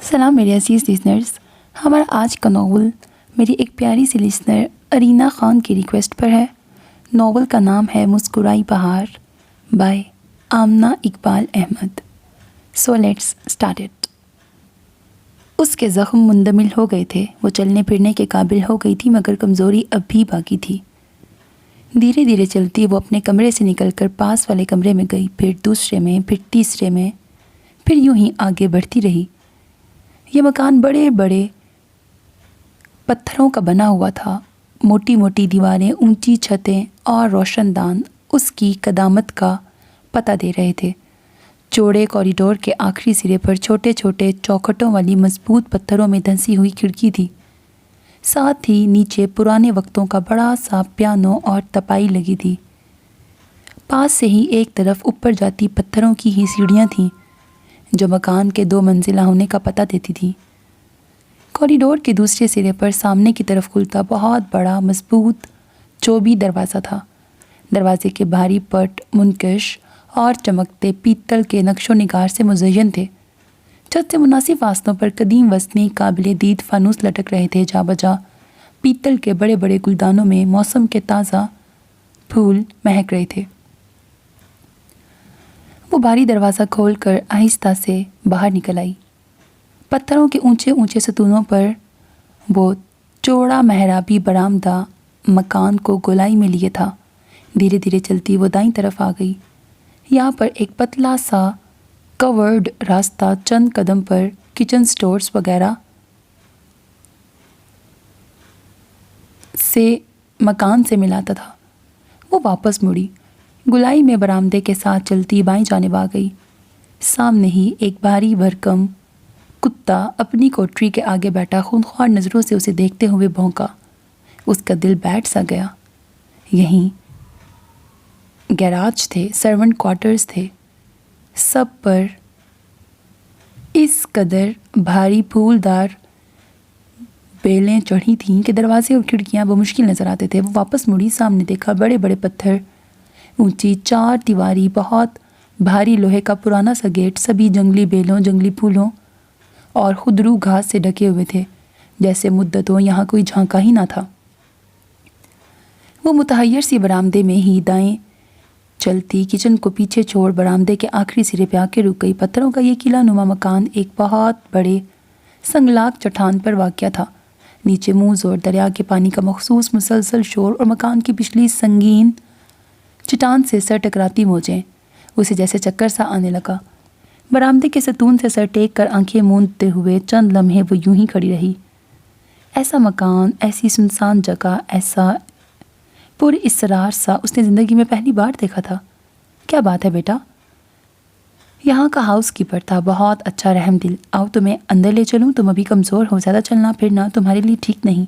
سلام میرے عزیز لسنرز، ہمارا آج کا ناول میری ایک پیاری سی لسنر ارینا خان کی ریکویسٹ پر ہے۔ ناول کا نام ہے Muskurai Bahar by Amna Iqbal Ahmed. So let's start it. اس کے زخم مندمل ہو گئے تھے، وہ چلنے پھرنے کے قابل ہو گئی تھی، مگر کمزوری اب بھی باقی تھی۔ دھیرے دھیرے چلتی وہ اپنے کمرے سے نکل کر پاس والے کمرے میں گئی، پھر دوسرے میں، پھر تیسرے میں، پھر یوں ہی آگے بڑھتی رہی۔ یہ مکان بڑے بڑے پتھروں کا بنا ہوا تھا، موٹی موٹی دیواریں، اونچی چھتیں اور روشن دان اس کی قدامت کا پتہ دے رہے تھے۔ چوڑے کوریڈور کے آخری سرے پر چھوٹے چھوٹے چوکھٹوں والی مضبوط پتھروں میں دھنسی ہوئی کھڑکی تھی، ساتھ ہی نیچے پرانے وقتوں کا بڑا سا پیانو اور تپائی لگی تھی۔ پاس سے ہی ایک طرف اوپر جاتی پتھروں کی ہی سیڑھیاں تھیں جو مکان کے 2 منزلہ ہونے کا پتہ دیتی تھی۔ کوریڈور کے دوسرے سرے پر سامنے کی طرف کھلتا بہت بڑا مضبوط چوبی دروازہ تھا۔ دروازے کے بھاری پٹ منکش اور چمکتے پیتل کے نقش و نگار سے مزین تھے۔ چھت سے مناسب فاصلوں پر قدیم وسطی قابل دید فانوس لٹک رہے تھے، جا بجا پیتل کے بڑے بڑے گلدانوں میں موسم کے تازہ پھول مہک رہے تھے۔ وہ بھاری دروازہ کھول کر آہستہ سے باہر نکل آئی۔ پتھروں کے اونچے اونچے ستونوں پر وہ چوڑا محرابی برآمدہ مکان کو گولائی میں لیے تھا۔ دھیرے دھیرے چلتی وہ دائیں طرف آ گئی۔ یہاں پر ایک پتلا سا کورڈ راستہ چند قدم پر کچن سٹورز وغیرہ سے مکان سے ملاتا تھا۔ وہ واپس مڑی، گولائی میں برآمدے کے ساتھ چلتی بائیں جانب آ گئی۔ سامنے ہی ایک بھاری بھرکم کتا اپنی کوٹری کے آگے بیٹھا خونخوار نظروں سے اسے دیکھتے ہوئے بھونکا۔ اس کا دل بیٹھ سا گیا۔ یہیں گیراج تھے، سرونٹ کوارٹرز تھے، سب پر اس قدر بھاری پھولدار بیلیں چڑھی تھیں کہ دروازے اور کھڑکیاں بمشکل نظر آتے تھے۔ وہ واپس مڑی، سامنے دیکھا بڑے بڑے پتھر، اونچی 4 دیواری، بہت بھاری لوہے کا پرانا سا گیٹ، سبھی جنگلی بیلوں، جنگلی پھولوں اور خودرو گھاس سے ڈھکے ہوئے تھے، جیسے مدتوں یہاں کوئی جھانکا ہی نہ تھا۔ وہ متحیر سی برآمدے میں ہی دائیں چلتی کچن کو پیچھے چھوڑ برآمدے کے آخری سرے پہ آ کے رک گئی۔ پتھروں کا یہ قلعہ نما مکان ایک بہت بڑے سنگلاخ چٹان پر واقع تھا۔ نیچے منہ زور دریا کے پانی کا مخصوص مسلسل شور اور مکان کی پچھلی سنگین چٹان سے سر ٹکراتی موجیں، اسے جیسے چکر سا آنے لگا۔ برآمدے کے ستون سے سر ٹیک کر آنکھیں موندتے ہوئے چند لمحے وہ یوں ہی کھڑی رہی۔ ایسا مکان، ایسی سنسان جگہ، ایسا پر اسرار سا اس نے زندگی میں پہلی بار دیکھا تھا۔ کیا بات ہے بیٹا؟ یہاں کا ہاؤس کیپر تھا، بہت اچھا، رحم دل۔ آؤ تمہیں اندر لے چلوں، تم ابھی کمزور ہو، زیادہ چلنا پھرنا تمہارے لیے ٹھیک نہیں۔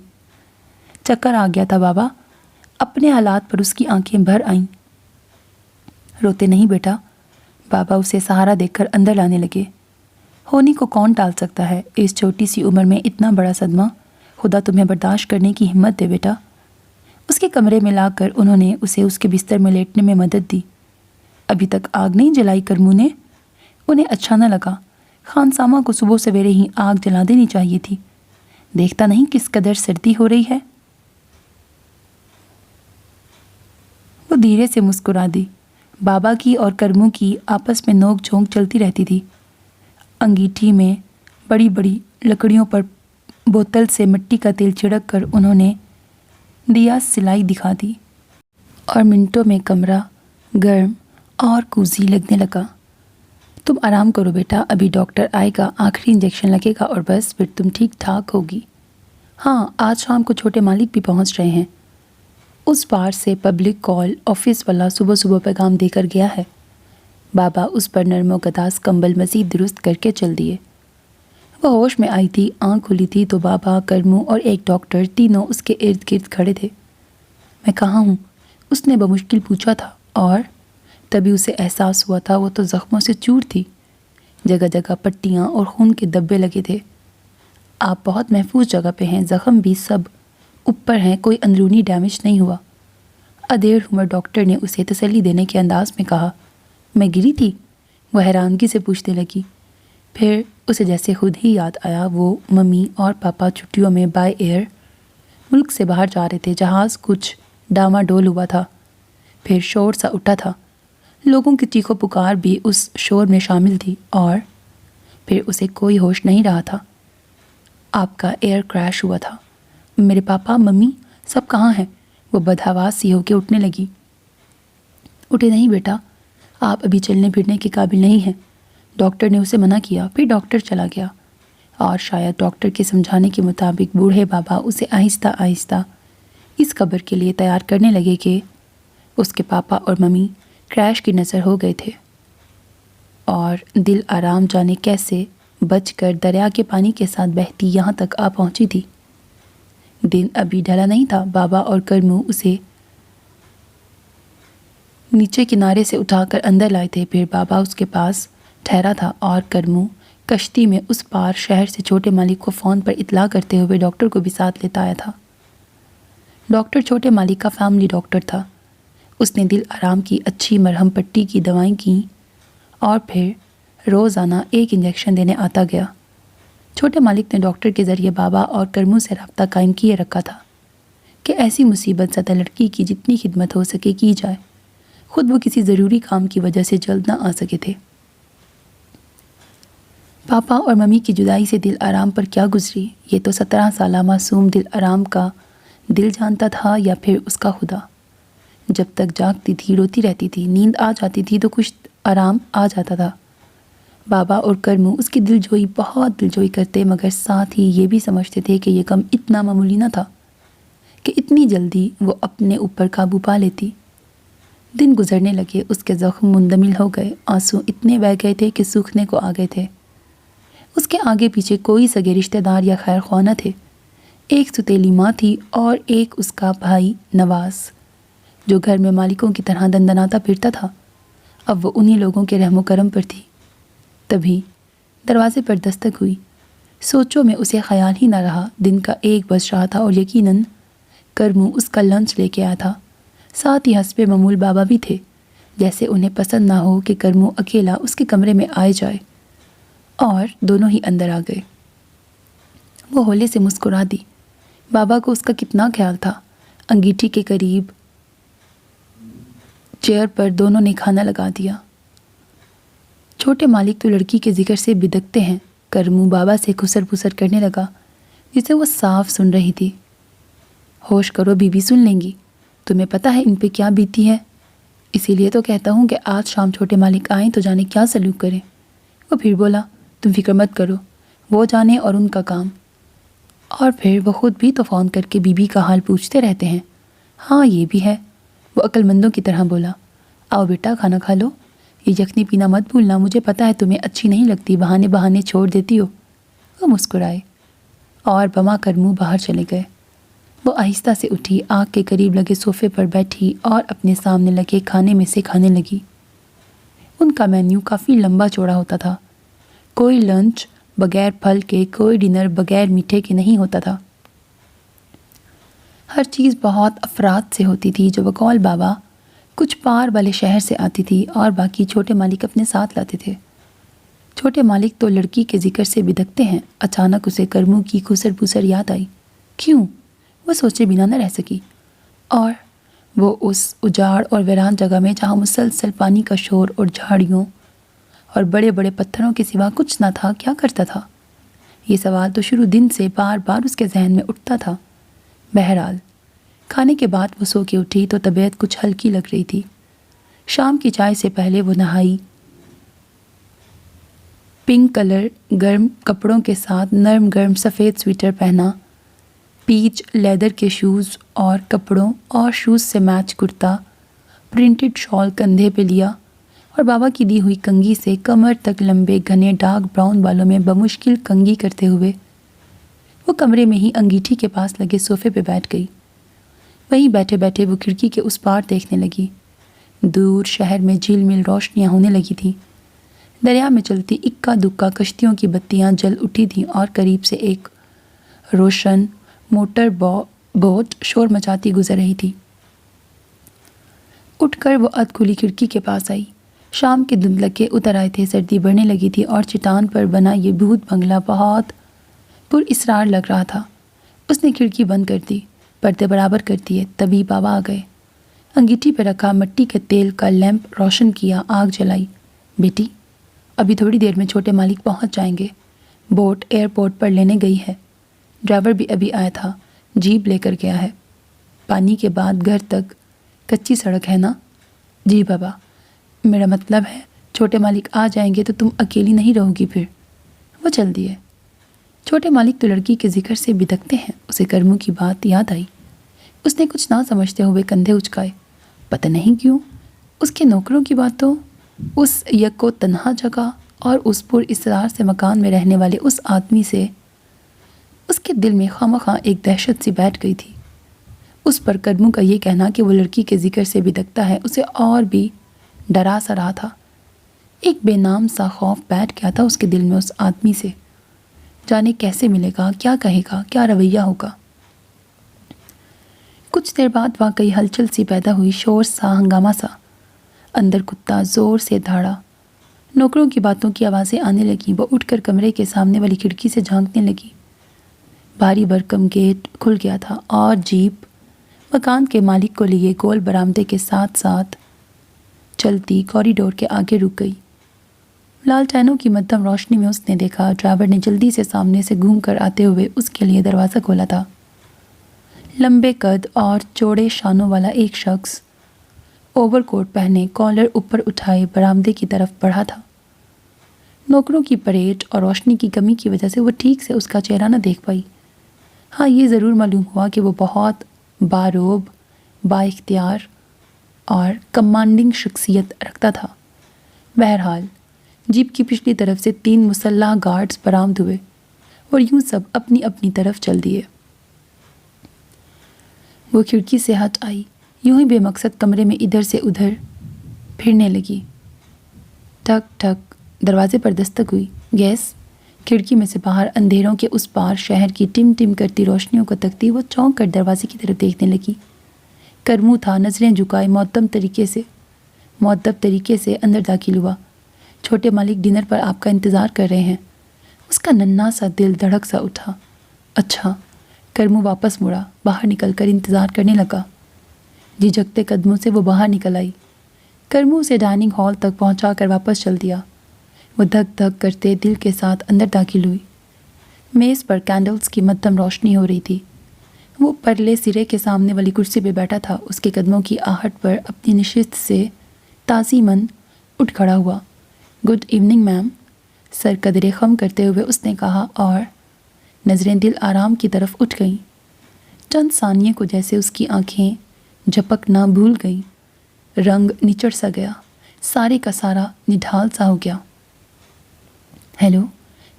چکر آ گیا تھا بابا۔ اپنے حالات پر اس کی آنکھیں بھر آئیں۔ روتے نہیں بیٹا، بابا اسے سہارا دے کر اندر لانے لگے۔ ہونی کو کون ٹال سکتا ہے؟ اس چھوٹی سی عمر میں اتنا بڑا صدمہ، خدا تمہیں برداشت کرنے کی ہمت دے بیٹا۔ اس کے کمرے میں لا کر انہوں نے اسے اس کے بستر میں لیٹنے میں مدد دی۔ ابھی تک آگ نہیں جلائی کرمو نے؟ انہیں اچھا نہ لگا۔ خانسامہ کو صبح سویرے ہی آگ جلا دینی چاہیے تھی۔ دیکھتا نہیں کس قدر سردی ہو رہی ہے؟ وہ دھیرے سے مسکرا دی۔ بابا کی اور کرمو کی آپس میں نوک جھونک چلتی رہتی تھی۔ انگیٹھی میں بڑی بڑی لکڑیوں پر بوتل سے مٹی کا تیل چھڑک کر انہوں نے دیا سلائی دکھا دی، اور منٹوں میں کمرہ گرم اور کوزی لگنے لگا۔ تم آرام کرو بیٹا، ابھی ڈاکٹر آئے گا، آخری انجیکشن لگے گا اور بس پھر تم ٹھیک ٹھاک ہوگی۔ ہاں، آج شام کو چھوٹے مالک بھی پہنچ رہے ہیں۔ اس بار سے پبلک کال آفس والا صبح صبح پیغام دے کر گیا ہے۔ بابا اس پر نرم و گداز کمبل مزید درست کر کے چل دیے۔ وہ ہوش میں آئی تھی، آنکھ کھلی تھی تو بابا، کرمو اور ایک ڈاکٹر تینوں اس کے ارد گرد کھڑے تھے۔ میں کہاں ہوں؟ اس نے بمشکل پوچھا تھا، اور تبھی اسے احساس ہوا تھا وہ تو زخموں سے چور تھی۔ جگہ جگہ پٹیاں اور خون کے دبے لگے تھے۔ آپ بہت محفوظ جگہ پہ ہیں، زخم بھی سب اوپر ہیں، کوئی اندرونی ڈیمیج نہیں ہوا۔ ادھیڑ عمر ڈاکٹر نے اسے تسلی دینے کے انداز میں کہا۔ میں گری تھی؟ وہ حیرانگی سے پوچھنے لگی۔ پھر اسے جیسے خود ہی یاد آیا وہ ممی اور پاپا چھٹیوں میں بائی ایئر ملک سے باہر جا رہے تھے۔ جہاز کچھ ڈاواڈول ہوا تھا، پھر شور سا اٹھا تھا، لوگوں کی چیخو پکار بھی اس شور میں شامل تھی، اور پھر اسے کوئی ہوش نہیں رہا تھا۔ آپ کا ایئر کریش ہوا تھا۔ میرے پاپا ممی سب کہاں ہیں؟ وہ بدحواس سی ہو کے اٹھنے لگی۔ اٹھے نہیں بیٹا، آپ ابھی چلنے پھرنے کے قابل نہیں ہیں، ڈاکٹر نے اسے منع کیا۔ پھر ڈاکٹر چلا گیا، اور شاید ڈاکٹر کے سمجھانے کے مطابق بوڑھے بابا اسے آہستہ آہستہ اس قبر کے لیے تیار کرنے لگے کہ اس کے پاپا اور ممی کریش کی نظر ہو گئے تھے، اور دل آرام جانے کیسے بچ کر دریا کے پانی کے ساتھ بہتی یہاں تک آ پہنچی تھی۔ دن ابھی ڈھلا نہیں تھا۔ بابا اور کرمو اسے نیچے کنارے سے اٹھا کر اندر لائے تھے۔ پھر بابا اس کے پاس ٹھہرا تھا، اور کرمو کشتی میں اس پار شہر سے چھوٹے مالک کو فون پر اطلاع کرتے ہوئے ڈاکٹر کو بھی ساتھ لیتا آیا تھا۔ ڈاکٹر چھوٹے مالک کا فیملی ڈاکٹر تھا۔ اس نے دل آرام کی اچھی مرہم پٹی کی دوائیں کیں، اور پھر روزانہ ایک انجیکشن دینے آتا گیا۔ چھوٹے مالک نے ڈاکٹر کے ذریعے بابا اور کرمو سے رابطہ قائم کیے رکھا تھا کہ ایسی مصیبت زدہ لڑکی کی جتنی خدمت ہو سکے کی جائے۔ خود وہ کسی ضروری کام کی وجہ سے جلد نہ آ سکے تھے۔ پاپا اور ممی کی جدائی سے دل آرام پر کیا گزری، یہ تو 17 سالہ معصوم دل آرام کا دل جانتا تھا، یا پھر اس کا خدا۔ جب تک جاگتی تھی روتی رہتی تھی، نیند آ جاتی تھی تو کچھ آرام آ جاتا تھا۔ بابا اور کرمو اس کی دلجوئی بہت دلجوئی کرتے، مگر ساتھ ہی یہ بھی سمجھتے تھے کہ یہ غم اتنا معمولی نہ تھا کہ اتنی جلدی وہ اپنے اوپر قابو پا لیتی۔ دن گزرنے لگے، اس کے زخم مندمل ہو گئے، آنسو اتنے بہہ گئے تھے کہ سوکھنے کو آ گئے تھے۔ اس کے آگے پیچھے کوئی سگے رشتہ دار یا خیر خواہ نہ تھے۔ ایک ستیلی ماں تھی اور ایک اس کا بھائی نواز، جو گھر میں مالکوں کی طرح دندناتا پھرتا تھا۔ اب وہ انہی لوگوں کے رحم و کرم پر تھی۔ تبھی دروازے پر دستک ہوئی۔ سوچوں میں اسے خیال ہی نہ رہا، دن کا 1 بج رہا تھا، اور یقیناً کرمو اس کا لنچ لے کے آیا تھا۔ ساتھ ہی حسب معمول بابا بھی تھے، جیسے انہیں پسند نہ ہو کہ کرمو اکیلا اس کے کمرے میں آئے جائے، اور دونوں ہی اندر آ گئے۔ وہ ہولے سے مسکرا دی۔ بابا کو اس کا کتنا خیال تھا۔ انگیٹھی کے قریب چیئر پر دونوں نے کھانا لگا دیا۔ چھوٹے مالک تو لڑکی کے ذکر سے بدکتے ہیں، کرمو بابا سے خسر پسر کرنے لگا، جسے وہ صاف سن رہی تھی۔ ہوش کرو، بی بی سن لیں گی، تمہیں پتہ ہے ان پہ کیا بیتی ہے، اسی لیے تو کہتا ہوں کہ آج شام چھوٹے مالک آئیں تو جانے کیا سلوک کریں۔ وہ پھر بولا، تم فکر مت کرو، وہ جانے اور ان کا کام۔ اور پھر وہ خود بھی تو فون کر کے بی بی کا حال پوچھتے رہتے ہیں۔ ہاں یہ بھی ہے، وہ عقل مندوں کی طرح بولا۔ آؤ بیٹا کھانا کھا لو، یہ یخنی پینا مت بھولنا، مجھے پتہ ہے تمہیں اچھی نہیں لگتی، بہانے بہانے چھوڑ دیتی ہو۔ وہ مسکرائے، اور بما کرمو باہر چلے گئے۔ وہ آہستہ سے اٹھی، آگ کے قریب لگے صوفے پر بیٹھی اور اپنے سامنے لگے کھانے میں سے کھانے لگی۔ ان کا مینیو کافی لمبا چوڑا ہوتا تھا۔ کوئی لنچ بغیر پھل کے، کوئی ڈنر بغیر میٹھے کے نہیں ہوتا تھا۔ ہر چیز بہت افراد سے ہوتی تھی، جو بقول بابا کچھ پار والے شہر سے آتی تھی، اور باقی چھوٹے مالک اپنے ساتھ لاتے تھے۔ چھوٹے مالک تو لڑکی کے ذکر سے بدکتے ہیں۔ اچانک اسے کرمو کی خسر پسر یاد آئی۔ کیوں؟ وہ سوچے بنا نہ رہ سکی، اور وہ اس اجاڑ اور ویران جگہ میں جہاں مسلسل پانی کا شور اور جھاڑیوں اور بڑے بڑے پتھروں کے سوا کچھ نہ تھا، کیا کرتا تھا؟ یہ سوال تو شروع دن سے بار بار اس کے ذہن میں اٹھتا تھا۔ بہرحال کھانے کے بعد وہ سو کے اٹھی تو طبیعت کچھ ہلکی لگ رہی تھی۔ شام کی چائے سے پہلے وہ نہائی، پنک کلر گرم کپڑوں کے ساتھ نرم گرم سفید سویٹر پہنا، پیچ لیدر کے شوز اور کپڑوں اور شوز سے میچ کرتا، پرنٹڈ شال کندھے پہ لیا، اور بابا کی دی ہوئی کنگھی سے کمر تک لمبے گھنے ڈارک براؤن بالوں میں بمشکل کنگھی کرتے ہوئے وہ کمرے میں ہی انگیٹھی کے پاس لگے صوفے پہ بیٹھ گئی۔ وہیں بیٹھے بیٹھے وہ کھڑکی کے اس پار دیکھنے لگی۔ دور شہر میں جھیل مل روشنیاں ہونے لگی تھیں۔ دریا میں چلتی اکا دکا کشتیوں کی بتیاں جل اٹھی تھیں، اور قریب سے ایک روشن موٹر بوٹ شور مچاتی گزر رہی تھی۔ اٹھ کر وہ ادھ کھلی کھڑکی کے پاس آئی۔ شام کے دھندلکے اتر آئے تھے، سردی بڑھنے لگی تھی اور چٹان پر بنا یہ بھوت بنگلہ بہت پر اسرار لگ رہا تھا۔ اس نے کھڑکی بند کر دی، پردے برابر کر دیے، تبھی بابا آ گئے۔ انگیٹھی پہ رکھا مٹی کے تیل کا لیمپ روشن کیا، آگ جلائی۔ بیٹی، ابھی تھوڑی دیر میں چھوٹے مالک پہنچ جائیں گے، بوٹ ایئرپورٹ پر لینے گئی ہے، ڈرائیور بھی ابھی آیا تھا، جیپ لے کر گیا ہے۔ پانی کے بعد گھر تک کچی سڑک ہے نا؟ جی بابا، میرا مطلب ہے چھوٹے مالک آ جائیں گے تو تم اکیلی نہیں رہو گی پھر۔ وہ چل دیے۔ چھوٹے مالک تو لڑکی کے ذکر سے بدکتے ہیں، اسے کرمو کی بات یاد آئی۔ اس نے کچھ نہ سمجھتے ہوئے کندھے اچکائے۔ پتہ نہیں کیوں اس کے نوکروں کی بات تو اس یکو تنہا جگہ اور اس پر اسرار سے مکان میں رہنے والے اس آدمی سے اس کے دل میں خواہ ایک دہشت سی بیٹھ گئی تھی۔ اس پر کرمو کا یہ کہنا کہ وہ لڑکی کے ذکر سے بدکتا ہے اسے اور بھی ڈرا سا رہا تھا۔ ایک بے نام سا خوف بیٹھ گیا تھا اس کے دل میں اس آدمی سے۔ جانے کیسے ملے گا، کیا کہے گا، کیا رویہ ہوگا۔ کچھ دیر بعد واقعی ہلچل سی پیدا ہوئی، شور سا، ہنگامہ سا۔ اندر کتا زور سے دھاڑا، نوکروں کی باتوں کی آوازیں آنے لگیں۔ وہ اٹھ کر کمرے کے سامنے والی کھڑکی سے جھانکنے لگی۔ بھاری بھرکم گیٹ کھل گیا تھا اور جیپ مکان کے مالک کو لیے گول برآمدے کے ساتھ ساتھ چلتی کوریڈور کے آگے رک گئی۔ لالٹینوں کی مدھم روشنی میں اس نے دیکھا ڈرائیور نے جلدی سے سامنے سے گھوم کر آتے ہوئے اس کے لیے دروازہ کھولا تھا۔ لمبے قد اور چوڑے شانوں والا ایک شخص اوور کوٹ پہنے، کالر اوپر اٹھائے برآمدے کی طرف بڑھا تھا۔ نوکروں کی پریڈ اور روشنی کی کمی کی وجہ سے وہ ٹھیک سے اس کا چہرہ نہ دیکھ پائی۔ ہاں، یہ ضرور معلوم ہوا کہ وہ بہت باروب، با اختیار اور کمانڈنگ شخصیت رکھتا تھا۔ بہرحال جیپ کی پچھلی طرف سے 3 مسلح گارڈز برآمد ہوئے اور یوں سب اپنی اپنی طرف چل دیے۔ وہ کھڑکی سے ہٹ آئی، یوں ہی بے مقصد کمرے میں ادھر سے ادھر پھرنے لگی۔ ٹھک ٹھک دروازے پر دستک ہوئی۔ گیس کھڑکی میں سے باہر اندھیروں کے اس پار شہر کی ٹم ٹم کرتی روشنیوں کو تکتی وہ چونک کر دروازے کی طرف دیکھنے لگی۔ کرمو تھا، نظریں جھکائے مؤدب طریقے سے اندر داخل ہوا۔ چھوٹے مالک ڈنر پر آپ کا انتظار کر رہے ہیں۔ اس کا ننھا سا دل دھڑک سا اٹھا۔ اچھا۔ کرمو واپس مڑا، باہر نکل کر انتظار کرنے لگا۔ جھجکتے قدموں سے وہ باہر نکل آئی۔ کرمو اسے ڈائننگ ہال تک پہنچا کر واپس چل دیا۔ وہ دھک دھک کرتے دل کے ساتھ اندر داخل ہوئی۔ میز پر کینڈلز کی مدھم روشنی ہو رہی تھی۔ وہ پرلے سرے کے سامنے والی کرسی پہ بیٹھا تھا۔ اس کے قدموں کی آہٹ پر اپنی نشست سے تعظیماً اٹھ کھڑا ہوا۔ گڈ ایوننگ میم، سر قدرے خم کرتے ہوئے اس نے کہا اور نظریں دل آرام کی طرف اٹھ گئیں۔ چند ثانیے کو جیسے اس کی آنکھیں جھپکنا بھول گئیں۔ رنگ نچڑ سا گیا، سارے کا سارا نڈھال سا ہو گیا۔ ہیلو،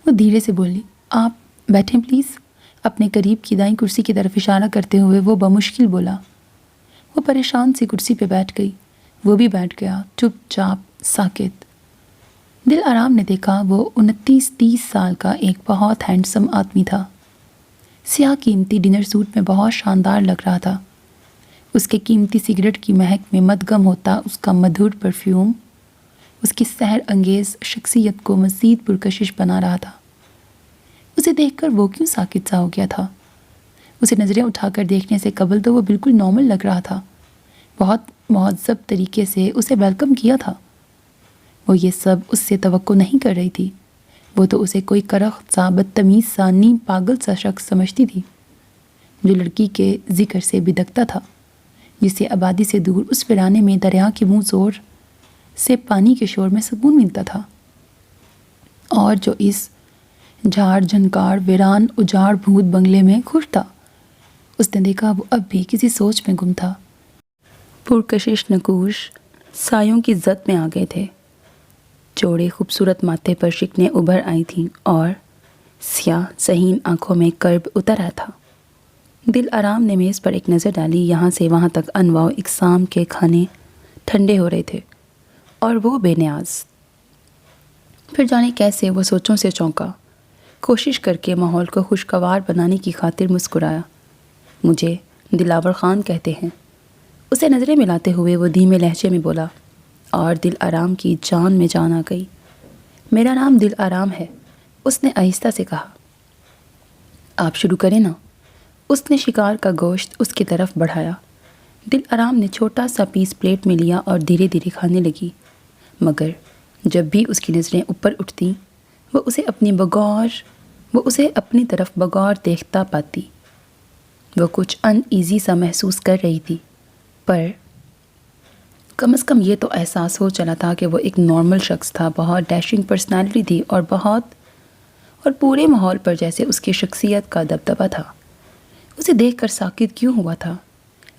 وہ دھیرے سے بولی۔ آپ بیٹھیں پلیز۔ اپنے قریب کی دائیں کرسی کی طرف اشارہ کرتے ہوئے وہ بمشکل بولا۔ وہ پریشان سی کرسی پہ بیٹھ گئی۔ وہ بھی بیٹھ گیا، چپ چاپ، ساکت۔ دل آرام نے دیکھا وہ 29-30 سال کا ایک بہت ہینڈسم آدمی تھا۔ سیاہ قیمتی ڈنر سوٹ میں بہت شاندار لگ رہا تھا۔ اس کے قیمتی سگریٹ کی مہک میں مدغم ہوتا اس کا مدھر پرفیوم اس کی سحر انگیز شخصیت کو مزید پرکشش بنا رہا تھا۔ اسے دیکھ کر وہ کیوں ساکت سا ہو گیا تھا؟ اسے نظریں اٹھا کر دیکھنے سے قبل تو وہ بالکل نارمل لگ رہا تھا۔ بہت مہذب طریقے سے اسے ویلکم کیا تھا۔ وہ یہ سب اس سے توقع نہیں کر رہی تھی۔ وہ تو اسے کوئی کرخت سا، بدتمیز سا، نیم پاگل سا شخص سمجھتی تھی جو لڑکی کے ذکر سے بدکتا تھا، جسے آبادی سے دور اس ویرانے میں دریا کے منہ زور سے پانی کے شور میں سکون ملتا تھا، اور جو اس جھاڑ جھنکاڑ ویران اجاڑ بھوت بنگلے میں خوش تھا۔ اس نے دیکھا وہ اب بھی کسی سوچ میں گم تھا۔ پرکشش نقوش سایوں کی زد میں آ گئے تھے۔ چوڑے خوبصورت ماتھے پر شکنیں ابھر آئی تھیں اور سیاہ ذہین آنکھوں میں کرب اتر آیا تھا۔ دل آرام نے میز پر ایک نظر ڈالی۔ یہاں سے وہاں تک انواع اقسام کے کھانے ٹھنڈے ہو رہے تھے اور وہ بے نیاز۔ پھر جانے کیسے وہ سوچوں سے چونکا، کوشش کر کے ماحول کو خوشگوار بنانے کی خاطر مسکرایا۔ مجھے دلاور خان کہتے ہیں۔ اسے نظریں ملاتے ہوئے وہ دھیمے لہجے میں بولا۔ اور دل آرام کی جان میں جان آ گئی۔ میرا نام دل آرام ہے، اس نے آہستہ سے کہا۔ آپ شروع کریں نا۔ اس نے شکار کا گوشت اس کی طرف بڑھایا۔ دل آرام نے چھوٹا سا پیس پلیٹ میں لیا اور دھیرے دھیرے کھانے لگی، مگر جب بھی اس کی نظریں اوپر اٹھتیں وہ اسے اپنی طرف بغور دیکھتا پاتی۔ وہ کچھ ان ایزی سا محسوس کر رہی تھی، پر کم از کم یہ تو احساس ہو چلا تھا کہ وہ ایک نارمل شخص تھا۔ بہت ڈیشنگ پرسنالٹی تھی اور پورے ماحول پر جیسے اس کی شخصیت کا دبدبہ تھا۔ اسے دیکھ کر ساکت کیوں ہوا تھا؟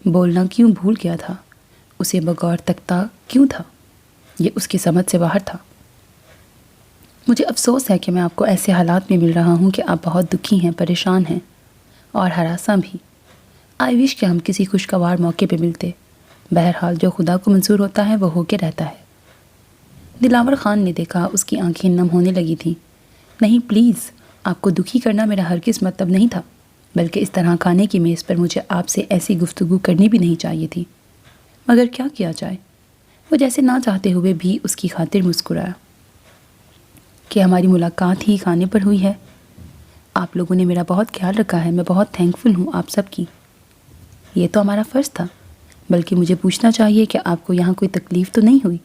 بولنا کیوں بھول گیا تھا؟ اسے بغور تکتا کیوں تھا؟ یہ اس کی سمجھ سے باہر تھا۔ مجھے افسوس ہے کہ میں آپ کو ایسے حالات میں مل رہا ہوں کہ آپ بہت دکھی ہیں، پریشان ہیں اور ہراساں بھی۔ آئی وش کہ ہم کسی خوشگوار موقع پہ ملتے۔ بہرحال جو خدا کو منظور ہوتا ہے وہ ہو کے رہتا ہے۔ دلاور خان نے دیکھا اس کی آنکھیں نم ہونے لگی تھیں۔ نہیں پلیز، آپ کو دکھی کرنا میرا ہرگز مطلب نہیں تھا، بلکہ اس طرح کھانے کی میز پر مجھے آپ سے ایسی گفتگو کرنی بھی نہیں چاہیے تھی، مگر کیا کیا جائے؟ وہ جیسے نہ چاہتے ہوئے بھی اس کی خاطر مسکرایا کہ ہماری ملاقات ہی کھانے پر ہوئی ہے۔ آپ لوگوں نے میرا بہت خیال رکھا ہے، میں بہت تھینکفل ہوں آپ سب کی۔ یہ تو ہمارا فرض تھا، بلکہ مجھے پوچھنا چاہیے کہ آپ کو یہاں کوئی تکلیف تو نہیں ہوئی؟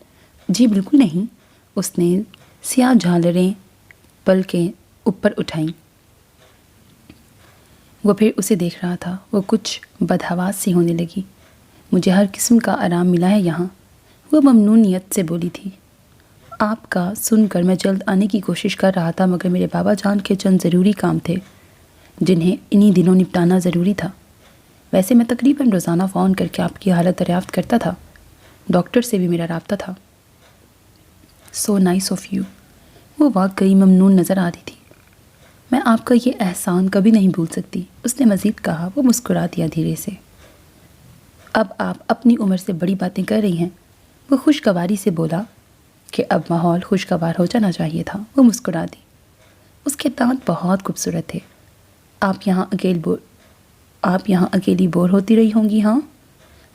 جی بالکل نہیں، اس نے سیاہ جھالریں پلکیں اوپر اٹھائیں۔ وہ پھر اسے دیکھ رہا تھا۔ وہ کچھ بدحواس سی ہونے لگی۔ مجھے ہر قسم کا آرام ملا ہے یہاں، وہ ممنونیت سے بولی تھی۔ آپ کا سن کر میں جلد آنے کی کوشش کر رہا تھا، مگر میرے بابا جان کے چند ضروری کام تھے جنہیں انہی دنوں نپٹانا ضروری تھا۔ ویسے میں تقریباً روزانہ فون کر کے آپ کی حالت دریافت کرتا تھا، ڈاکٹر سے بھی میرا رابطہ تھا۔ So nice of you. وہ واقعی ممنون نظر آ رہی تھی۔ میں آپ کا یہ احسان کبھی نہیں بھول سکتی، اس نے مزید کہا۔ وہ مسکرا دیا دھیرے سے۔ اب آپ اپنی عمر سے بڑی باتیں کر رہی ہیں، وہ خوشگواری سے بولا کہ اب ماحول خوشگوار ہو جانا چاہیے تھا۔ وہ مسکرا دی۔ اس کے دانت بہت خوبصورت تھے۔ آپ یہاں اکیلی بور ہوتی رہی ہوں گی؟ ہاں،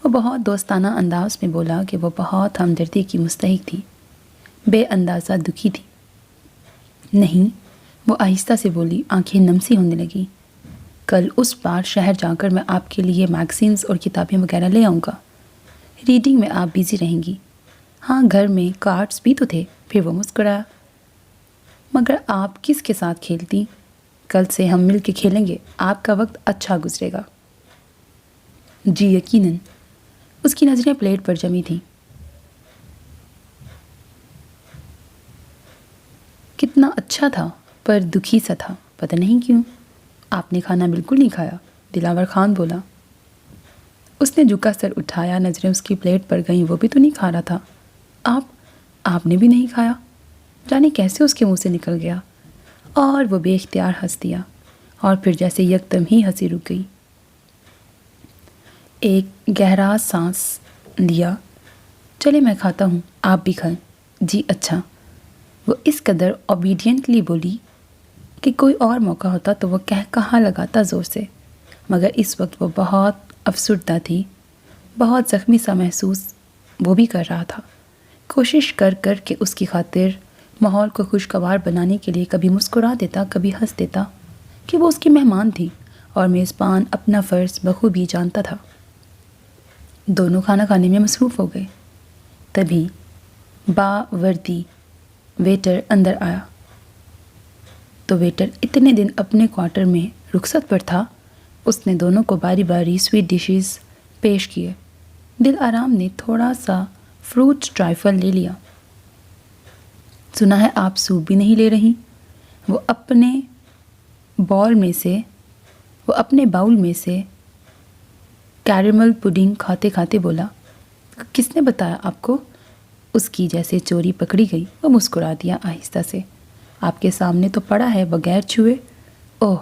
وہ بہت دوستانہ انداز میں بولا کہ وہ بہت ہمدردی کی مستحق تھی، بے اندازہ دکھی تھی۔ نہیں، وہ آہستہ سے بولی، آنکھیں نم سی ہونے لگی۔ کل اس بار شہر جا کر میں آپ کے لیے میگزینز اور کتابیں وغیرہ لے آؤں گا۔ ریڈنگ میں آپ بیزی رہیں گی۔ ہاں، گھر میں کارڈز بھی تو تھے۔ پھر وہ مسکرایا۔ مگر آپ کس کے ساتھ کھیلتی؟ کل سے ہم مل کے کھیلیں گے، آپ کا وقت اچھا گزرے گا۔ جی یقیناً۔ اس کی نظریں پلیٹ پر جمی تھیں۔ کتنا اچھا تھا، پر دکھی سا تھا، پتہ نہیں کیوں۔ آپ نے کھانا بالکل نہیں کھایا، دلاور خان بولا۔ اس نے جھکا سر اٹھایا، نظریں اس کی پلیٹ پر گئیں۔ وہ بھی تو نہیں کھا رہا تھا۔ آپ نے بھی نہیں کھایا؟ جانے کیسے اس کے منہ سے نکل گیا، اور وہ بے اختیار ہنس دیا، اور پھر جیسے یکدم ہی ہنسی رک گئی۔ ایک گہرا سانس لیا۔ چلے میں کھاتا ہوں، آپ بھی کھائیں۔ جی اچھا، وہ اس قدر اوبیڈینٹلی بولی کہ کوئی اور موقع ہوتا تو وہ کہا لگاتا زور سے، مگر اس وقت وہ بہت افسردہ تھی، بہت زخمی سا محسوس وہ بھی کر رہا تھا۔ کوشش کر کے اس کی خاطر ماحول کو خوشگوار بنانے کے لیے کبھی مسکرا دیتا، کبھی ہنس دیتا کہ وہ اس کی مہمان تھی اور میزبان اپنا فرض بخوبی جانتا تھا۔ دونوں کھانا کھانے میں مصروف ہو گئے۔ تبھی باوردی ویٹر اندر آیا تو ویٹر اتنے دن اپنے کوارٹر میں رخصت پر تھا۔ اس نے دونوں کو باری باری سویٹ ڈشز پیش کیے۔ دل آرام نے تھوڑا سا فروٹ ٹرائفل لے لیا۔ سنا ہے آپ سوپ بھی نہیں لے رہی؟ وہ اپنے باؤل میں سے کیرمل پڈنگ کھاتے کھاتے بولا۔ کس نے بتایا آپ کو؟ اس کی جیسے چوری پکڑی گئی۔ وہ مسکرا دیا آہستہ سے۔ آپ کے سامنے تو پڑا ہے بغیر چھوئے۔ اوہ،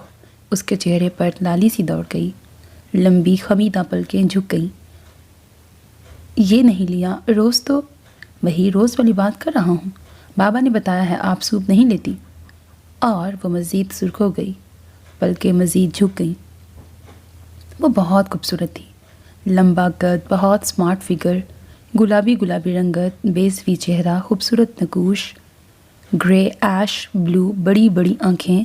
اس کے چہرے پر لالی سی دوڑ گئی، لمبی خمیدہ پلکیں جھک گئیں۔ یہ نہیں لیا؟ روز والی بات کر رہا ہوں۔ بابا نے بتایا ہے آپ سوپ نہیں لیتی۔ اور وہ مزید سرخ ہو گئی، پلکیں مزید جھک گئیں۔ وہ بہت خوبصورت تھی، لمبا قد، بہت سمارٹ فگر، گلابی گلابی رنگت، بیسوی چہرہ، خوبصورت نقوش، گرے ایش بلو بڑی بڑی آنکھیں،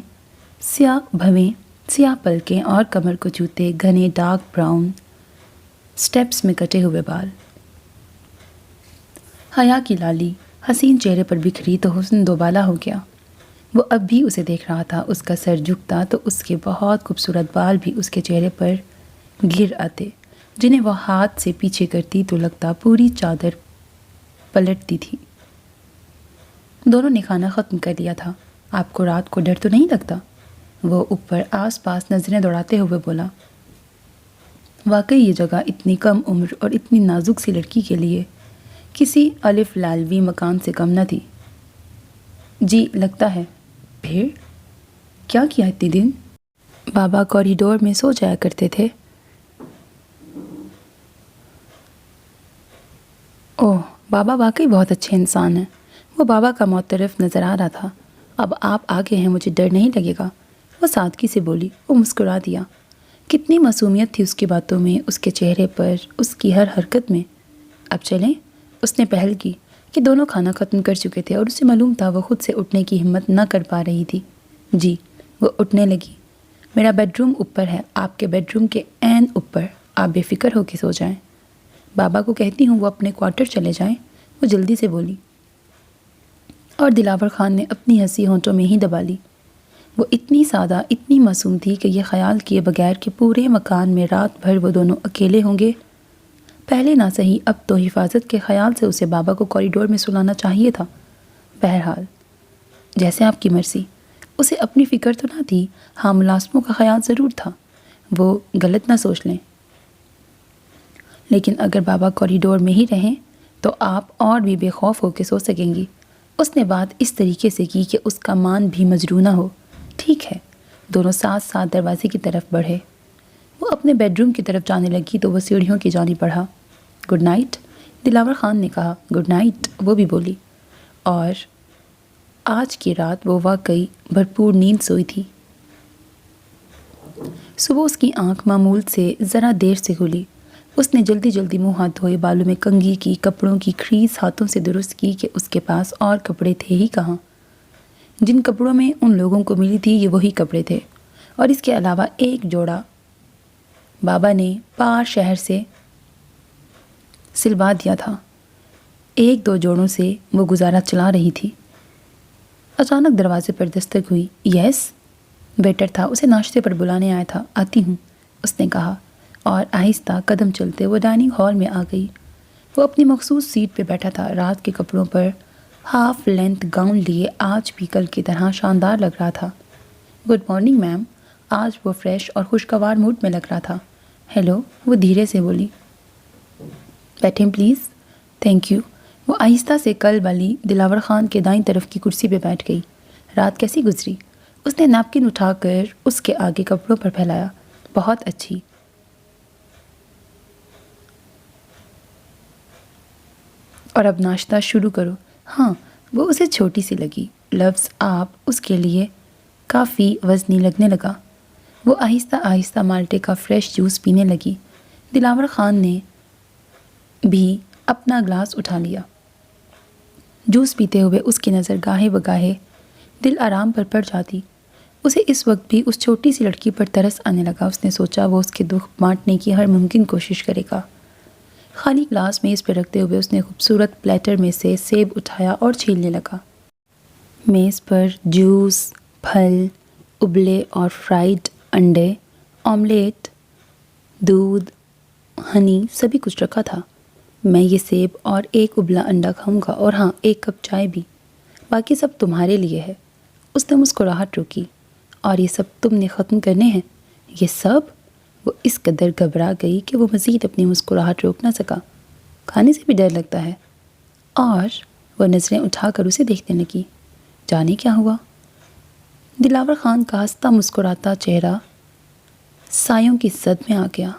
سیاہ بھویں، سیاہ پلکیں اور کمر کو جوتے، گھنے ڈارک براؤن سٹیپس میں کٹے ہوئے بال۔ حیا کی لالی حسین چہرے پر بکھری تو حسن دوبالا ہو گیا۔ وہ اب بھی اسے دیکھ رہا تھا، اس کا سر جھکتا تو اس کے بہت خوبصورت بال بھی اس کے چہرے پر گر آتے، جنہیں وہ ہاتھ سے پیچھے کرتی تو لگتا پوری چادر پلٹتی تھی۔ دونوں نے کھانا ختم کر لیا تھا۔ آپ کو رات کو ڈر تو نہیں لگتا؟ وہ اوپر آس پاس نظریں دوڑاتے ہوئے بولا۔ واقعی یہ جگہ اتنی کم عمر اور اتنی نازک سی لڑکی کے لیے کسی الف لالوی مکان سے کم نہ تھی۔ جی لگتا ہے۔ پھر کیا کیا اتنے دن؟ بابا کوریڈور میں سو جایا کرتے تھے۔ اوہ، بابا واقعی بہت اچھے انسان ہیں۔ وہ بابا کا معترف نظر آ رہا تھا۔ اب آپ آگے ہیں، مجھے ڈر نہیں لگے گا، وہ سادگی سے بولی۔ وہ مسکرا دیا۔ کتنی معصومیت تھی اس کی باتوں میں، اس کے چہرے پر، اس کی ہر حرکت میں۔ اب چلیں، اس نے پہل کی کہ دونوں کھانا ختم کر چکے تھے اور اسے معلوم تھا وہ خود سے اٹھنے کی ہمت نہ کر پا رہی تھی۔ جی، وہ اٹھنے لگی۔ میرا بیڈ روم اوپر ہے، آپ کے بیڈ روم کے عین اوپر، آپ بے فکر ہو کے سو جائیں۔ بابا کو کہتی ہوں وہ اپنے کوارٹر چلے جائیں، وہ جلدی سے بولی۔ اور دلاور خان نے اپنی ہنسی ہونٹوں میں ہی دبا لی۔ وہ اتنی سادہ، اتنی معصوم تھی کہ یہ خیال کیے بغیر کہ پورے مکان میں رات بھر وہ دونوں اکیلے ہوں گے، پہلے نہ صحیح اب تو حفاظت کے خیال سے اسے بابا کو کوریڈور میں سلانا چاہیے تھا۔ بہرحال جیسے آپ کی مرضی۔ اسے اپنی فکر تو نہ تھی، ہاں ملازموں کا خیال ضرور تھا، وہ غلط نہ سوچ لیں۔ لیکن اگر بابا کوریڈور میں ہی رہیں تو آپ اور بھی بے خوف ہو کے سو سکیں گی۔ اس نے بات اس طریقے سے کی کہ اس کا مان بھی مجروح نہ ہو۔ ٹھیک ہے۔ دونوں ساتھ ساتھ دروازے کی طرف بڑھے۔ وہ اپنے بیڈ روم کی طرف جانے لگی تو وہ سیڑھیوں کی جانب بڑھا۔ گڈ نائٹ، دلاور خان نے کہا۔ گڈ نائٹ، وہ بھی بولی۔ اور آج کی رات وہ واقعی بھرپور نیند سوئی تھی۔ صبح اس کی آنکھ معمول سے ذرا دیر سے کھلی۔ اس نے جلدی جلدی منہ ہاتھ دھوئے، بالوں میں کنگھی کی، کپڑوں کی کھریز ہاتھوں سے درست کی کہ اس کے پاس اور کپڑے تھے ہی کہاں۔ جن کپڑوں میں ان لوگوں کو ملی تھی یہ وہی کپڑے تھے، اور اس کے علاوہ ایک جوڑا بابا نے پار شہر سے سلوا دیا تھا۔ ایک دو جوڑوں سے وہ گزارا چلا رہی تھی۔ اچانک دروازے پر دستک ہوئی۔ یس، ویٹر تھا، اسے ناشتے پر بلانے آیا تھا۔ آتی ہوں، اس نے کہا، اور آہستہ قدم چلتے وہ ڈائننگ ہال میں آ گئی۔ وہ اپنی مخصوص سیٹ پہ بیٹھا تھا، رات کے کپڑوں پر ہاف لینتھ گاؤن لیے آج بھی کل کی طرح شاندار لگ رہا تھا۔ Good morning ma'am. آج وہ فریش اور خوشگوار موڈ میں لگ رہا تھا۔ ہیلو، وہ دھیرے سے بولی۔ بیٹھیں پلیز۔ Thank you. وہ آہستہ سے کل والی دلاور خان کے دائیں طرف کی کرسی پہ بیٹھ گئی۔ رات کیسی گزری؟ اس نے نیپکن اٹھا کر اس کے آگے کپڑوں پر پھیلایا۔ بہت اچھی۔ اور اب ناشتہ شروع کرو۔ ہاں، وہ اسے چھوٹی سی لگی۔ لفظ آپ اس کے لیے کافی وزنی لگنے لگا۔ وہ آہستہ آہستہ مالٹے کا فریش جوس پینے لگی۔ دلاور خان نے بھی اپنا گلاس اٹھا لیا۔ جوس پیتے ہوئے اس کی نظر گاہے بگاہے دل آرام پر پڑ جاتی۔ اسے اس وقت بھی اس چھوٹی سی لڑکی پر ترس آنے لگا۔ اس نے سوچا وہ اس کے دکھ بانٹنے کی ہر ممکن کوشش کرے گا۔ خالی گلاس میز پہ رکھتے ہوئے اس نے خوبصورت پلیٹر میں سے سیب اٹھایا اور چھیلنے لگا۔ میز پر جوس، پھل، ابلے اور فرائیڈ انڈے، آملیٹ، دودھ، ہنی، سبھی کچھ رکھا تھا۔ میں یہ سیب اور ایک ابلا انڈا کھاؤں گا، اور ہاں ایک کپ چائے بھی، باقی سب تمہارے لیے ہے۔ اس نے مسکراہٹ روکی۔ اور یہ سب تم نے ختم کرنے ہیں؟ یہ سب؟ وہ اس قدر گھبرا گئی کہ وہ مزید اپنی مسکراہٹ روک نہ سکا۔ کھانے سے بھی ڈر لگتا ہے۔ اور وہ نظریں اٹھا کر اسے دیکھنے لگی۔ جانے کیا ہوا؟ دلاور خان کا ہنستا مسکراتا چہرہ سایوں کی زد میں آ گیا۔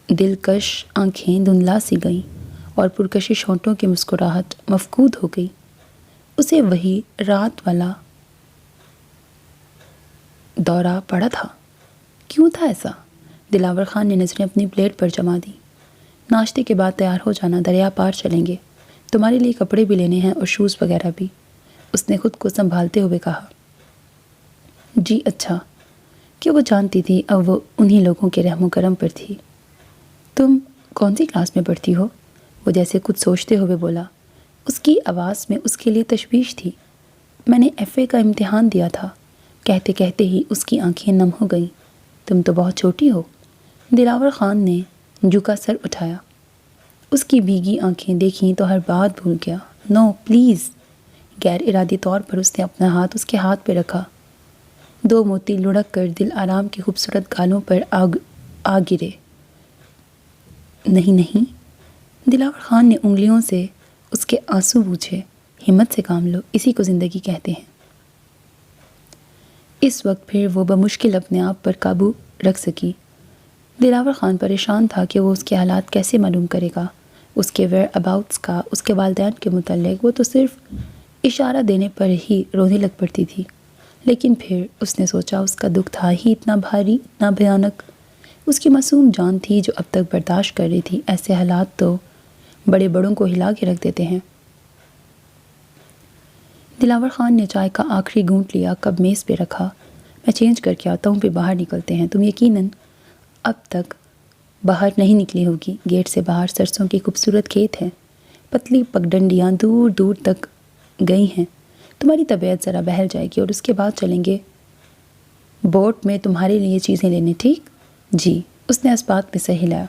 دلکش آنکھیں دھندلا سی گئیں اور پرکشش ہونٹوں کی مسکراہٹ مفقود ہو گئی۔ اسے وہی رات والا دورہ پڑا تھا۔ کیوں تھا ایسا؟ دلاور خان نے نظریں اپنی پلیٹ پر جما دی۔ ناشتے کے بعد تیار ہو جانا، دریا پار چلیں گے، تمہارے لیے کپڑے بھی لینے ہیں اور شوز وغیرہ بھی، اس نے خود کو سنبھالتے ہوئے کہا۔ جی اچھا، کہ وہ جانتی تھی اب وہ انہی لوگوں کے رحم و کرم پر تھی۔ تم کون سی کلاس میں پڑھتی ہو؟ وہ جیسے کچھ سوچتے ہوئے بولا۔ اس کی آواز میں اس کے لیے تشویش تھی۔ میں نے ایف اے کا امتحان دیا تھا۔ کہتے کہتے ہی اس کی آنکھیں نم ہو گئیں۔ تم تو بہت چھوٹی ہو۔ دلاور خان نے جھکا سر اٹھایا۔ اس کی بھیگی آنکھیں دیکھیں تو ہر بات بھول گیا۔ نو پلیز۔ غیر ارادی طور پر اس نے اپنا ہاتھ اس کے ہاتھ پہ رکھا۔ دو موتی لڑک کر دل آرام کے خوبصورت گالوں پر آ گرے۔ نہیں نہیں، دلاور خان نے انگلیوں سے اس کے آنسو پوچھے۔ ہمت سے کام لو، اسی کو زندگی کہتے ہیں۔ اس وقت پھر وہ بمشکل اپنے آپ پر قابو رکھ سکی۔ دلاور خان پریشان تھا کہ وہ اس کے حالات کیسے معلوم کرے گا، اس کے ویئر اباؤٹس کا، اس کے والدین کے متعلق۔ وہ تو صرف اشارہ دینے پر ہی رونے لگ پڑتی تھی۔ لیکن پھر اس نے سوچا اس کا دکھ تھا ہی اتنا بھاری، اتنا بھیانک۔ اس کی معصوم جان تھی جو اب تک برداشت کر رہی تھی۔ ایسے حالات تو بڑے بڑوں کو ہلا کے رکھ دیتے ہیں۔ دلاور خان نے چائے کا آخری گھونٹ لیا، کب میز پہ رکھا۔ میں چینج کر کے آتا ہوں، پھر باہر نکلتے ہیں۔ تم یقیناً اب تک باہر نہیں نکلی ہوگی۔ گیٹ سے باہر سرسوں کے خوبصورت کھیت ہیں، پتلی پگڈنڈیاں دور دور تک گئی ہیں۔ تمہاری طبیعت ذرا بہل جائے گی اور اس کے بعد چلیں گے بوٹ میں تمہارے لیے چیزیں لینے، ٹھیک؟ جی، اس نے اس بات میں سر ہلایا۔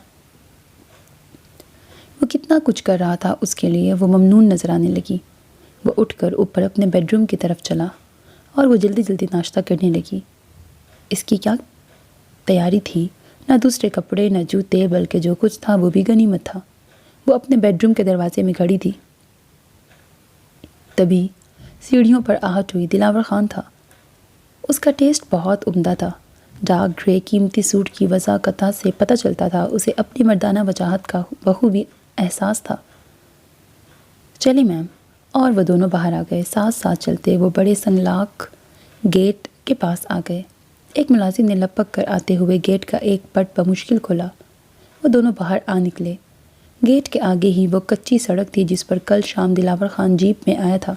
وہ کتنا کچھ کر رہا تھا اس کے لیے، وہ ممنون نظر آنے لگی۔ وہ اٹھ کر اوپر اپنے بیڈ روم کی طرف چلا اور وہ جلدی جلدی ناشتہ کرنے لگی۔ اس کی کیا تیاری تھی؟ نہ دوسرے کپڑے، نہ جوتے، بلکہ جو کچھ تھا وہ بھی غنیمت تھا۔ وہ اپنے بیڈ روم کے دروازے میں کھڑی تھی۔ تبھی سیڑھیوں پر آہٹ ہوئی۔ دلاور خان تھا۔ اس کا ٹیسٹ بہت عمدہ تھا۔ ڈارک گرے قیمتی سوٹ کی وضاحت سے پتہ چلتا تھا اسے اپنی مردانہ وجاہت کا بخوبی احساس تھا۔ چلے میم۔ اور وہ دونوں باہر آ گئے۔ ساتھ ساتھ چلتے وہ بڑے سنگلاک گیٹ کے پاس آ گئے۔ ایک ملازم نے لپک کر آتے ہوئے گیٹ کا ایک پٹ بمشکل کھولا۔ وہ دونوں باہر آ نکلے۔ گیٹ کے آگے ہی وہ کچی سڑک تھی جس پر کل شام دلاور خان جیپ میں آیا تھا،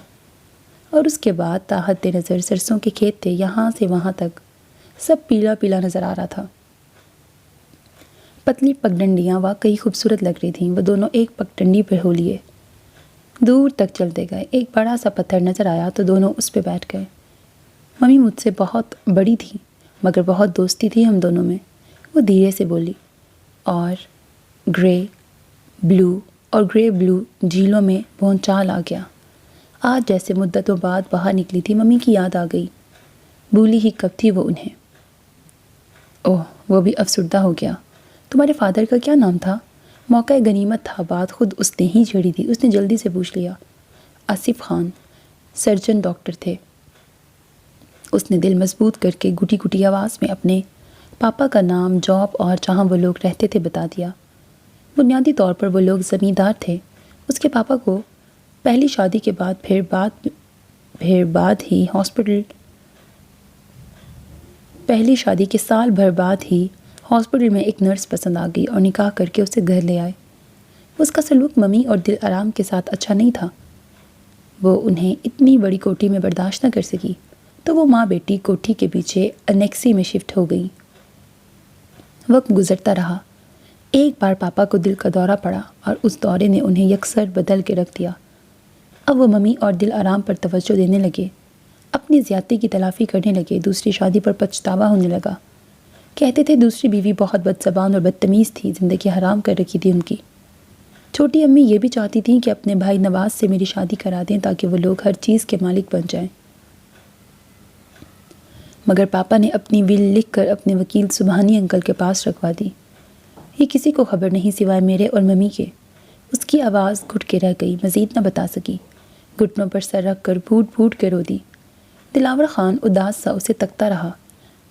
اور اس کے بعد تاحد نظر سرسوں کے کھیت تھے۔ یہاں سے وہاں تک سب پیلا پیلا نظر آ رہا تھا۔ پتلی پگڈنڈیاں واقعی خوبصورت لگ رہی تھیں۔ وہ دونوں ایک پگڈنڈی پہ ہو لیے دور تک چلتے گئے۔ ایک بڑا سا پتھر نظر آیا تو دونوں اس پہ بیٹھ گئے۔ ممی مجھ سے بہت بڑی تھی مگر بہت دوستی تھی ہم دونوں میں، وہ دھیرے سے بولی۔ اور گرے بلو جھیلوں میں بھونچال آ گیا۔ آج جیسے مدتوں بعد باہر نکلی تھی، ممی کی یاد آ گئی۔ بھولی ہی کب تھی وہ انہیں۔ اوہ، وہ بھی افسردہ ہو گیا۔ تمہارے فادر کا کیا نام تھا؟ موقع غنیمت تھا، بات خود اس نے ہی چھیڑی تھی۔ اس نے جلدی سے پوچھ لیا۔ آصف خان، سرجن ڈاکٹر تھے۔ اس نے دل مضبوط کر کے گھٹی گھٹی آواز میں اپنے پاپا کا نام، جاب اور جہاں وہ لوگ رہتے تھے بتا دیا۔ بنیادی طور پر وہ لوگ زمیندار تھے۔ اس کے پاپا کو پہلی شادی کے بعد پہلی شادی کے سال بھر بعد ہی ہاسپٹل میں ایک نرس پسند آ گئی اور نکاح کر کے اسے گھر لے آئے۔ اس کا سلوک ممی اور دل آرام کے ساتھ اچھا نہیں تھا۔ وہ انہیں اتنی بڑی کوٹھی میں برداشت نہ کر سکی، تو وہ ماں بیٹی کوٹھی کے پیچھے انیکسی میں شفٹ ہو گئی۔ وقت گزرتا رہا۔ ایک بار پاپا کو دل کا دورہ پڑا اور اس دورے نے انہیں یکسر بدل کے رکھ دیا۔ اب وہ ممی اور دل آرام پر توجہ دینے لگے، اپنی زیادتی کی تلافی کرنے لگے۔ دوسری شادی پر پچھتاوا ہونے لگا۔ کہتے تھے دوسری بیوی بہت بد زبان اور بدتمیز تھی، زندگی حرام کر رکھی تھی ان کی۔ چھوٹی امی یہ بھی چاہتی تھیں کہ اپنے بھائی نواز سے میری شادی کرا دیں تاکہ وہ لوگ ہر چیز کے مالک بن جائیں، مگر پاپا نے اپنی ول لکھ کر اپنے وکیل سبحانی انکل کے پاس رکھوا دی۔ یہ کسی کو خبر نہیں سوائے میرے اور ممی کے۔ اس کی آواز گھٹ کے رہ گئی، مزید نہ بتا سکی۔ گھٹنوں پر سر رکھ کر پھوٹ پھوٹ کے رو دی۔ دلاور خان اداس سا اسے تکتا رہا،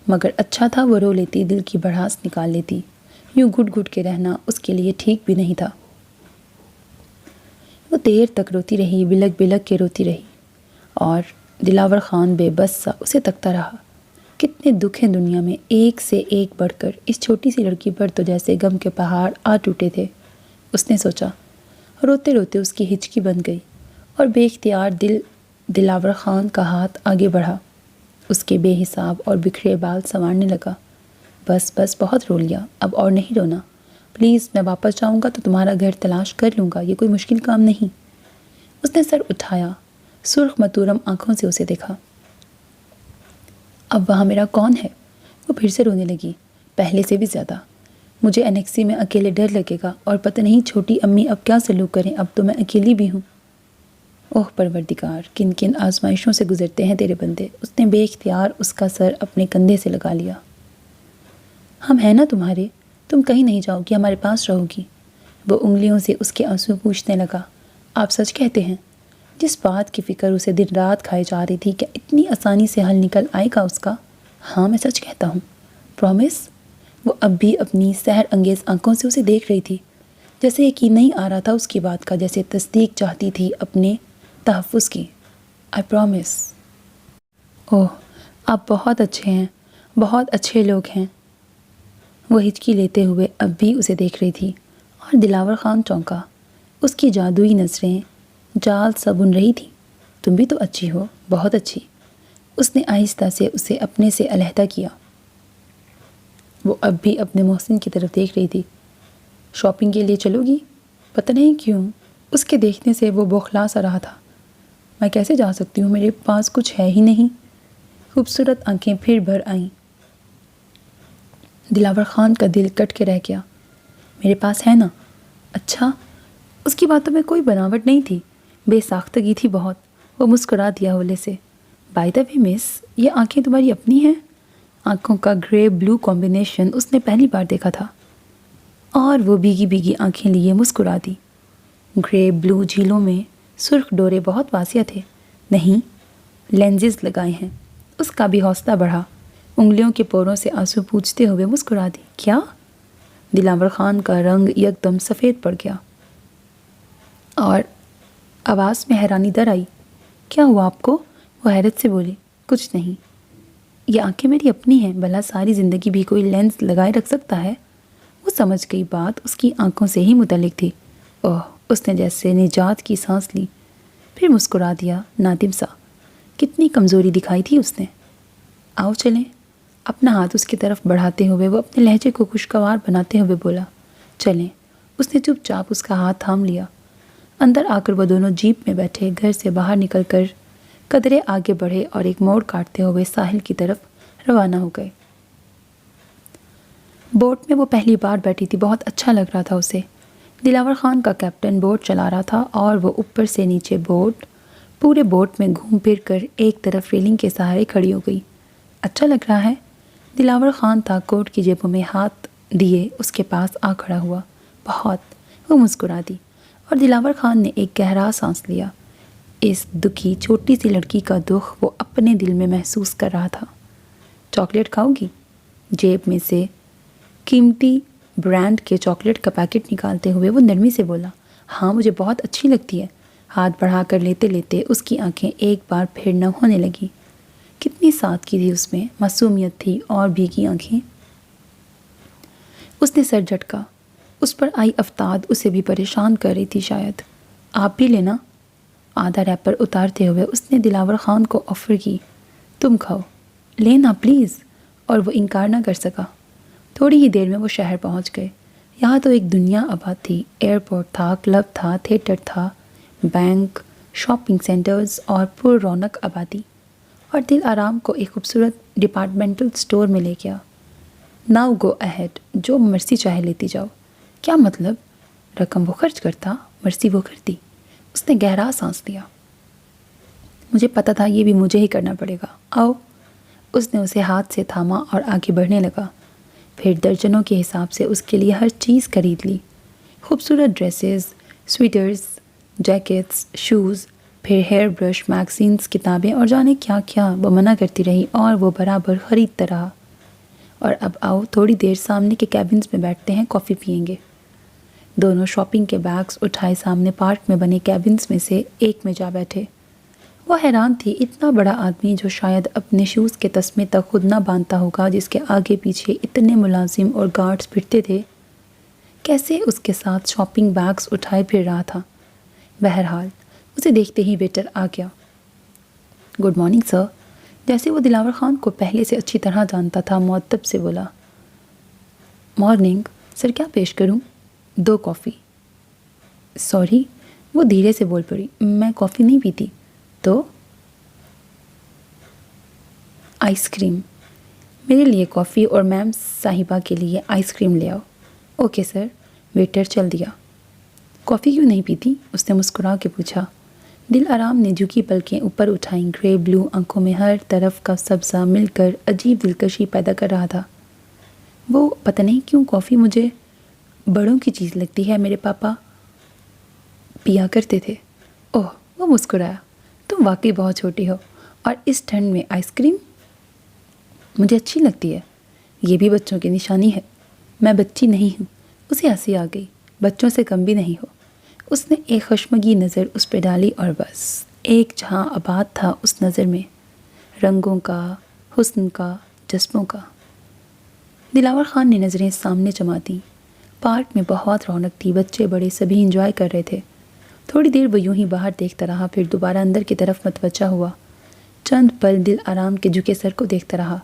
مگر اچھا تھا وہ رو لیتی، دل کی بڑھاس نکال لیتی۔ یوں گھٹ گھٹ کے رہنا اس کے لیے ٹھیک بھی نہیں تھا۔ وہ دیر تک روتی رہی، بلک بلک کے روتی رہی، اور دلاور خان بے بس سا اسے تکتا رہا۔ کتنے دکھ ہیں دنیا میں، ایک سے ایک بڑھ کر۔ اس چھوٹی سی لڑکی پر تو جیسے غم کے پہاڑ آ ٹوٹے تھے۔ اس نے سوچا۔ روتے روتے اس کی ہچکی بن گئی اور بے اختیار دلاور خان کا ہاتھ آگے بڑھا، اس کے بے حساب اور بکھرے بال سنوارنے لگا۔ بس بس، بہت رو لیا، اب اور نہیں رونا، پلیز، میں واپس جاؤں گا تو تمہارا گھر تلاش کر لوں گا، یہ کوئی مشکل کام نہیں۔ اس نے سر اٹھایا، سرخ متورم آنکھوں سے اسے دیکھا۔ اب وہاں میرا کون ہے؟ وہ پھر سے رونے لگی، پہلے سے بھی زیادہ۔ مجھے انیکسی میں اکیلے ڈر لگے گا، اور پتہ نہیں چھوٹی امی اب کیا سلوک کریں، اب تو میں اکیلی بھی ہوں۔ اوہ پروردگار، کن کن آزمائشوں سے گزرتے ہیں تیرے بندے۔ اس نے بے اختیار اس کا سر اپنے کندھے سے لگا لیا۔ ہم ہیں نا تمہارے، تم کہیں نہیں جاؤ گی، ہمارے پاس رہو گی۔ وہ انگلیوں سے اس کے آنسو پوچھنے لگا۔ آپ سچ کہتے ہیں؟ جس بات کی فکر اسے دن رات کھائی جا رہی تھی کہ اتنی آسانی سے حل نکل آئے گا اس کا، ہاں میں سچ کہتا ہوں، پرومس۔ وہ اب بھی اپنی سحر انگیز آنکھوں سے اسے دیکھ رہی تھی، جیسے یقین نہیں آ رہا تھا اس کی بات کا، جیسے تصدیق چاہتی تھی اپنے تحفظ کی۔ I promise. اوہ، آپ بہت اچھے ہیں، بہت اچھے لوگ ہیں۔ وہ ہچکی لیتے ہوئے اب بھی اسے دیکھ رہی تھی، اور دلاور خان چونکا۔ اس کی جادوئی نظریں جال سا بن رہی تھیں۔ تم بھی تو اچھی ہو، بہت اچھی۔ اس نے آہستہ سے اسے اپنے سے علیحدہ کیا۔ وہ اب بھی اپنے محسن کی طرف دیکھ رہی تھی۔ شاپنگ کے لیے چلو گی؟ پتہ نہیں کیوں اس کے دیکھنے سے وہ بوکھلا سا رہا تھا۔ میں کیسے جا سکتی ہوں، میرے پاس کچھ ہے ہی نہیں۔ خوبصورت آنکھیں پھر بھر آئیں۔ دلاور خان کا دل کٹ کے رہ گیا۔ میرے پاس ہے نا؟ اچھا۔ اس کی باتوں میں کوئی بناوٹ نہیں تھی، بے ساختگی تھی بہت۔ وہ مسکرا دیا ہولے سے۔ بائی دا وے مس، یہ آنکھیں تمہاری اپنی ہیں؟ آنکھوں کا گرے بلو کمبینیشن اس نے پہلی بار دیکھا تھا، اور وہ بھیگی بھیگی آنکھیں لیے مسکرا دی۔ گرے بلو جھیلوں میں سرخ ڈورے بہت واسع تھے۔ نہیں، لینزز لگائے ہیں۔ اس کا بھی حوصلہ بڑھا، انگلیوں کے پوروں سے آنسو پوچھتے ہوئے مسکرا دی۔ کیا؟ دلاور خان کا رنگ یکدم سفید پڑ گیا، اور آواز میں حیرانی در آئی۔ کیا ہوا آپ کو؟ وہ حیرت سے بولی۔ کچھ نہیں، یہ آنکھیں میری اپنی ہیں، بھلا ساری زندگی بھی کوئی لینس لگائے رکھ سکتا ہے؟ وہ سمجھ گئی بات اس کی آنکھوں سے ہی متعلق تھی۔ اوہ، اس نے جیسے نجات کی سانس لی، پھر مسکرا دیا نادم سا۔ کتنی کمزوری دکھائی تھی اس نے۔ آؤ چلیں۔ اپنا ہاتھ اس کی طرف بڑھاتے ہوئے وہ اپنے لہجے کو خوشگوار بناتے ہوئے بولا۔ چلیں۔ اس نے چپ چاپ اس کا ہاتھ تھام لیا۔ اندر آ کر وہ دونوں جیپ میں بیٹھے گھر سے باہر نکل کر قدرے آگے بڑھے اور ایک موڑ کاٹتے ہوئے ساحل کی طرف روانہ ہو گئے۔ بوٹ میں وہ پہلی بار بیٹھی تھی، بہت اچھا لگ رہا تھا اسے۔ دلاور خان کا کیپٹن بوٹ چلا رہا تھا، اور وہ اوپر سے نیچے پورے بوٹ میں گھوم پھر کر ایک طرف ریلنگ کے سہارے کھڑی ہو گئی۔ اچھا لگ رہا ہے؟ دلاور خان تھا کوٹ کی جیبوں میں ہاتھ دیے اس کے پاس آ کھڑا ہوا۔ بہت۔ وہ مسکرا دی، اور دلاور خان نے ایک گہرا سانس لیا۔ اس دکھی چھوٹی سی لڑکی کا دکھ وہ اپنے دل میں محسوس کر رہا تھا۔ چاکلیٹ کھاؤ گی؟ جیب میں سے قیمتی برانڈ کے چاکلیٹ کا پیکٹ نکالتے ہوئے وہ نرمی سے بولا۔ ہاں، مجھے بہت اچھی لگتی ہے۔ ہاتھ بڑھا کر لیتے لیتے اس کی آنکھیں ایک بار پھر نم ہونے لگیں۔ کتنی سادگی تھی اس میں، معصومیت تھی، اور بھیگی آنکھیں۔ اس نے سر جھٹکا۔ اس پر آئی افتاد اسے بھی پریشان کر رہی تھی شاید۔ آپ بھی لینا۔ آدھا ریپر اتارتے ہوئے اس نے دلاور خان کو آفر کی۔ تم کھاؤ، لینا پلیز۔ اور وہ انکار نہ کر سکا۔ تھوڑی ہی دیر میں وہ شہر پہنچ گئے۔ یہاں تو ایک دنیا آباد تھی۔ ایئرپورٹ تھا، کلب تھا، تھیٹر تھا، بینک، شاپنگ سینٹرز اور پر رونق آبادی۔ اور دل آرام کو ایک خوبصورت ڈپارٹمنٹل سٹور میں لے گیا۔ ناؤ گو اہیڈ، جو مرضی چاہے لیتی جاؤ۔ کیا مطلب؟ رقم وہ خرچ کرتا، مرضی وہ کرتی۔ اس نے گہرا سانس لیا۔ مجھے پتہ تھا یہ بھی مجھے ہی کرنا پڑے گا۔ آؤ۔ اس نے اسے ہاتھ سے تھاما اور آگے بڑھنے لگا۔ پھر درجنوں کے حساب سے اس کے لیے ہر چیز خرید لی۔ خوبصورت ڈریسز، سویٹرز، جیکٹس، شوز، پھر ہیئر برش، میگزینز، کتابیں، اور جانے کیا کیا وہ منع کرتی رہی، اور وہ برابر خریدتا رہا۔ اور اب آؤ، تھوڑی دیر سامنے کے کیبنز میں بیٹھتے ہیں، کافی پئیں گے۔ دونوں شاپنگ کے بیگز اٹھائے سامنے پارک میں بنے کیبنز میں سے ایک میں جا بیٹھے۔ وہ حیران تھی، اتنا بڑا آدمی جو شاید اپنے شوز کے تسمے تک خود نہ باندھتا ہوگا، جس کے آگے پیچھے اتنے ملازم اور گارڈز پھرتے تھے، کیسے اس کے ساتھ شاپنگ بیگز اٹھائے پھر رہا تھا۔ بہرحال اسے دیکھتے ہی ویٹر آ گیا۔ گڈ مارننگ سر، جیسے وہ دلاور خان کو پہلے سے اچھی طرح جانتا تھا مؤدب سے بولا۔ مارننگ سر، کیا پیش کروں؟ 2 کافی۔ سوری، وہ دھیرے سے بول پڑی، میں کافی نہیں پیتی۔ تو آئس کریم، میرے لیے کافی اور میم صاحبہ کے لیے آئس کریم لے آؤ۔ Okay sir. ویٹر چل دیا۔ کافی کیوں نہیں پیتی؟ اس نے مسکرا کے پوچھا۔ دل آرام نے جھکی پلکیں اوپر اٹھائیں، گرے بلو آنکھوں میں ہر طرف کا سبزہ مل کر عجیب دلکشی پیدا کر رہا تھا۔ وہ پتہ نہیں کیوں کافی مجھے بڑوں کی چیز لگتی ہے، میرے پاپا پیا کرتے تھے۔ اوہ، وہ مسکرایا، تم واقعی بہت چھوٹی ہو، اور اس ٹھنڈ میں آئس کریم؟ مجھے اچھی لگتی ہے، یہ بھی بچوں کی نشانی ہے۔ میں بچی نہیں ہوں۔ اسے ہنسی آ گئی، بچوں سے کم بھی نہیں ہو۔ اس نے ایک خشمگی نظر اس پہ ڈالی اور بس ایک جہاں آباد تھا اس نظر میں، رنگوں کا، حسن کا، جذبوں کا۔ دلاور خان نے نظریں سامنے جما دیں۔ پارک میں بہت رونق تھی، بچے بڑے سبھی انجوائے کر رہے تھے۔ تھوڑی دیر وہ یوں ہی باہر دیکھتا رہا، پھر دوبارہ اندر کی طرف متوجہ ہوا۔ چند پل دل آرام کے جھکے سر کو دیکھتا رہا۔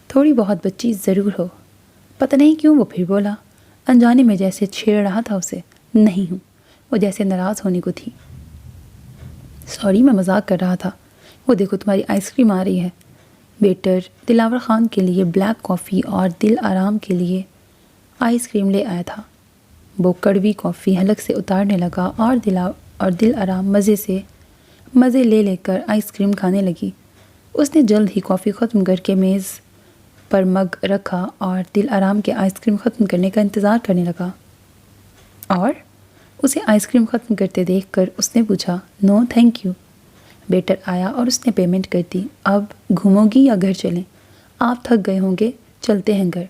تھوڑی بہت بچی ضرور ہو۔ پتہ نہیں کیوں وہ پھر بولا، انجانے میں جیسے چھیڑ رہا تھا اسے۔ نہیں ہوں، وہ جیسے ناراض ہونے کو تھی۔ سوری، میں مذاق کر رہا تھا۔ وہ دیکھو تمہاری آئس کریم آ رہی ہے۔ ویٹر دلاور خان کے لیے بلیک کافی اور دل آرام کے لیے آئس کریم لے آیا تھا۔ وہ کڑوی کافی حلق سے اتارنے لگا اور دل آرام مزے لے کر آئس کریم کھانے لگی۔ اس نے جلد ہی کافی ختم کر کے میز پر مگ رکھا اور دل آرام کے آئس کریم ختم کرنے کا انتظار کرنے لگا۔ اور اسے آئس کریم ختم کرتے دیکھ کر اس نے پوچھا، نو تھینک یو۔ ویٹر آیا اور اس نے پیمنٹ کر دی۔ اب گھومو گی یا گھر چلیں؟ آپ تھک گئے ہوں گے، چلتے ہیں گھر۔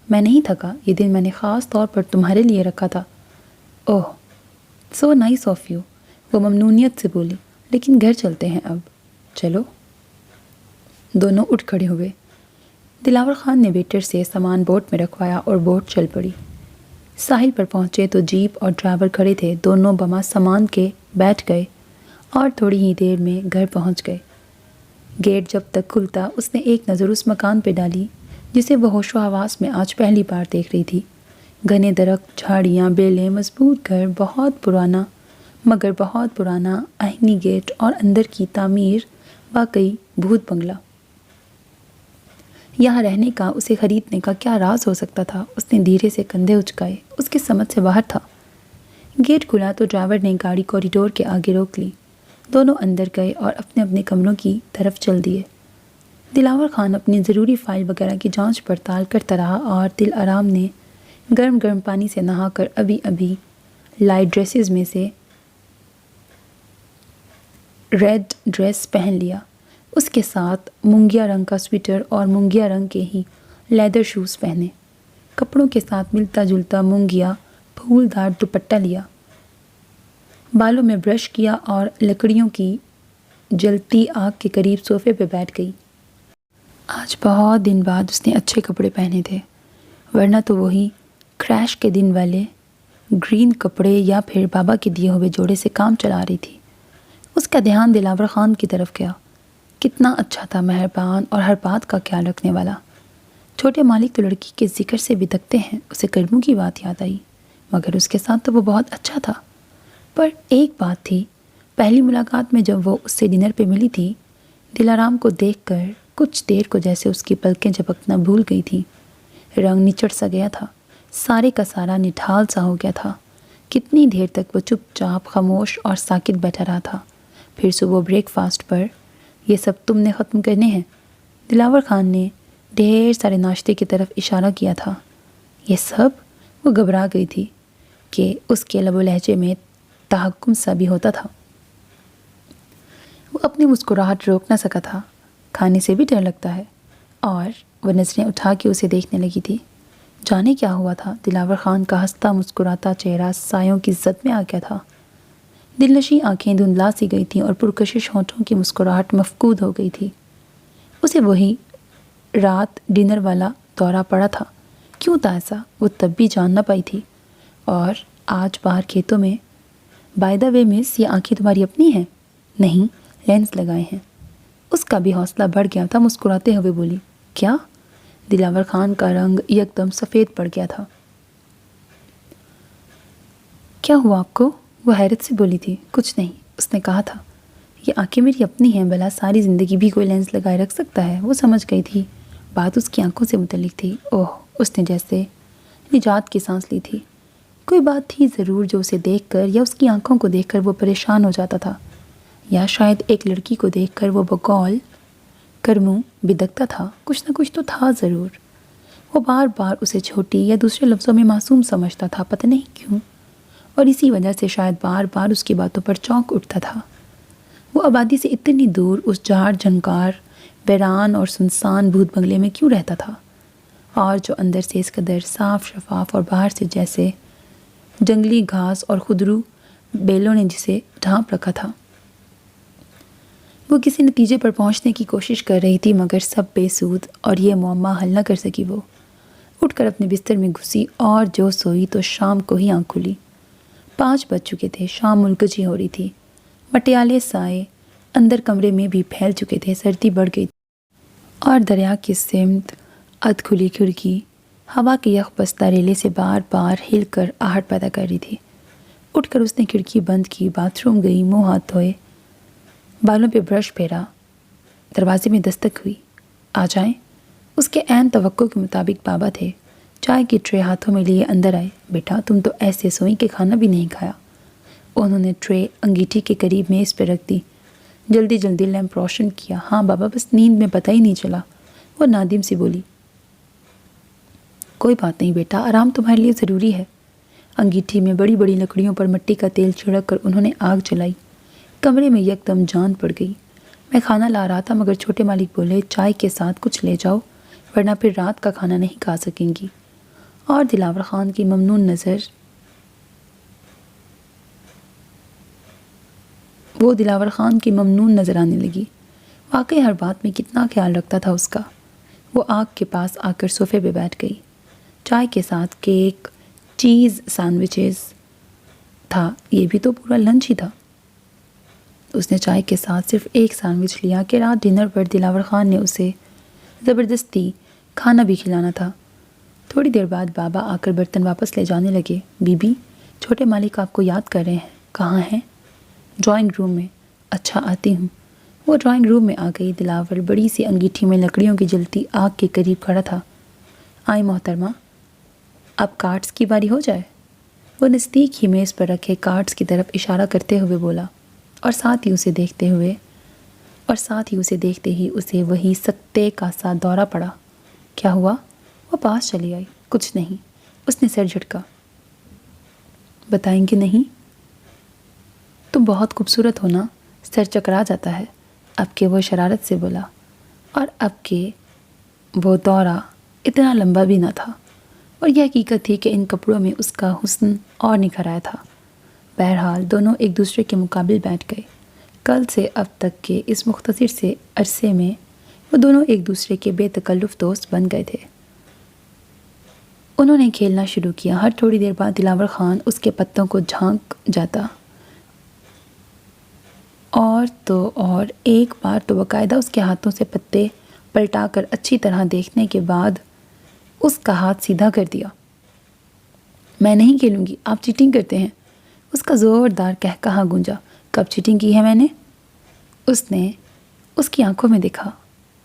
میں نہیں تھکا، یہ دن میں نے خاص طور پر تمہارے لیے رکھا تھا۔ اوہ، سو نائس آف یو، وہ ممنونیت سے بولی، لیکن گھر چلتے ہیں اب۔ چلو۔ دونوں اٹھ کھڑے ہوئے۔ دلاور خان نے ویٹر سے سامان بوٹ میں رکھوایا اور بوٹ چل پڑی۔ ساحل پر پہنچے تو جیپ اور ڈرائیور کھڑے تھے، دونوں بما سامان کے بیٹھ گئے اور تھوڑی ہی دیر میں گھر پہنچ گئے۔ گیٹ جب تک کھلتا اس نے ایک نظر اس مکان پہ ڈالی جسے وہ ہوش و حواس میں آج پہلی بار دیکھ رہی تھی۔ گھنے درخت، جھاڑیاں، بیلیں، مضبوط گھر، بہت پرانا آہنی گیٹ اور اندر کی تعمیر واقعی بھوت بنگلہ۔ یہاں رہنے کا، اسے خریدنے کا کیا راز ہو سکتا تھا؟ اس نے دھیرے سے کندھے اچکائے، اس کی سمجھ سے باہر تھا۔ گیٹ کھلا تو ڈرائیور نے گاڑی کوریڈور کے آگے روک لی۔ دونوں اندر گئے اور اپنے اپنے کمروں کی طرف چل دیے۔ دلاور خان اپنی ضروری فائل وغیرہ کی جانچ پڑتال کرتا رہا اور دل آرام نے گرم پانی سے نہا کر ابھی لائٹ ڈریسز میں سے ریڈ ڈریس پہن لیا۔ اس کے ساتھ مونگیا رنگ کا سویٹر اور مونگیا رنگ کے ہی لیدر شوز پہنے۔ کپڑوں کے ساتھ ملتا جلتا مونگیا پھولدار دوپٹہ لیا۔ بالوں میں برش کیا اور لکڑیوں کی جلتی آگ کے قریب صوفے پہ بیٹھ گئی۔ آج بہت دن بعد اس نے اچھے کپڑے پہنے تھے، ورنہ تو وہی کریش کے دن والے گرین کپڑے یا پھر بابا کے دیے ہوئے جوڑے سے کام چلا رہی تھی۔ اس کا دھیان دلاور خان کی طرف گیا۔ کتنا اچھا تھا، مہربان اور ہر بات کا خیال رکھنے والا۔ چھوٹے مالک تو لڑکی کے ذکر سے بھی دکتے ہیں۔ اسے کرموں کی بات یاد آئی، مگر اس کے ساتھ تو وہ بہت اچھا تھا۔ پر ایک بات تھی، پہلی ملاقات میں جب وہ اس سے ڈنر پہ ملی تھی، دلارام کو دیکھ کر کچھ دیر کو جیسے اس کی پلکیں جھپکنا بھول گئی تھی۔ رنگ نچڑ سا گیا تھا، سارے کا سارا نڈھال سا ہو گیا تھا۔ کتنی دیر تک وہ چپ چاپ، خاموش اور ساکت بیٹھا رہا تھا۔ پھر صبح بریک فاسٹ پر، یہ سب تم نے ختم کرنے ہیں؟ دلاور خان نے ڈھیر سارے ناشتے کی طرف اشارہ کیا تھا۔ یہ سب؟ وہ گھبرا گئی تھی کہ اس کے لب و لہجے میں تحکم سا بھی ہوتا تھا۔ وہ اپنی مسکراہٹ روک نہ سکا تھا۔ کھانے سے بھی ڈر لگتا ہے۔ اور وہ نظریں اٹھا کے اسے دیکھنے لگی تھی۔ جانے کیا ہوا تھا؟ دلاور خان کا ہنستا مسکراتا چہرہ سایوں کی زد میں آ گیا تھا۔ دلنشیں آنکھیں دھندلا سی گئی تھیں اور پرکشش ہونٹوں کی مسکراہٹ مفقود ہو گئی تھی۔ اسے وہی رات ڈنر والا دورہ پڑا تھا۔ کیوں تھا ایسا؟ وہ تب بھی جان نہ پائی تھی۔ اور آج باہر کھیتوں میں بائی دا وے مس، یہ آنکھیں تمہاری اپنی ہیں؟ نہیں، لینس لگائے ہیں۔ اس کا بھی حوصلہ بڑھ گیا تھا، مسکراتے ہوئے بولی، کیا؟ دلاور خان کا رنگ یکدم سفید پڑ گیا تھا۔ کیا ہوا آپ کو؟ وہ حیرت سے بولی تھی۔ کچھ نہیں، اس نے کہا تھا، یہ آنکھیں میری اپنی ہیں، بھلا ساری زندگی بھی کوئی لینس لگائے رکھ سکتا ہے؟ وہ سمجھ گئی تھی بات اس کی آنکھوں سے متعلق تھی۔ اوہ، اس نے جیسے نجات کی سانس لی تھی۔ کوئی بات تھی ضرور جو اسے دیکھ کر یا اس کی آنکھوں کو دیکھ کر وہ پریشان ہو جاتا تھا، یا شاید ایک لڑکی کو دیکھ کر وہ بقول کرموں بدکتا تھا۔ کچھ نہ کچھ تو تھا ضرور۔ وہ بار بار اسے چھوٹی یا دوسرے لفظوں میں معصوم سمجھتا تھا، پتہ نہیں کیوں، اور اسی وجہ سے شاید بار بار اس کی باتوں پر چونک اٹھتا تھا۔ وہ آبادی سے اتنی دور اس جھاڑ جھنکار ویران اور سنسان بھوت بنگلے میں کیوں رہتا تھا، اور جو اندر سے اس قدر صاف شفاف اور باہر سے جیسے جنگلی گھاس اور خودرو بیلوں نے جسے ڈھانپ رکھا تھا۔ وہ کسی نتیجے پر پہنچنے کی کوشش کر رہی تھی، مگر سب بے سود، اور یہ معمہ حل نہ کر سکی۔ وہ اٹھ کر اپنے بستر میں گھسی اور جو سوئی تو شام کو ہی آنکھ کھلی۔ 5 بج چکے تھے، شام ملکجی ہو رہی تھی، مٹیالے سائے اندر کمرے میں بھی پھیل چکے تھے، سردی بڑھ گئی اور دریا کی سمت ادھ کھلی کھڑکی ہوا کے یخ بستہ ریلے سے بار بار ہل کر آہٹ پیدا کر رہی تھی۔ اٹھ کر اس نے کھڑکی بند کی، باتھ روم گئی، منہ ہاتھ دھوئے، بالوں پہ برش پھیرا۔ دروازے میں دستک ہوئی۔ آ جائیں؟ اس کے عین توقع کے مطابق بابا تھے، چائے کی ٹرے ہاتھوں میں لیے اندر آئے۔ بیٹا، تم تو ایسے سوئی کہ کھانا بھی نہیں کھایا۔ انہوں نے ٹرے انگیٹھی کے قریب میز پہ رکھ دی، جلدی جلدی لیمپ روشن کیا۔ ہاں بابا، بس نیند میں پتہ ہی نہیں چلا، وہ نادم سی بولی۔ کوئی بات نہیں بیٹا، آرام تمہارے لیے ضروری ہے۔ انگیٹھی میں بڑی بڑی لکڑیوں پر مٹی کا تیل چھڑک کر انہوں نے آگ جلائی۔ کمرے میں یکدم جان پڑ گئی۔ میں کھانا لا رہا تھا، مگر چھوٹے مالک بولے چائے کے ساتھ کچھ لے جاؤ، ورنہ پھر رات کا کھانا نہیں کھا سکیں گی۔ اور دلاور خان کی ممنون نظر آنے لگی۔ واقعی ہر بات میں کتنا خیال رکھتا تھا اس کا۔ وہ آگ کے پاس آ کر صوفے پہ بیٹھ گئی۔ چائے کے ساتھ کیک، چیز سینڈوچز تھا، یہ بھی تو پورا لنچ ہی تھا۔ اس نے چائے کے ساتھ صرف ایک سینڈوچ لیا کہ رات ڈنر پر دلاور خان نے اسے زبردستی کھانا بھی کھلانا تھا۔ تھوڑی دیر بعد بابا آ کر برتن واپس لے جانے لگے۔ بی بی، چھوٹے مالک آپ کو یاد کر رہے ہیں۔ کہاں ہیں؟ ڈرائنگ روم میں۔ اچھا، آتی ہوں۔ وہ ڈرائنگ روم میں آ گئی۔ دلاور بڑی سی انگیٹھی میں لکڑیوں کی جلتی آگ کے قریب کھڑا تھا۔ آئیں محترمہ، اب کارڈز کی باری ہو جائے۔ وہ نزدیک ہی میز پر رکھے کارڈز کی طرف اشارہ کرتے ہوئے بولا، اور ساتھ ہی اسے دیکھتے ہی اسے وہی سکتے کا سا دورہ پڑا۔ کیا ہوا؟ وہ پاس چلی آئی۔ کچھ نہیں، اس نے سر جھٹکا۔ بتائیں گے نہیں؟ تم بہت خوبصورت ہو نا، سر چکرا جاتا ہے۔ اب کہ وہ شرارت سے بولا، اور اب کہ وہ دورہ اتنا لمبا بھی نہ تھا، اور یہ حقیقت تھی کہ ان کپڑوں میں اس کا حسن اور نکھر آیا تھا۔ بہرحال دونوں ایک دوسرے کے مقابل بیٹھ گئے۔ کل سے اب تک کے اس مختصر سے عرصے میں وہ دونوں ایک دوسرے کے بے تکلف دوست بن گئے تھے۔ انہوں نے کھیلنا شروع کیا۔ ہر تھوڑی دیر بعد دلاور خان اس کے پتوں کو جھانک جاتا، اور ایک بار تو باقاعدہ اس کے ہاتھوں سے پتے پلٹا کر اچھی طرح دیکھنے کے بعد اس کا ہاتھ سیدھا کر دیا۔ میں نہیں کھیلوں گی، آپ چیٹنگ کرتے ہیں۔ اس کا زوردار کہا گونجا۔ کب چیٹنگ کی ہے میں نے؟ اس نے اس کی آنکھوں میں دیکھا۔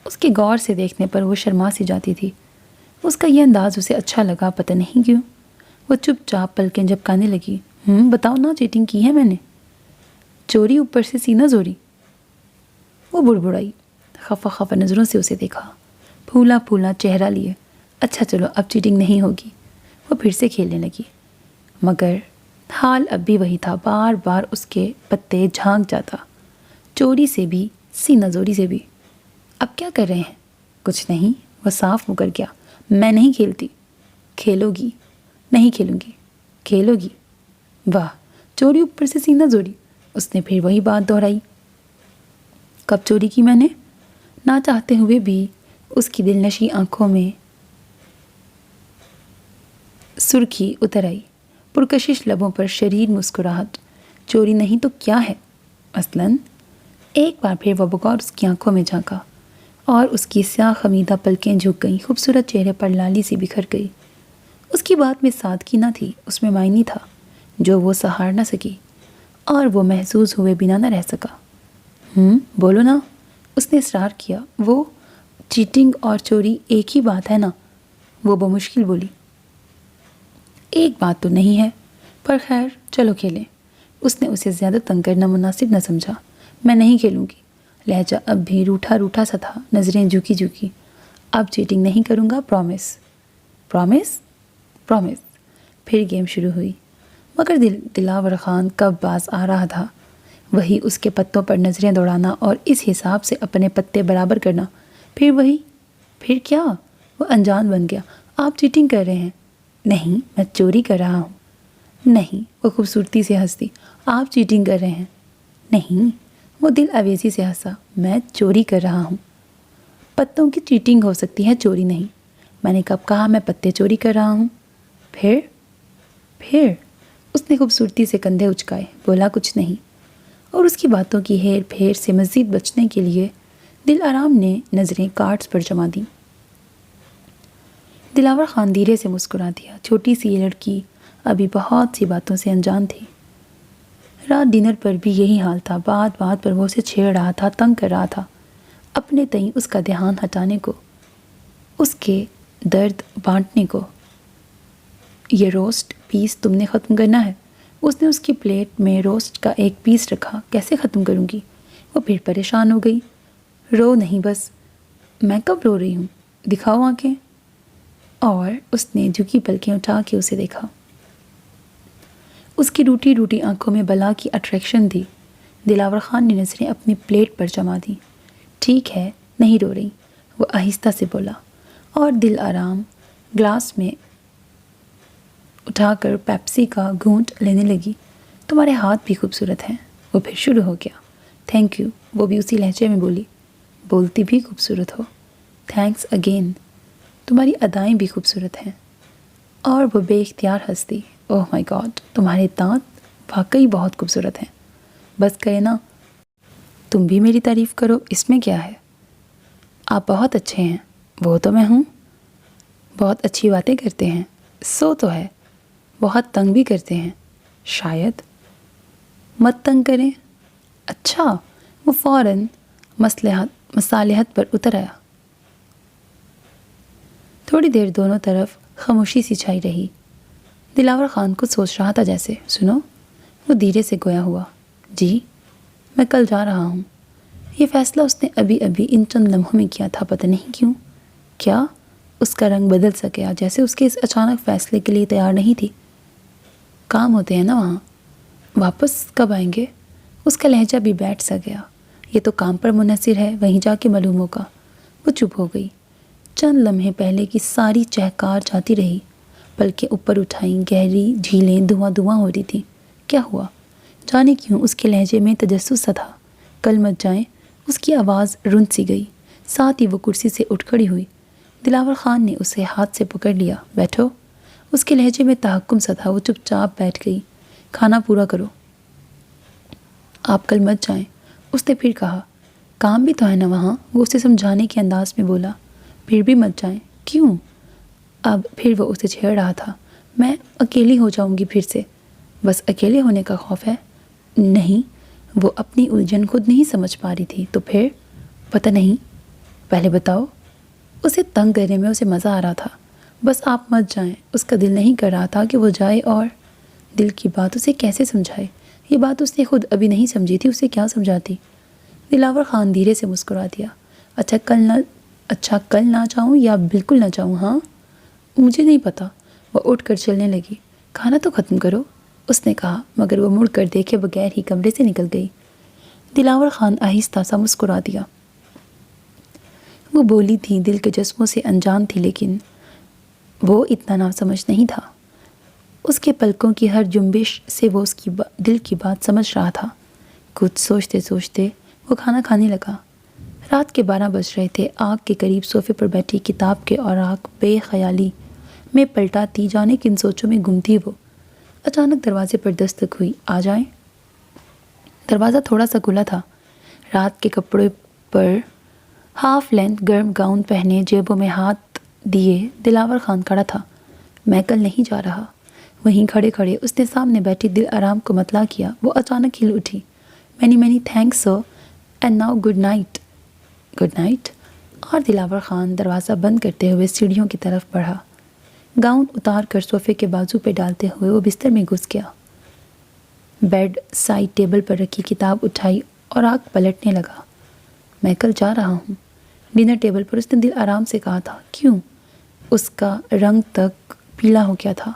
اس کے غور سے دیکھنے پر وہ شرما سی جاتی تھی۔ اس کا یہ انداز اسے اچھا لگا، پتہ نہیں کیوں۔ وہ چپ چاپ پلکیں جھپکانے لگی۔ بتاؤ نا، چیٹنگ کی ہے میں نے؟ چوری، اوپر سے سینہ زوری۔ وہ بڑبڑائی، خفا نظروں سے اسے دیکھا، پھولا پھولا چہرہ لیے۔ اچھا چلو، اب چیٹنگ نہیں ہوگی۔ وہ پھر سے کھیلنے لگی، مگر حال اب بھی وہی تھا۔ بار بار اس کے پتے جھانک جاتا، چوری سے بھی، سینہ زوری سے بھی۔ اب کیا کر رہے ہیں؟ کچھ نہیں، وہ صاف مکر گیا۔ میں نہیں کھیلتی۔ کھیلو گی؟ نہیں کھیلوں گی۔ کھیلو گی؟ واہ، چوری اوپر سے سینہ زوری۔ اس نے پھر وہی بات دہرائی۔ کب چوری کی میں نے؟ نہ چاہتے ہوئے بھی اس کی دلنشی آنکھوں میں سرخی اتر آئی۔ پرکشش لبوں پر شریر مسکراہٹ۔ چوری نہیں تو کیا ہے؟ مثلاً ایک بار پھر وہ بغور اس کی آنکھوں میں جھانکا اور اس کی سیاہ خمیدہ پلکیں جھک گئیں، خوبصورت چہرے پر لالی سی بکھر گئی۔ اس کی بات میں سادگی نہ تھی، اس میں معنی تھا جو وہ سہار نہ سکی اور وہ محظوظ ہوئے بنا نہ رہ سکا۔ بولو نا، اس نے اصرار کیا۔ وہ چیٹنگ اور چوری ایک ہی بات ہے نا؟ وہ بمشکل بولی۔ ایک بات تو نہیں ہے، پر خیر چلو کھیلیں۔ اس نے اسے زیادہ تنگ کرنا مناسب نہ سمجھا۔ میں نہیں کھیلوں گی۔ لہجہ اب بھی روٹھا روٹھا سا تھا، نظریں جھکی جھکی۔ اب چیٹنگ نہیں کروں گا، پرومس۔ پرومس؟ پرومس۔ پھر گیم شروع ہوئی، مگر دلاور خان کب باز آ رہا تھا۔ وہی اس کے پتوں پر نظریں دوڑانا اور اس حساب سے اپنے پتے برابر کرنا، پھر وہی۔ پھر کیا؟ وہ انجان بن گیا۔ آپ چیٹنگ کر رہے ہیں؟ نہیں، میں چوری کر رہا ہوں۔ نہیں، وہ خوبصورتی سے ہنس دی۔ آپ چیٹنگ کر رہے ہیں؟ نہیں، وہ دل آویزی سے ہنسا۔ میں چوری کر رہا ہوں۔ پتوں کی چیٹنگ ہو سکتی ہے، چوری نہیں۔ میں نے کب کہا میں پتے چوری کر رہا ہوں؟ پھر اس نے خوبصورتی سے کندھے اچکائے، بولا کچھ نہیں۔ اور اس کی باتوں کی ہیر پھیر سے مزید بچنے کے لیے دل آرام نے نظریں کارڈز پر جما دیں۔ دلاور خان دھیرے سے مسکرا دیا۔ چھوٹی سی یہ لڑکی ابھی بہت سی باتوں سے انجان تھی۔ رات ڈنر پر بھی یہی حال تھا۔ بات بات پر وہ اسے چھیڑ رہا تھا، تنگ کر رہا تھا، اپنے تئیں اس کا دھیان ہٹانے کو، اس کے درد بانٹنے کو۔ یہ روسٹ پیس تم نے ختم کرنا ہے۔ اس نے اس کی پلیٹ میں روسٹ کا ایک پیس رکھا۔ کیسے ختم کروں گی؟ وہ پھر پریشان ہو گئی۔ رو نہیں بس۔ میں کب رو رہی ہوں؟ دکھاؤ آنکھیں۔ اور اس نے جھکی پلکیں اٹھا کے اسے دیکھا۔ اس کی روٹی روٹی آنکھوں میں بلا کی اٹریکشن تھی۔ دلاور خان نے نظریں اپنی پلیٹ پر جما دیں۔ ٹھیک ہے، نہیں رو رہی، وہ آہستہ سے بولا، اور دل آرام گلاس میں اٹھا کر پیپسی کا گھونٹ لینے لگی۔ تمہارے ہاتھ بھی خوبصورت ہیں۔ وہ پھر شروع ہو گیا۔ تھینک یو، وہ بھی اسی لہجے میں بولی۔ بولتی بھی خوبصورت ہو۔ Thanks again. تمہاری ادائیں بھی خوبصورت ہیں۔ اور وہ بے اختیار ہنس دی۔ اوہ مائی گاڈ، تمہارے دانت واقعی بہت خوبصورت ہیں۔ بس کرے نا، تم بھی میری تعریف کرو، اس میں کیا ہے؟ آپ بہت اچھے ہیں۔ وہ تو میں ہوں۔ بہت اچھی باتیں کرتے ہیں۔ سو تو ہے۔ بہت تنگ بھی کرتے ہیں۔ شاید۔ مت تنگ کریں۔ اچھا۔ وہ فوراً مصالحت پر اتر آیا۔ تھوڑی دیر دونوں طرف خاموشی سی چھائی رہی۔ دلاور خان کو سوچ رہا تھا جیسے۔ سنو، وہ دھیرے سے گویا ہوا۔ جی، میں کل جا رہا ہوں۔ یہ فیصلہ اس نے ابھی ابھی ان چند لمحوں میں کیا تھا، پتہ نہیں کیوں۔ کیا؟ اس کا رنگ بدل سا گیا، جیسے اس کے اس اچانک فیصلے کے لیے تیار نہیں تھی۔ کام ہوتے ہیں نا وہاں۔ واپس کب آئیں گے؟ اس کا لہجہ بھی بیٹھ سا گیا۔ یہ تو کام پر منحصر ہے، وہیں جا کے معلوم ہوگا۔ وہ چپ ہو گئی۔ چند لمحے پہلے کی ساری چہکار جاتی رہی۔ پلکیں اوپر اٹھائیں، گہری جھیلیں دھواں دھواں ہو رہی تھیں۔ کیا ہوا؟ جانے کیوں اس کے لہجے میں تجسس سا تھا۔ کل مت جائیں۔ اس کی آواز رند سی گئی، ساتھ ہی وہ کرسی سے اٹھ کھڑی ہوئی۔ دلاور خان نے اسے ہاتھ سے پکڑ لیا۔ بیٹھو۔ اس کے لہجے میں تحکم سا تھا۔ وہ چپ چاپ بیٹھ گئی۔ کھانا پورا کرو۔ آپ کل مت جائیں، اس نے پھر کہا۔ کام بھی تو ہے نا وہاں، وہ اسے سمجھانے کے انداز میں بولا۔ پھر بھی مت جائیں۔ کیوں؟ اب پھر وہ اسے چھیڑ رہا تھا۔ میں اکیلی ہو جاؤں گی پھر سے۔ بس اکیلے ہونے کا خوف ہے؟ نہیں، وہ اپنی الجھن خود نہیں سمجھ پا رہی تھی۔ تو پھر؟ پتہ نہیں۔ پہلے بتاؤ۔ اسے تنگ کرنے میں اسے مزہ آ رہا تھا۔ بس آپ مت جائیں۔ اس کا دل نہیں کر رہا تھا کہ وہ جائے، اور دل کی بات اسے کیسے سمجھائے؟ یہ بات اس نے خود ابھی نہیں سمجھی تھی، اسے کیا سمجھاتی؟ دلاور خان دھیرے سے مسکرا دیا۔ اچھا کل نہ جاؤں یا بالکل نہ جاؤں؟ ہاں، مجھے نہیں پتہ۔ وہ اٹھ کر چلنے لگی۔ کھانا تو ختم کرو، اس نے کہا، مگر وہ مڑ کر دیکھے بغیر ہی کمرے سے نکل گئی۔ دلاور خان آہستہ سا مسکرا دیا۔ وہ بولی تھی، دل کے جذبوں سے انجان تھی، لیکن وہ اتنا نا سمجھ نہیں تھا۔ اس کے پلکوں کی ہر جنبش سے وہ اس کی دل کی بات سمجھ رہا تھا۔ کچھ سوچتے سوچتے وہ کھانا کھانے لگا۔ رات کے 12 بج رہے تھے۔ آگ کے قریب صوفے پر بیٹھی کتاب کے اوراق بے خیالی میں پلٹاتی، جانے کن سوچوں میں گم تھی وہ۔ اچانک دروازے پر دستک ہوئی۔ آ جائیں۔ دروازہ تھوڑا سا کھلا تھا۔ رات کے کپڑے پر ہاف لینتھ گرم گاؤن پہنے، جیبوں میں ہاتھ دیے دلاور خان کھڑا تھا۔ میکل نہیں جا رہا۔ وہیں کھڑے کھڑے اس نے سامنے بیٹھی دل آرام کو مطلع کیا۔ وہ اچانک ہل اٹھی۔ Many thanks sir, and now good night. Good night. اور دلاور خان دروازہ بند کرتے ہوئے سیڑھیوں کی طرف بڑھا۔ گاؤن اتار کر صوفے کے بازو پہ ڈالتے ہوئے وہ بستر میں گھس گیا۔ بیڈ سائڈ ٹیبل پر رکھی کتاب اٹھائی اور آنکھ پلٹنے لگا۔ میں کل جا رہا ہوں۔ ڈنر ٹیبل پر اس نے دل آرام سے کہا تھا۔ کیوں؟ اس کا رنگ تک پیلا ہو گیا تھا۔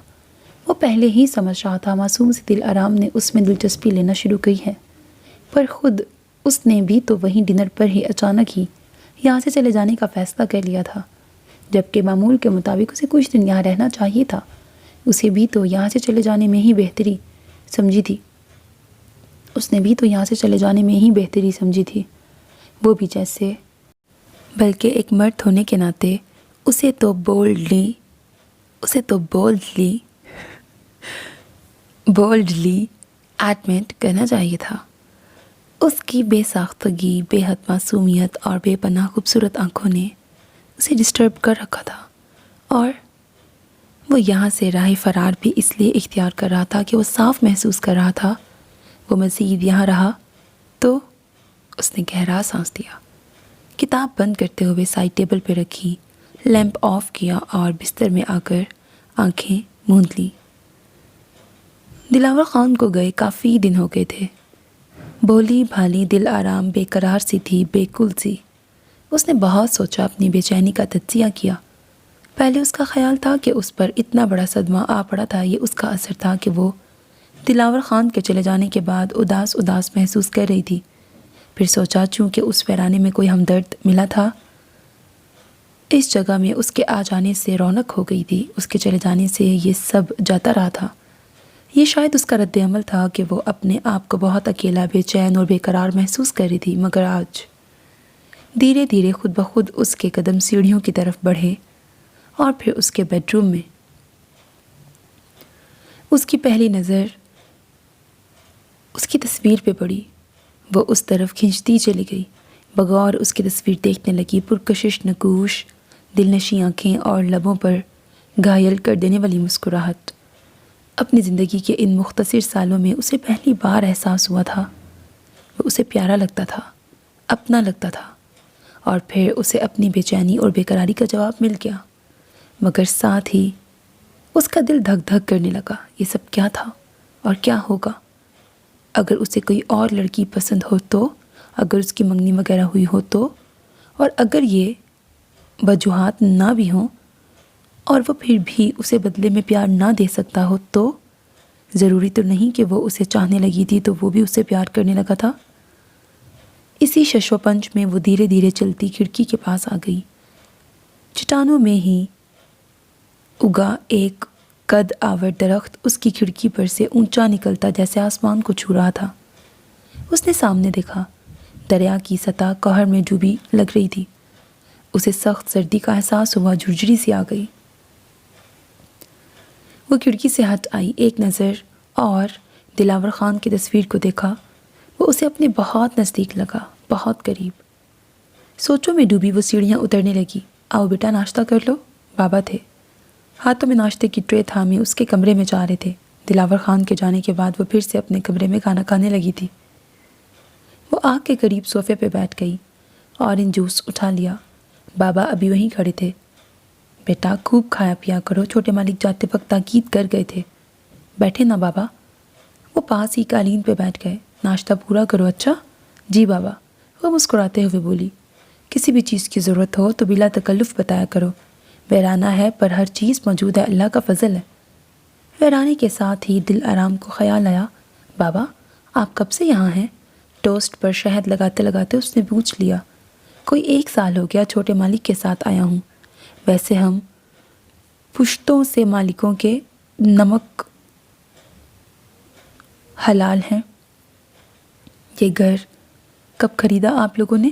وہ پہلے ہی سمجھ رہا تھا معصوم سے دل آرام نے اس میں دلچسپی لینا شروع کی ہے، پر خود اس نے بھی تو وہیں ڈنر پر ہی اچانک ہی یہاں سے چلے جانے کا فیصلہ کر لیا تھا، جبکہ معمول کے مطابق اسے کچھ دن یہاں رہنا چاہیے تھا۔ اسے بھی تو یہاں سے چلے جانے میں ہی بہتری سمجھی تھی۔ اس نے بھی تو یہاں سے چلے جانے میں ہی بہتری سمجھی تھی۔ وہ بھی جیسے، بلکہ ایک مرد ہونے کے ناطے اسے تو بولڈلی ایڈمٹ کرنا چاہیے تھا۔ اس کی بے ساختگی، بے حد معصومیت اور بے پناہ خوبصورت آنکھوں نے اسے ڈسٹرب کر رکھا تھا، اور وہ یہاں سے راہ فرار بھی اس لیے اختیار کر رہا تھا کہ وہ صاف محسوس کر رہا تھا وہ مزید یہاں رہا تو۔ اس نے گہرا سانس لیا، کتاب بند کرتے ہوئے سائڈ ٹیبل پہ رکھی، لیمپ آف کیا اور بستر میں آ کر آنکھیں موند لیں۔ دلاور خان کو گئے کافی دن ہو گئے تھے۔ بھولی بھالی دل آرام بے قرار سی تھی، بیکل سی۔ اس نے بہت سوچا، اپنی بے چینی کا تجزیہ کیا۔ پہلے اس کا خیال تھا کہ اس پر اتنا بڑا صدمہ آ پڑا تھا، یہ اس کا اثر تھا کہ وہ دلاور خان کے چلے جانے کے بعد اداس محسوس کر رہی تھی۔ پھر سوچا چونکہ اس ویرانے میں کوئی ہمدرد ملا تھا، اس جگہ میں اس کے آ جانے سے رونق ہو گئی تھی، اس کے چلے جانے سے یہ سب جاتا رہا تھا۔ یہ شاید اس کا رد عمل تھا کہ وہ اپنے آپ کو بہت اکیلا، بے چین اور بے قرار محسوس کر رہی تھی۔ مگر آج دھیرے دھیرے خود بخود اس کے قدم سیڑھیوں کی طرف بڑھے اور پھر اس کے بیڈ روم میں اس کی پہلی نظر اس کی تصویر پہ پڑی۔ وہ اس طرف کھنچتی چلی گئی، بغور اس کی تصویر دیکھنے لگی۔ پرکشش نگوش، دلنشیں آنکھیں اور لبوں پر گھائل کر دینے والی مسکراہٹ۔ اپنی زندگی کے ان مختصر سالوں میں اسے پہلی بار احساس ہوا تھا وہ اسے پیارا لگتا تھا، اپنا لگتا تھا، اور پھر اسے اپنی بے چینی اور بے قراری کا جواب مل گیا۔ مگر ساتھ ہی اس کا دل دھک دھک کرنے لگا۔ یہ سب کیا تھا اور کیا ہوگا؟ اگر اسے کوئی اور لڑکی پسند ہو تو، اگر اس کی منگنی وغیرہ ہوئی ہو تو، اور اگر یہ وجوہات نہ بھی ہوں اور وہ پھر بھی اسے بدلے میں پیار نہ دے سکتا ہو تو، ضروری تو نہیں کہ وہ اسے چاہنے لگی تھی تو وہ بھی اسے پیار کرنے لگا تھا۔ اسی شش و پنج میں وہ دھیرے دھیرے چلتی کھڑکی کے پاس آ گئی۔ چٹانوں میں ہی اگا ایک قد آور درخت اس کی کھڑکی پر سے اونچا نکلتا جیسے آسمان کو چھو رہا تھا۔ اس نے سامنے دیکھا، دریا کی سطح قہر میں ڈوبی لگ رہی تھی۔ اسے سخت سردی کا احساس ہوا، جھرجھری سی آ گئی۔ وہ کھڑکی سے ہٹ آئی، ایک نظر اور دلاور خان کی تصویر کو دیکھا۔ وہ اسے اپنے بہت نزدیک لگا، بہت قریب۔ سوچوں میں ڈوبی وہ سیڑھیاں اترنے لگی۔ آؤ بیٹا، ناشتہ کر لو۔ بابا تھے، ہاتھوں میں ناشتے کی ٹرے تھامے اس کے کمرے میں جا رہے تھے۔ دلاور خان کے جانے کے بعد وہ پھر سے اپنے کمرے میں کھانا کھانے لگی تھی۔ وہ آگ کے قریب صوفے پہ بیٹھ گئی، اورنج جوس اٹھا لیا۔ بابا ابھی وہیں کھڑے تھے۔ بیٹا خوب کھایا پیا کرو، چھوٹے مالک جاتے وقت تاکید کر گئے تھے۔ بیٹھے نا بابا۔ وہ پاس ہی قالین پہ بیٹھ گئے۔ ناشتہ پورا کرو۔ اچھا جی بابا، وہ مسکراتے ہوئے بولی۔ کسی بھی چیز کی ضرورت ہو تو بلا تکلف بتایا کرو، ویرانہ ہے پر ہر چیز موجود ہے، اللہ کا فضل ہے۔ ویرانے کے ساتھ ہی دل آرام کو خیال آیا، بابا آپ کب سے یہاں ہیں؟ ٹوسٹ پر شہد لگاتے لگاتے اس نے پوچھ لیا۔ کوئی 1 سال ہو گیا، چھوٹے مالک کے ساتھ آیا ہوں۔ ویسے ہم پشتوں سے مالکوں کے نمک حلال ہیں۔ یہ گھر کب خریدا آپ لوگوں نے؟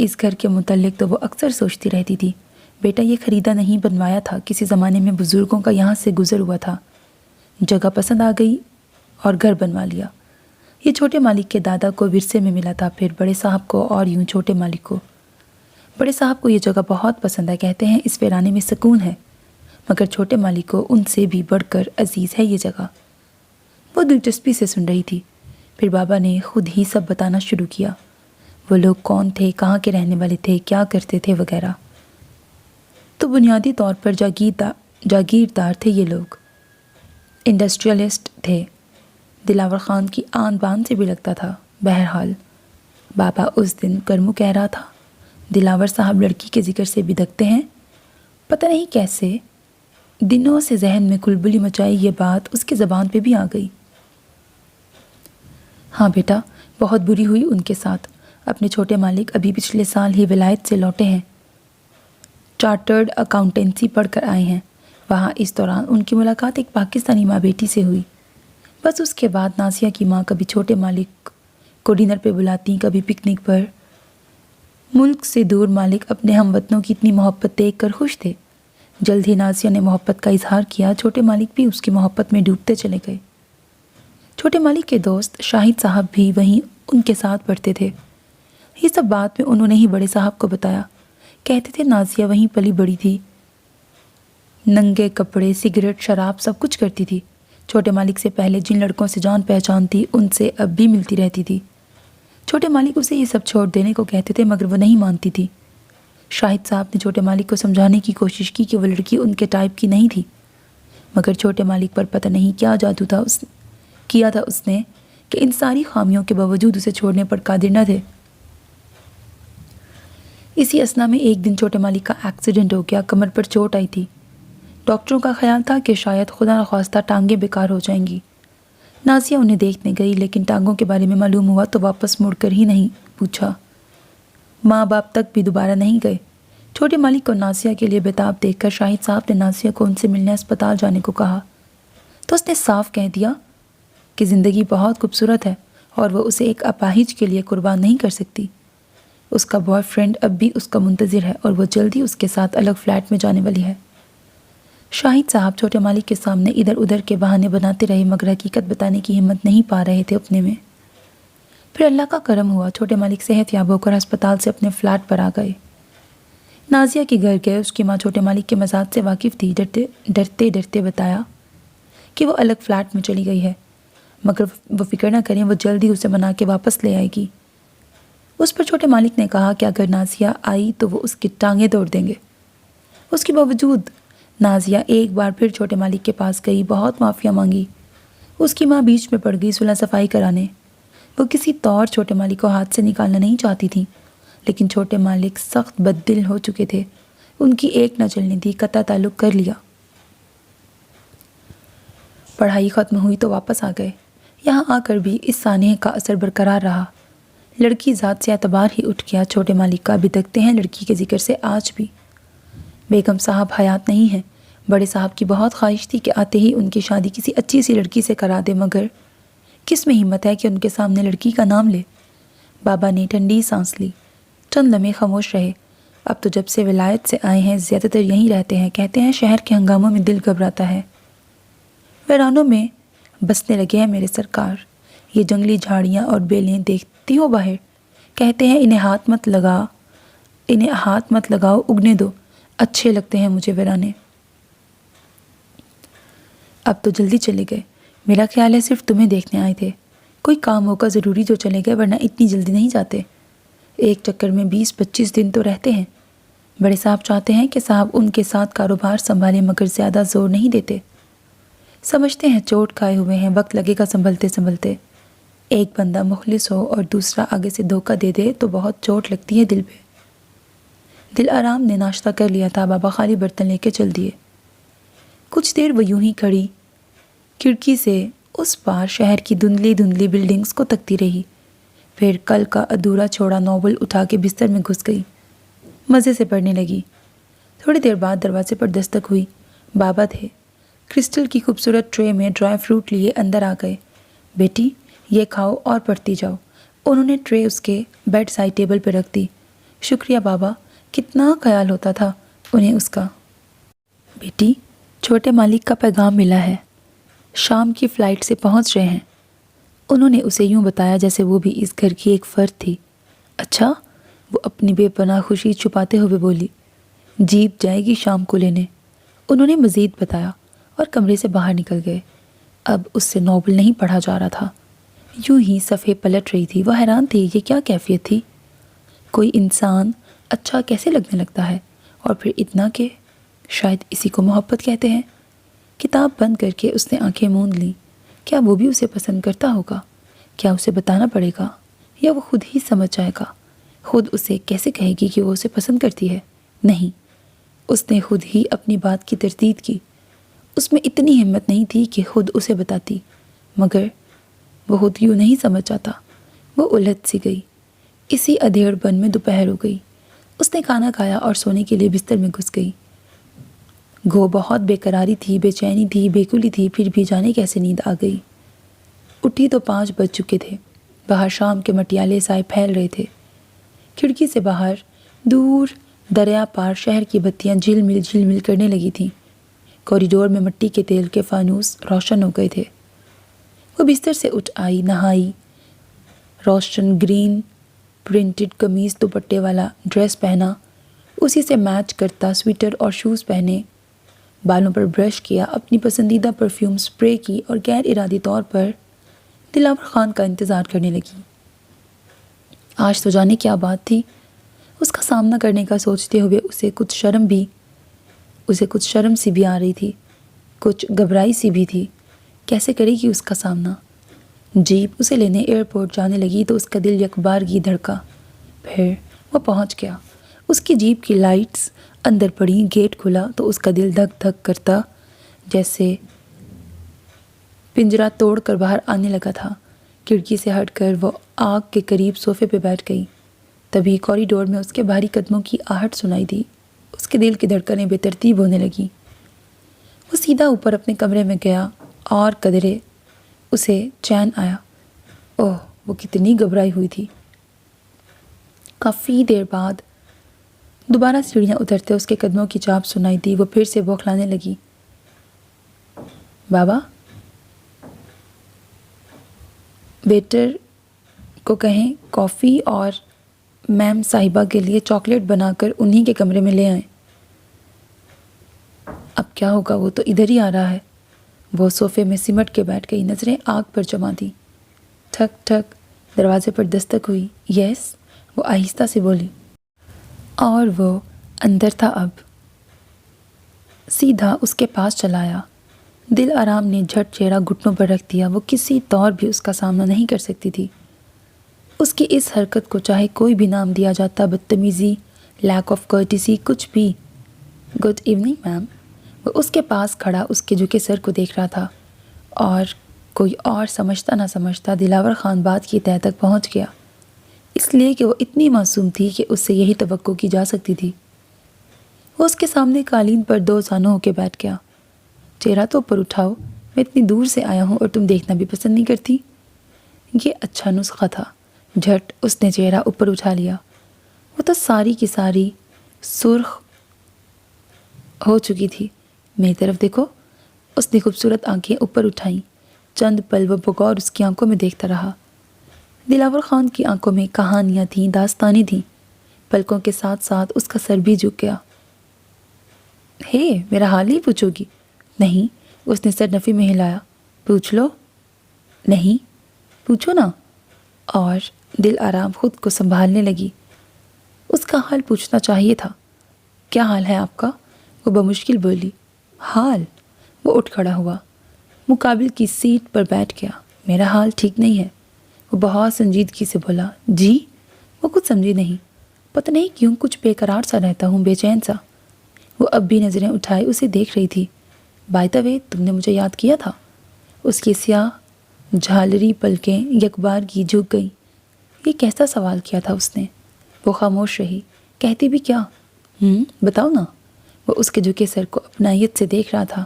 اس گھر کے متعلق تو وہ اکثر سوچتی رہتی تھی۔ بیٹا یہ خریدا نہیں، بنوایا تھا، کسی زمانے میں بزرگوں کا یہاں سے گزر ہوا تھا۔ جگہ پسند آ گئی اور گھر بنوا لیا۔ یہ چھوٹے مالک کے دادا کو ورثے میں ملا تھا، پھر بڑے صاحب کو اور یوں چھوٹے مالک کو۔ بڑے صاحب کو یہ جگہ بہت پسند ہے، کہتے ہیں اس ویرانے میں سکون ہے، مگر چھوٹے مالک کو ان سے بھی بڑھ کر عزیز ہے یہ جگہ۔ وہ دلچسپی سے سن رہی تھی۔ پھر بابا نے خود ہی سب بتانا شروع کیا، وہ لوگ کون تھے، کہاں کے رہنے والے تھے، کیا کرتے تھے وغیرہ۔ تو بنیادی طور پر جاگیردار تھے یہ لوگ، انڈسٹریلسٹ تھے۔ دلاور خان کی آن بان سے بھی لگتا تھا۔ بہرحال بابا اس دن کرمو کہہ رہا تھا، دلاور صاحب لڑکی کے ذکر سے بھی دکتے ہیں۔ پتہ نہیں کیسے دنوں سے ذہن میں کلبلی مچائی یہ بات اس کی زبان پہ بھی آ گئی۔ ہاں بیٹا، بہت بری ہوئی ان کے ساتھ۔ اپنے چھوٹے مالک ابھی پچھلے سال ہی ولایت سے لوٹے ہیں، چارٹرڈ اکاؤنٹنسی پڑھ کر آئے ہیں۔ وہاں اس دوران ان کی ملاقات ایک پاکستانی ماں بیٹی سے ہوئی۔ بس اس کے بعد نازیہ کی ماں کبھی چھوٹے مالک کو ڈنر پہ بلاتی، کبھی پکنک پر۔ ملک سے دور مالک اپنے ہم وطنوں کی اتنی محبت دیکھ کر خوش تھے۔ جلد ہی نازیہ نے محبت کا اظہار کیا، چھوٹے مالک بھی اس کی محبت میں ڈوبتے چلے گئے۔ چھوٹے مالک کے دوست شاہد صاحب بھی وہیں ان کے ساتھ پڑھتے تھے۔ یہ سب بات میں انہوں نے ہی بڑے صاحب کو بتایا۔ کہتے تھے نازیہ وہیں پلی بڑی تھی، ننگے کپڑے، سگریٹ، شراب سب کچھ کرتی تھی۔ چھوٹے مالک سے پہلے جن لڑکوں سے جان پہچان تھی ان سے اب بھی ملتی رہتی تھی۔ چھوٹے مالک اسے یہ سب چھوڑ دینے کو کہتے تھے مگر وہ نہیں مانتی تھی۔ شاہد صاحب نے چھوٹے مالک کو سمجھانے کی کوشش کی کہ وہ لڑکی ان کے ٹائپ کی نہیں تھی، مگر چھوٹے مالک پر پتہ نہیں کیا جادو تھا کیا تھا اس نے کہ ان ساری خامیوں کے باوجود اسے چھوڑنے پر قادر نہ تھے۔ اسی اثنا میں ایک دن چھوٹے مالک کا ایکسیڈنٹ ہو گیا، کمر پر چوٹ آئی تھی۔ ڈاکٹروں کا خیال تھا کہ شاید خدا نخواستہ ٹانگیں بیکار ہو جائیں گی۔ نازیہ انہیں دیکھنے گئی، لیکن ٹانگوں کے بارے میں معلوم ہوا تو واپس مڑ کر ہی نہیں پوچھا۔ ماں باپ تک بھی دوبارہ نہیں گئے۔ چھوٹے مالک کو نازیہ کے لیے بےتاب دیکھ کر شاہد صاحب نے نازیہ کو ان سے ملنے اسپتال جانے کو کہا، تو اس نے صاف کہہ دیا کہ زندگی بہت خوبصورت ہے اور وہ اسے ایک اپاہج کے لیے قربان نہیں کر سکتی۔ اس کا بوائے فرینڈ اب بھی اس کا منتظر ہے اور وہ جلدی اس کے ساتھ الگ فلیٹ میں جانے والی ہے۔ شاہد صاحب چھوٹے مالک کے سامنے ادھر ادھر کے بہانے بناتے رہے مگر حقیقت بتانے کی ہمت نہیں پا رہے تھے اپنے میں۔ پھر اللہ کا کرم ہوا، چھوٹے مالک صحت یاب ہو کر ہسپتال سے اپنے فلیٹ پر آ گئے۔ نازیہ کے گھر گئے، اس کی ماں چھوٹے مالک کے مزاج سے واقف تھی۔ ڈرتے بتایا کہ وہ الگ فلیٹ میں چلی گئی ہے، مگر وہ فکر نہ کریں، وہ جلدی اسے منا کے واپس لے آئے گی۔ اس پر چھوٹے مالک نے کہا کہ اگر نازیہ آئی تو وہ اس کی ٹانگیں توڑ دیں گے۔ اس کے باوجود نازیہ ایک بار پھر چھوٹے مالک کے پاس گئی، بہت معافیا مانگی۔ اس کی ماں بیچ میں پڑ گئی صلح صفائی کرانے۔ وہ کسی طور چھوٹے مالک کو ہاتھ سے نکالنا نہیں چاہتی تھی، لیکن چھوٹے مالک سخت بد دل ہو چکے تھے، ان کی ایک نہ چلنی تھی، قطع تعلق کر لیا۔ پڑھائی ختم ہوئی تو واپس آ گئے۔ یہاں آ کر بھی اس سانحے کا اثر برقرار رہا۔ لڑکی ذات سے اعتبار ہی اٹھ گیا۔ چھوٹے مالک کا بھی دکتے ہیں لڑکی کے ذکر سے آج بھی۔ بیگم صاحب حیات نہیں ہیں۔ بڑے صاحب کی بہت خواہش تھی کہ آتے ہی ان کی شادی کسی اچھی سی لڑکی سے کرا دے، مگر کس میں ہمت ہے کہ ان کے سامنے لڑکی کا نام لے۔ بابا نے ٹھنڈی سانس لی، چند لمحے خاموش رہے۔ اب تو جب سے ولایت سے آئے ہیں زیادہ تر یہیں رہتے ہیں، کہتے ہیں شہر کے ہنگاموں میں دل گھبراتا ہے۔ ویرانوں میں بسنے لگے ہیں میرے سرکار۔ یہ جنگلی جھاڑیاں اور بیلیں دیکھتی ہو باہر، کہتے ہیں انہیں ہاتھ مت لگاؤ، اگنے دو، اچھے لگتے ہیں مجھے ویرانے۔ اب تو جلدی چلے گئے، میرا خیال ہے صرف تمہیں دیکھنے آئے تھے۔ کوئی کام ہوگا ضروری جو چلے گئے، ورنہ اتنی جلدی نہیں جاتے۔ ایک چکر میں 20-25 دن تو رہتے ہیں۔ بڑے صاحب چاہتے ہیں کہ صاحب ان کے ساتھ کاروبار سنبھالیں، مگر زیادہ زور نہیں دیتے۔ سمجھتے ہیں چوٹ کھائے ہوئے ہیں، وقت لگے گا سنبھلتے۔ ایک بندہ مخلص ہو اور دوسرا آگے سے دھوکہ دے دے تو بہت چوٹ لگتی ہے دل پہ۔ دل آرام نے ناشتہ کر لیا تھا، بابا خالی برتن لے کے چل دیے۔ کچھ دیر وہ یوں ہی کھڑی کھڑکی سے اس پار شہر کی دھندلی بلڈنگز کو تکتی رہی، پھر کل کا ادھورا چھوڑا ناول اٹھا کے بستر میں گھس گئی، مزے سے پڑھنے لگی۔ تھوڑی دیر بعد دروازے پر دستک ہوئی، بابا تھے۔ کرسٹل کی خوبصورت ٹرے میں ڈرائی فروٹ لیے اندر آ گئے۔ بیٹی یہ کھاؤ اور پڑھتی جاؤ۔ انہوں نے ٹرے اس کے بیڈ سائڈ ٹیبل پہ رکھ دی۔ شکریہ بابا، کتنا خیال ہوتا تھا انہیں اس کا۔ بیٹی چھوٹے مالک کا پیغام ملا ہے۔ شام کی فلائٹ سے پہنچ رہے ہیں۔ انہوں نے اسے یوں بتایا جیسے وہ بھی اس گھر کی ایک فرد تھی۔ اچھا؟ وہ اپنی بے پناہ خوشی چھپاتے ہوئے بولی۔ جیپ جائے گی شام کو لینے، انہوں نے مزید بتایا اور کمرے سے باہر نکل گئے۔ اب اس سے ناول نہیں پڑھا جا رہا تھا، یوں ہی صفحے پلٹ رہی تھی۔ وہ حیران تھی یہ کیا کیفیت تھی؟ کوئی انسان اچھا کیسے لگنے لگتا ہے، اور پھر اتنا کہ شاید اسی کو محبت کہتے ہیں۔ کتاب بند کر کے اس نے آنکھیں موند لیں۔ کیا وہ بھی اسے پسند کرتا ہوگا؟ کیا اسے بتانا پڑے گا یا وہ خود ہی سمجھ جائے گا؟ خود اسے کیسے کہے گی کہ وہ اسے پسند کرتی ہے؟ نہیں، اس نے خود ہی اپنی بات کی تردید کی۔ اس میں اتنی ہمت نہیں تھی کہ خود اسے بتاتی، مگر وہ خود یوں نہیں سمجھ جاتا۔ وہ الجھ سی گئی۔ اسی ادھیڑ بن میں دوپہر ہو گئی۔ اس نے کھانا کھایا اور سونے کے لیے بستر میں گھس گئی۔ گو بہت بے قراری تھی، بے چینی تھی، بیکلی تھی، پھر بھی جانے کیسے نیند آ گئی۔ اٹھی تو 5 بج چکے تھے۔ باہر شام کے مٹیالے سائے پھیل رہے تھے۔ کھڑکی سے باہر دور دریا پار شہر کی بتیاں جھل مل کرنے لگی تھیں۔ کوریڈور میں مٹی کے تیل کے فانوس روشن ہو گئے تھے۔ وہ بستر سے اٹھ آئی، نہائی، روشن گرین پرنٹڈ قمیص دوپٹے والا ڈریس پہنا، اسی سے میچ کرتا سویٹر اور شوز پہنے، بالوں پر برش کیا، اپنی پسندیدہ پرفیوم سپرے کی اور غیر ارادی طور پر دلاور خان کا انتظار کرنے لگی۔ آج تو جانے کیا بات تھی، اس کا سامنا کرنے کا سوچتے ہوئے اسے کچھ شرم سی بھی آ رہی تھی، کچھ گھبرائی سی بھی تھی۔ کیسے کرے گی اس کا سامنا؟ جیپ اسے لینے ایئرپورٹ جانے لگی تو اس کا دل یکبارگی دھڑکا۔ پھر وہ پہنچ گیا۔ اس کی جیپ کی لائٹس اندر پڑی، گیٹ کھلا تو اس کا دل دھک دھک کرتا جیسے پنجرہ توڑ کر باہر آنے لگا تھا۔ کھڑکی سے ہٹ کر وہ آگ کے قریب صوفے پہ بیٹھ گئی۔ تبھی کوریڈور میں اس کے بھاری قدموں کی آہٹ سنائی دی۔ اس کے دل کی دھڑکنیں بے ترتیب ہونے لگیں۔ وہ سیدھا اوپر اپنے کمرے میں گیا اور قدرے اسے چین آیا۔ اوہ، وہ کتنی گھبرائی ہوئی تھی۔ کافی دیر بعد دوبارہ سیڑھیاں اترتے اس کے قدموں کی چاپ سنائی دی۔ وہ پھر سے بوکھلانے لگی۔ بابا، ویٹر کو کہیں کافی اور میم صاحبہ کے لیے چاکلیٹ بنا کر انہی کے کمرے میں لے آئیں۔ اب کیا ہوگا، وہ تو ادھر ہی آ رہا ہے۔ وہ صوفے میں سمٹ کے بیٹھ گئی، نظریں آگ پر جما دی۔ ٹھک ٹھک، دروازے پر دستک ہوئی۔ یس، وہ آہستہ سے بولی، اور وہ اندر تھا۔ اب سیدھا اس کے پاس چلا آیا۔ دل آرام نے جھٹ چہرہ گھٹنوں پر رکھ دیا۔ وہ کسی طور بھی اس کا سامنا نہیں کر سکتی تھی۔ اس کی اس حرکت کو چاہے کوئی بھی نام دیا جاتا، بدتمیزی، لیک آف کرٹیسی، کچھ بھی۔ Good evening ma'am. وہ اس کے پاس کھڑا اس کے جھکے سر کو دیکھ رہا تھا، اور کوئی اور سمجھتا نہ سمجھتا دلاور خان بات کی تہہ تک پہنچ گیا، اس لیے کہ وہ اتنی معصوم تھی کہ اس سے یہی توقع کی جا سکتی تھی۔ وہ اس کے سامنے قالین پر 2 زانوں ہو کے بیٹھ گیا۔ چہرہ تو اوپر اٹھاؤ، میں اتنی دور سے آیا ہوں اور تم دیکھنا بھی پسند نہیں کرتی۔ یہ اچھا نسخہ تھا۔ جھٹ اس نے چہرہ اوپر اٹھا لیا۔ وہ تو ساری کی ساری سرخ ہو چکی تھی۔ میری طرف دیکھو۔ اس نے خوبصورت آنکھیں اوپر اٹھائیں۔ چند پل وہ بغور اس کی آنکھوں میں دیکھتا رہا۔ دلاور خان کی آنکھوں میں کہانیاں تھیں، داستانیں تھیں۔ پلکوں کے ساتھ ساتھ اس کا سر بھی جھک گیا۔ ہے، میرا حال ہی پوچھو گی؟ نہیں، اس نے سر نفی میں ہلایا۔ پوچھ لو۔ نہیں، پوچھو نا۔ اور دل آرام خود کو سنبھالنے لگی۔ اس کا حال پوچھنا چاہیے تھا۔ کیا حال ہے آپ کا؟ وہ بمشکل بولی۔ حال؟ وہ اٹھ کھڑا ہوا، مقابل کی سیٹ پر بیٹھ گیا۔ میرا حال ٹھیک نہیں ہے۔ وہ بہت سنجیدگی سے بولا۔ جی؟ وہ کچھ سمجھی نہیں۔ پتہ نہیں کیوں کچھ بے قرار سا رہتا ہوں، بے چین سا۔ وہ اب بھی نظریں اٹھائے اسے دیکھ رہی تھی۔ بائی دا وے، تم نے مجھے یاد کیا تھا؟ اس کی سیاہ جھالری پلکیں یکبارگی جھک گئیں۔ یہ کیسا سوال کیا تھا اس نے؟ وہ خاموش رہی۔ کہتی بھی کیا؟ بتاؤ نا۔ وہ اس کے جھکے سر کو اپنائیت سے دیکھ رہا تھا۔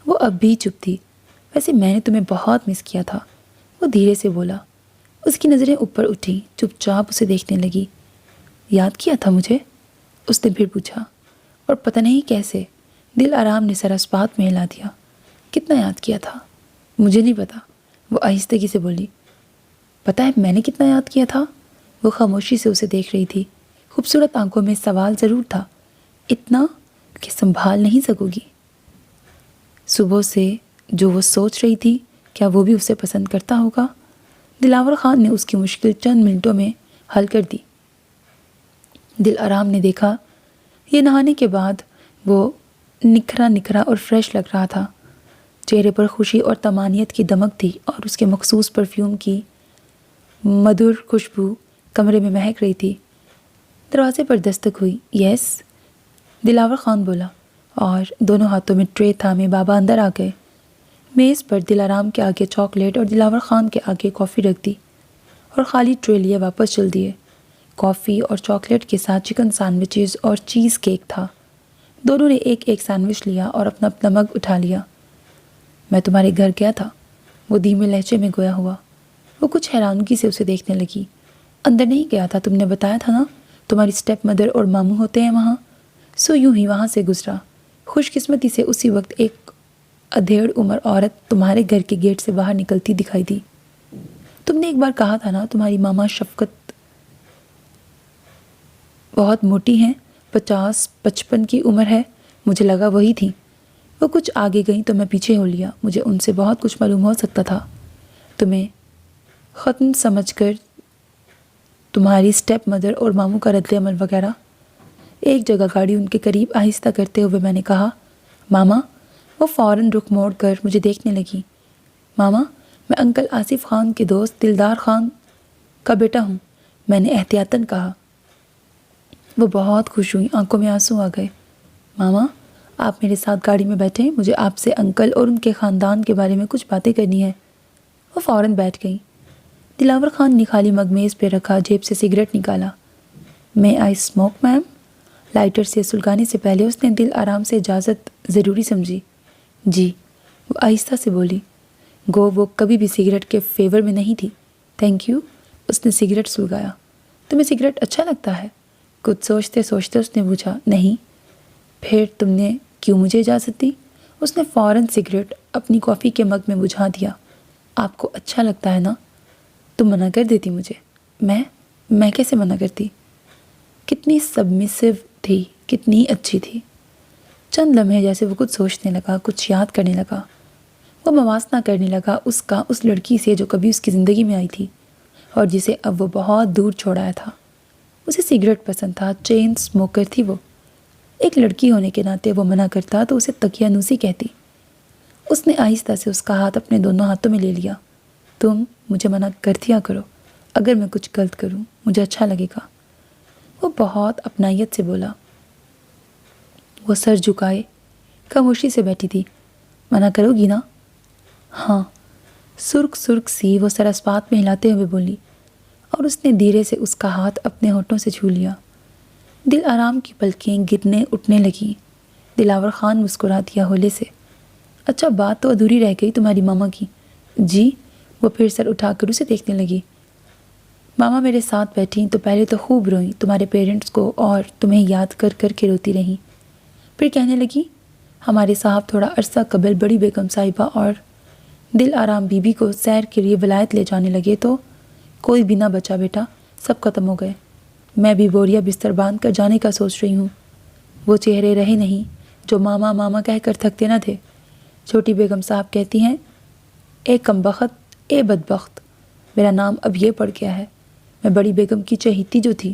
وہ اب بھی چپ تھی۔ ویسے میں نے تمہیں بہت مس کیا تھا، وہ دھیرے سے بولا۔ اس کی نظریں اوپر اٹھیں، چپ چاپ اسے دیکھنے لگی۔ یاد کیا تھا مجھے؟ اس نے پھر پوچھا، اور پتہ نہیں کیسے دل آرام نے سر اس بات میں ہلا دیا۔ کتنا یاد کیا تھا؟ مجھے نہیں پتا، وہ آہستگی سے بولی۔ پتہ ہے میں نے کتنا یاد کیا تھا؟ وہ خاموشی سے اسے دیکھ رہی تھی۔ خوبصورت آنکھوں میں سوال ضرور تھا، اتنا کہ سنبھال نہیں سکو گی۔ صبح سے جو وہ سوچ رہی تھی، کیا وہ بھی اسے پسند کرتا ہوگا؟ دلاور خان نے اس کی مشکل چند منٹوں میں حل کر دی۔ دل آرام نے دیکھا یہ نہانے کے بعد وہ نکھرا اور فریش لگ رہا تھا۔ چہرے پر خوشی اور طمانینت کی دمک تھی اور اس کے مخصوص پرفیوم کی مدھر خوشبو کمرے میں مہک رہی تھی۔ دروازے پر دستک ہوئی۔ یس، دلاور خان بولا اور دونوں ہاتھوں میں ٹرے تھامے بابا اندر آ گئے۔ میز پر دل آرام کے آگے چاکلیٹ اور دلاور خان کے آگے کافی رکھ دی اور خالی ٹرے لیے واپس چل دیے۔ کافی اور چاکلیٹ کے ساتھ چکن سینڈوچز اور چیز کیک تھا۔ دونوں نے ایک ایک سینڈوچ لیا اور اپنا اپنا مگ اٹھا لیا۔ میں تمہارے گھر گیا تھا، وہ دھیمے لہجے میں گویا ہوا۔ وہ کچھ حیرانگی سے اسے دیکھنے لگی۔ اندر نہیں گیا تھا، تم نے بتایا تھا نا، تمہاری اسٹیپ مدر اور ماموں ہوتے ہیں وہاں، سو یوں ہی وہاں سے گزرا۔ خوش قسمتی سے اسی وقت ایک ادھیڑ عمر عورت تمہارے گھر کے گیٹ سے باہر نکلتی دکھائی دی۔ تم نے ایک بار کہا تھا نا تمہاری ماما شفقت بہت موٹی ہیں، 50-55 کی عمر ہے، مجھے لگا وہی تھی۔ وہ کچھ آگے گئیں تو میں پیچھے ہو لیا، مجھے ان سے بہت کچھ معلوم ہو سکتا تھا۔ تمہیں ختم سمجھ کر تمہاری اسٹیپ مدر اور ماموں کا رد عمل وغیرہ۔ ایک جگہ گاڑی ان کے قریب آہستہ کرتے ہوئے میں نے کہا ماما، وہ فوراً رخ موڑ کر مجھے دیکھنے لگی۔ ماما، میں انکل آصف خان کے دوست دلدار خان کا بیٹا ہوں، میں نے احتیاطاً کہا۔ وہ بہت خوش ہوئی، آنکھوں میں آنسو آ گئے۔ ماما، آپ میرے ساتھ گاڑی میں بیٹھیں، مجھے آپ سے انکل اور ان کے خاندان کے بارے میں کچھ باتیں کرنی ہیں۔ وہ فوراً بیٹھ گئیں۔ دلاور خان نے خالی مگ میز پہ رکھا، جیب سے سگریٹ نکالا۔ میں آئی اسموک میم؟ لائٹر سے سلگانے سے پہلے اس نے دل آرام سے اجازت ضروری سمجھی۔ جی، وہ آہستہ سے بولی۔ گو وہ کبھی بھی سگریٹ کے فیور میں نہیں تھی۔ تھینک یو، اس نے سگریٹ سلگایا۔ تمہیں سگریٹ اچھا لگتا ہے؟ کچھ سوچتے سوچتے اس نے پوچھا۔ نہیں، پھر تم نے کیوں مجھے اجازت دی؟ اس نے فوراً سگریٹ اپنی کافی کے مگ میں بجھا دیا۔ آپ کو اچھا لگتا ہے نا؟ تم منع کر دیتی مجھے۔ میں کیسے منع کرتی؟ کتنی سبمسو تھی، کتنی اچھی تھی۔ چند لمحے جیسے وہ کچھ سوچنے لگا، کچھ یاد کرنے لگا۔ وہ موازنہ کرنے لگا اس لڑکی سے جو کبھی اس کی زندگی میں آئی تھی اور جسے اب وہ بہت دور چھوڑ آیا تھا۔ اسے سگریٹ پسند تھا، چین اسموکر تھی وہ۔ ایک لڑکی ہونے کے ناطے وہ منع کرتا تو اسے تقیانوسی کہتی۔ اس نے آہستہ سے اس کا ہاتھ اپنے دونوں ہاتھوں میں لے لیا۔ تم مجھے منع کر دیا کرو، اگر میں کچھ غلط کروں مجھے اچھا لگے گا۔ وہ بہت اپنائیت سے بولا۔ وہ سر جھکائے خاموشی سے بیٹھی تھی۔ منع کرو گی نا؟ ہاں، سرخ سی وہ سر اسپات میں ہلاتے ہوئے بولی، اور اس نے دھیرے سے اس کا ہاتھ اپنے ہونٹوں سے چھو لیا۔ دل آرام کی پلکیں گرنے اٹھنے لگیں۔ دلاور خان مسکرا دیا ہولے سے۔ اچھا، بات تو ادھوری رہ گئی تمہاری ماما کی۔ جی، وہ پھر سر اٹھا کر اسے دیکھنے لگی۔ ماما میرے ساتھ بیٹھیں تو پہلے تو خوب روئیں، تمہارے پیرنٹس کو اور تمہیں یاد کر کر کے روتی رہیں۔ پھر کہنے لگی، ہمارے صاحب تھوڑا عرصہ قبل بڑی بیگم صاحبہ اور دل آرام بی بی کو سیر کے لیے ولایت لے جانے لگے تو کوئی بھی نہ بچا بیٹا، سب ختم ہو گئے۔ میں بھی بوریا بستر باندھ کر جانے کا سوچ رہی ہوں۔ وہ چہرے رہے نہیں جو ماما ماما کہہ کر تھکتے نہ تھے۔ چھوٹی بیگم صاحب کہتی ہیں، اے کمبخت، اے بدبخت، میرا نام اب یہ پڑ گیا ہے۔ میں بڑی بیگم کی چہیتی جو تھی۔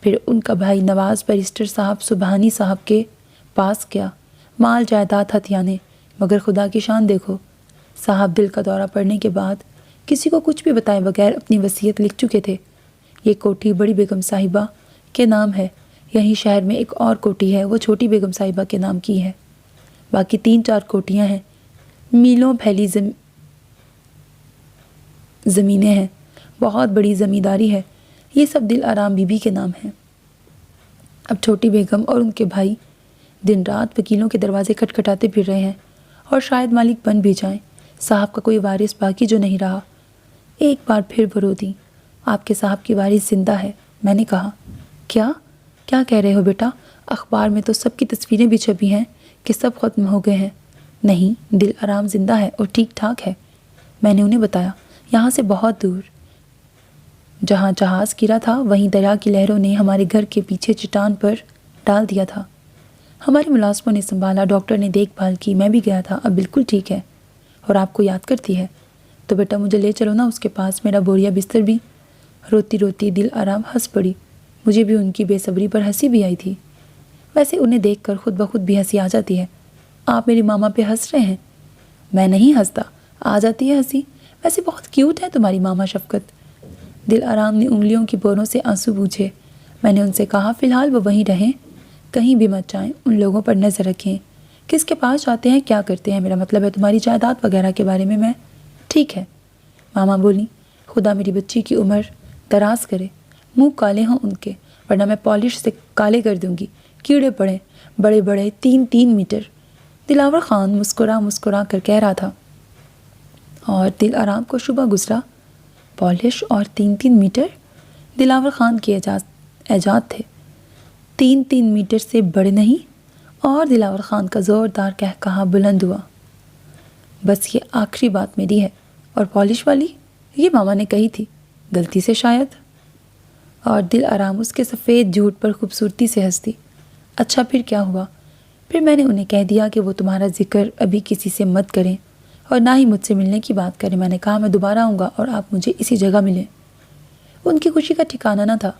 پھر ان کا بھائی نواز بیرسٹر صاحب سبحانی صاحب کے پاس گیا، مال جائیداد ہتھیانے، مگر خدا کی شان دیکھو، صاحب دل کا دورہ پڑنے کے بعد کسی کو کچھ بھی بتائے بغیر اپنی وصیت لکھ چکے تھے۔ یہ کوٹھی بڑی بیگم صاحبہ کے نام ہے، یہیں شہر میں ایک اور کوٹھی ہے، وہ چھوٹی بیگم صاحبہ کے نام کی ہے۔ باقی 3-4 کوٹھیاں ہیں، میلوں پھیلی زمینیں ہیں، بہت بڑی زمینداری ہے، یہ سب دل آرام بی بی کے نام ہیں۔ اب چھوٹی بیگم اور ان کے بھائی دن رات وکیلوں کے دروازے کھٹکھٹاتے پھر رہے ہیں اور شاید مالک بن بھی جائیں۔ صاحب کا کوئی وارث باقی جو نہیں رہا۔ ایک بار پھر وہ رو دی۔ آپ کے صاحب کی وارث زندہ ہے، میں نے کہا۔ کیا کہہ رہے ہو بیٹا؟ اخبار میں تو سب کی تصویریں بھی چھپی ہیں کہ سب ختم ہو گئے ہیں۔ نہیں، دل آرام زندہ ہے اور ٹھیک ٹھاک ہے۔ میں نے انہیں بتایا، یہاں سے بہت دور جہاں جہاز گرا تھا وہیں دریا کی لہروں نے ہمارے گھر کے پیچھے چٹان پر ڈال دیا تھا۔ ہمارے ملازموں نے سنبھالا، ڈاکٹر نے دیکھ بھال کی، میں بھی گیا تھا، اب بالکل ٹھیک ہے اور آپ کو یاد کرتی ہے۔ تو بیٹا مجھے لے چلو نا اس کے پاس، میرا بوریا بستر بھی۔ روتی روتی دل آرام ہنس پڑی۔ مجھے بھی ان کی بے صبری پر ہنسی بھی آئی تھی۔ ویسے انہیں دیکھ کر خود بخود بھی ہنسی آ جاتی ہے۔ آپ میری ماما پہ ہنس رہے ہیں؟ میں نہیں ہنستا، آ جاتی ہے ہنسی۔ ویسے بہت کیوٹ ہے تمہاری ماما شفقت۔ دل آرام نے انگلیوں کی بوروں سے آنسو پوچھے۔ میں نے ان سے کہا فی الحال وہ وہیں رہیں، کہیں بھی مت جائیں، ان لوگوں پر نظر رکھیں، کس کے پاس جاتے ہیں کیا کرتے ہیں، میرا مطلب ہے تمہاری جائیداد وغیرہ کے بارے میں ٹھیک ہے۔ ماما بولی، خدا میری بچی کی عمر دراز کرے، منہ کالے ہوں ان کے، ورنہ میں پالش سے کالے کر دوں گی، کیڑے پڑے بڑے بڑے 3 میٹر۔ دلاور خان مسکرا کر کہہ رہا تھا اور دل آرام کو شبہ گزرا، پالش اور 3 میٹر دلاور خان کے ایجاد تھے، 3 میٹر سے بڑے نہیں۔ اور دلاور خان کا زوردار کہا بلند ہوا، بس یہ آخری بات میری ہے، اور پالش والی یہ ماما نے کہی تھی، غلطی سے شاید۔ اور دل آرام اس کے سفید جھوٹ پر خوبصورتی سے ہنستی۔ اچھا پھر کیا ہوا؟ پھر میں نے انہیں کہہ دیا کہ وہ تمہارا ذکر ابھی کسی سے مت کریں اور نہ ہی مجھ سے ملنے کی بات کریں۔ میں نے کہا میں دوبارہ آؤں گا اور آپ مجھے اسی جگہ ملیں۔ ان کی خوشی کا ٹھکانہ نہ تھا،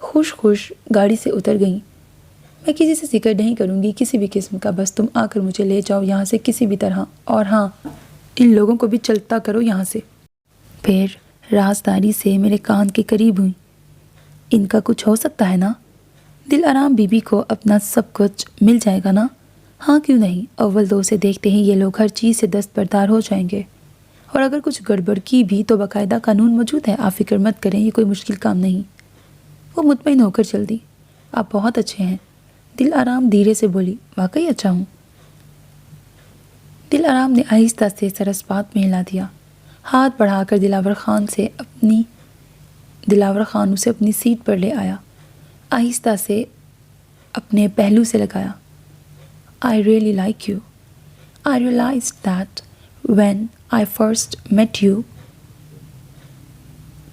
خوش گاڑی سے اتر گئیں۔ میں کسی سے ذکر نہیں کروں گی کسی بھی قسم کا، بس تم آ کر مجھے لے جاؤ یہاں سے کسی بھی طرح، اور ہاں ان لوگوں کو بھی چلتا کرو یہاں سے۔ پھر رازداری سے میرے کان کے قریب ہوئی، ان کا کچھ ہو سکتا ہے نا؟ دل آرام بی بی کو اپنا سب کچھ مل جائے گا نا؟ ہاں کیوں نہیں، اول تو اسے دیکھتے ہی یہ لوگ ہر چیز سے دستبردار ہو جائیں گے، اور اگر کچھ گڑبڑ کی بھی تو باقاعدہ قانون موجود ہے، آپ فکر مت کریں، یہ کوئی مشکل کام نہیں۔ وہ مطمئن ہو کر چل دی۔ آپ بہت اچھے ہیں، دل آرام دھیرے سے بولی، واقعی اچھا ہوں۔ دل آرام نے آہستہ سے سر اسپات میں ہلا دیا، ہاتھ بڑھا کر دلاور خان اسے اپنی سیٹ پر لے آیا، آہستہ سے اپنے پہلو سے لگایا۔ I really like you. I realized that when I first met you,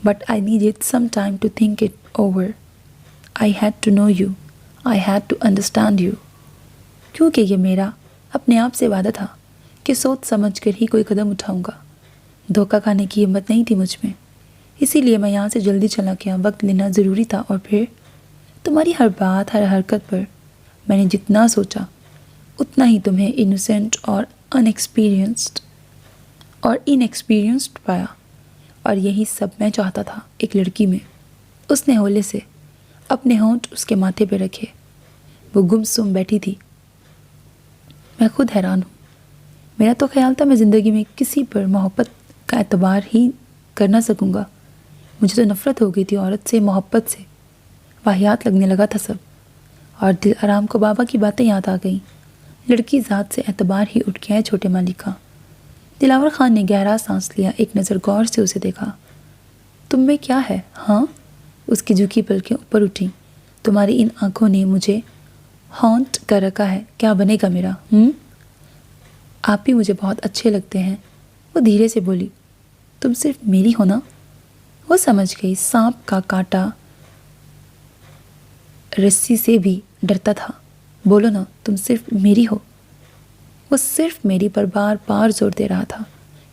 but I needed some time to think it over. I had to know you. I had to understand you. کیونکہ یہ میرا اپنے آپ سے وعدہ تھا کہ سوچ سمجھ کر ہی کوئی قدم اٹھاؤں گا، دھوکہ کھانے کی ہمت نہیں تھی مجھ میں، اسی لیے میں یہاں سے جلدی چلا گیا، وقت لینا ضروری تھا۔ اور پھر تمہاری ہر بات ہر حرکت پر میں نے جتنا سوچا اتنا ہی تمہیں انوسینٹ اور انیکسپیرینسڈ پایا، اور یہی سب میں چاہتا تھا ایک لڑکی میں۔ اس نے ہولے سے اپنے ہونٹ اس کے ماتھے پہ رکھے، وہ گم سم بیٹھی تھی۔ میں خود حیران ہوں، میرا تو خیال تھا میں زندگی میں کسی پر محبت کا اعتبار ہی کر نہ سکوں گا، مجھے تو نفرت ہو گئی تھی عورت سے، محبت سے، واہیات لگنے لگا تھا سب۔ اور دل آرام کو بابا کی باتیں یاد آ گئیں، لڑکی ذات سے اعتبار ہی اٹھ گیا ہے چھوٹے مالک کا۔ دلاور خان نے گہرا سانس لیا، ایک نظر غور سے اسے دیکھا۔ تم میں کیا ہے؟ ہاں؟ اس کی جھکی پلکیں اوپر اٹھیں۔ تمہاری ان آنکھوں نے مجھے ہانٹ کر رکھا ہے، کیا بنے گا میرا؟ آپ بھی مجھے بہت اچھے لگتے ہیں، وہ دھیرے سے بولی۔ تم صرف میری ہو نا؟ وہ سمجھ گئی، سانپ کا کانٹا رسی سے بھی ڈرتا تھا۔ بولو نا، تم صرف میری ہو۔ وہ صرف میری پر بار بار زور دے رہا تھا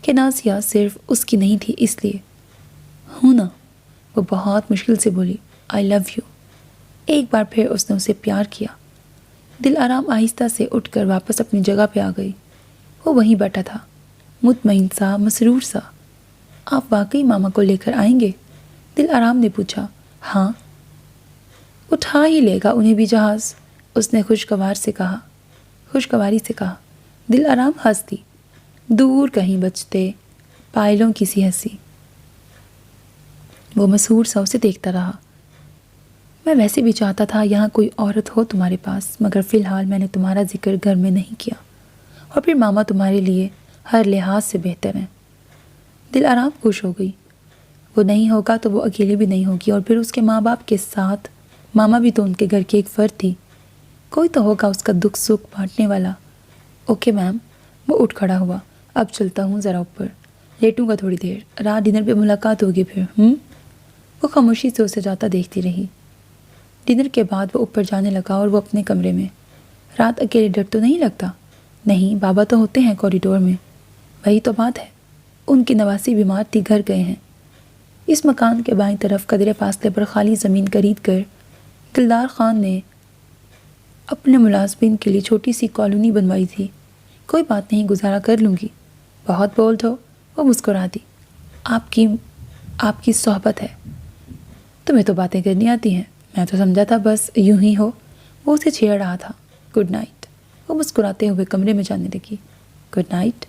کہ نازیہ صرف اس کی نہیں تھی، اس لیے ہوں نا؟ وہ بہت مشکل سے بولی، آئی لو یو۔ ایک بار پھر اس نے اسے پیار کیا۔ دل آرام آہستہ سے اٹھ کر واپس اپنی جگہ پہ آ گئی۔ وہ وہیں بیٹھا تھا، مطمئن سا، مسرور سا۔ آپ واقعی ماما کو لے کر آئیں گے؟ دل آرام نے پوچھا۔ ہاں، اٹھا ہی لے گا انہیں بھی جہاز، اس نے خوشگواری سے کہا۔ دل آرام ہنس دی، دور کہیں بجتے پائلوں کی سی ہنسی۔ وہ مسحور سا اسے دیکھتا رہا۔ میں ویسے بھی چاہتا تھا یہاں کوئی عورت ہو تمہارے پاس، مگر فی الحال میں نے تمہارا ذکر گھر میں نہیں کیا، اور پھر ماما تمہارے لیے ہر لحاظ سے بہتر ہیں۔ دل آرام خوش ہو گئی۔ وہ نہیں ہوگا تو وہ اکیلے بھی نہیں ہوگی، اور پھر اس کے ماں باپ کے ساتھ ماما بھی تو ان کے گھر کی ایک فرد تھی، کوئی تو ہوگا اس کا دکھ سکھ بانٹنے والا۔ اوکے میم، وہ اٹھ کھڑا ہوا، اب چلتا ہوں ذرا اوپر۔ لیٹوں گا تھوڑی دیر، رات ڈنر پہ ملاقات ہوگی پھر۔ وہ خاموشی سے اسے جاتا دیکھتی رہی۔ ڈنر کے بعد وہ اوپر جانے لگا اور وہ اپنے کمرے میں۔ رات اکیلے ڈر تو نہیں لگتا؟ نہیں، بابا تو ہوتے ہیں کوریڈور میں۔ وہی تو بات ہے، ان کی نواسی بیمار تھی، گھر گئے ہیں۔ اس مکان کے بائیں طرف قدرے فاصلے پر خالی زمین خرید کر دلدار خان نے اپنے ملازمین کے لیے چھوٹی سی کالونی بنوائی تھی۔ کوئی بات نہیں، گزارا کر لوں گی۔ بہت بولڈ ہو، وہ مسکرا دی۔ آپ کی صحبت ہے۔ تمہیں تو باتیں کرنی آتی ہیں، میں تو سمجھا تھا بس یوں ہی ہو۔ وہ اسے چھیڑ رہا تھا۔ گڈ نائٹ، وہ مسکراتے ہوئے کمرے میں جانے لگی۔ گڈ نائٹ،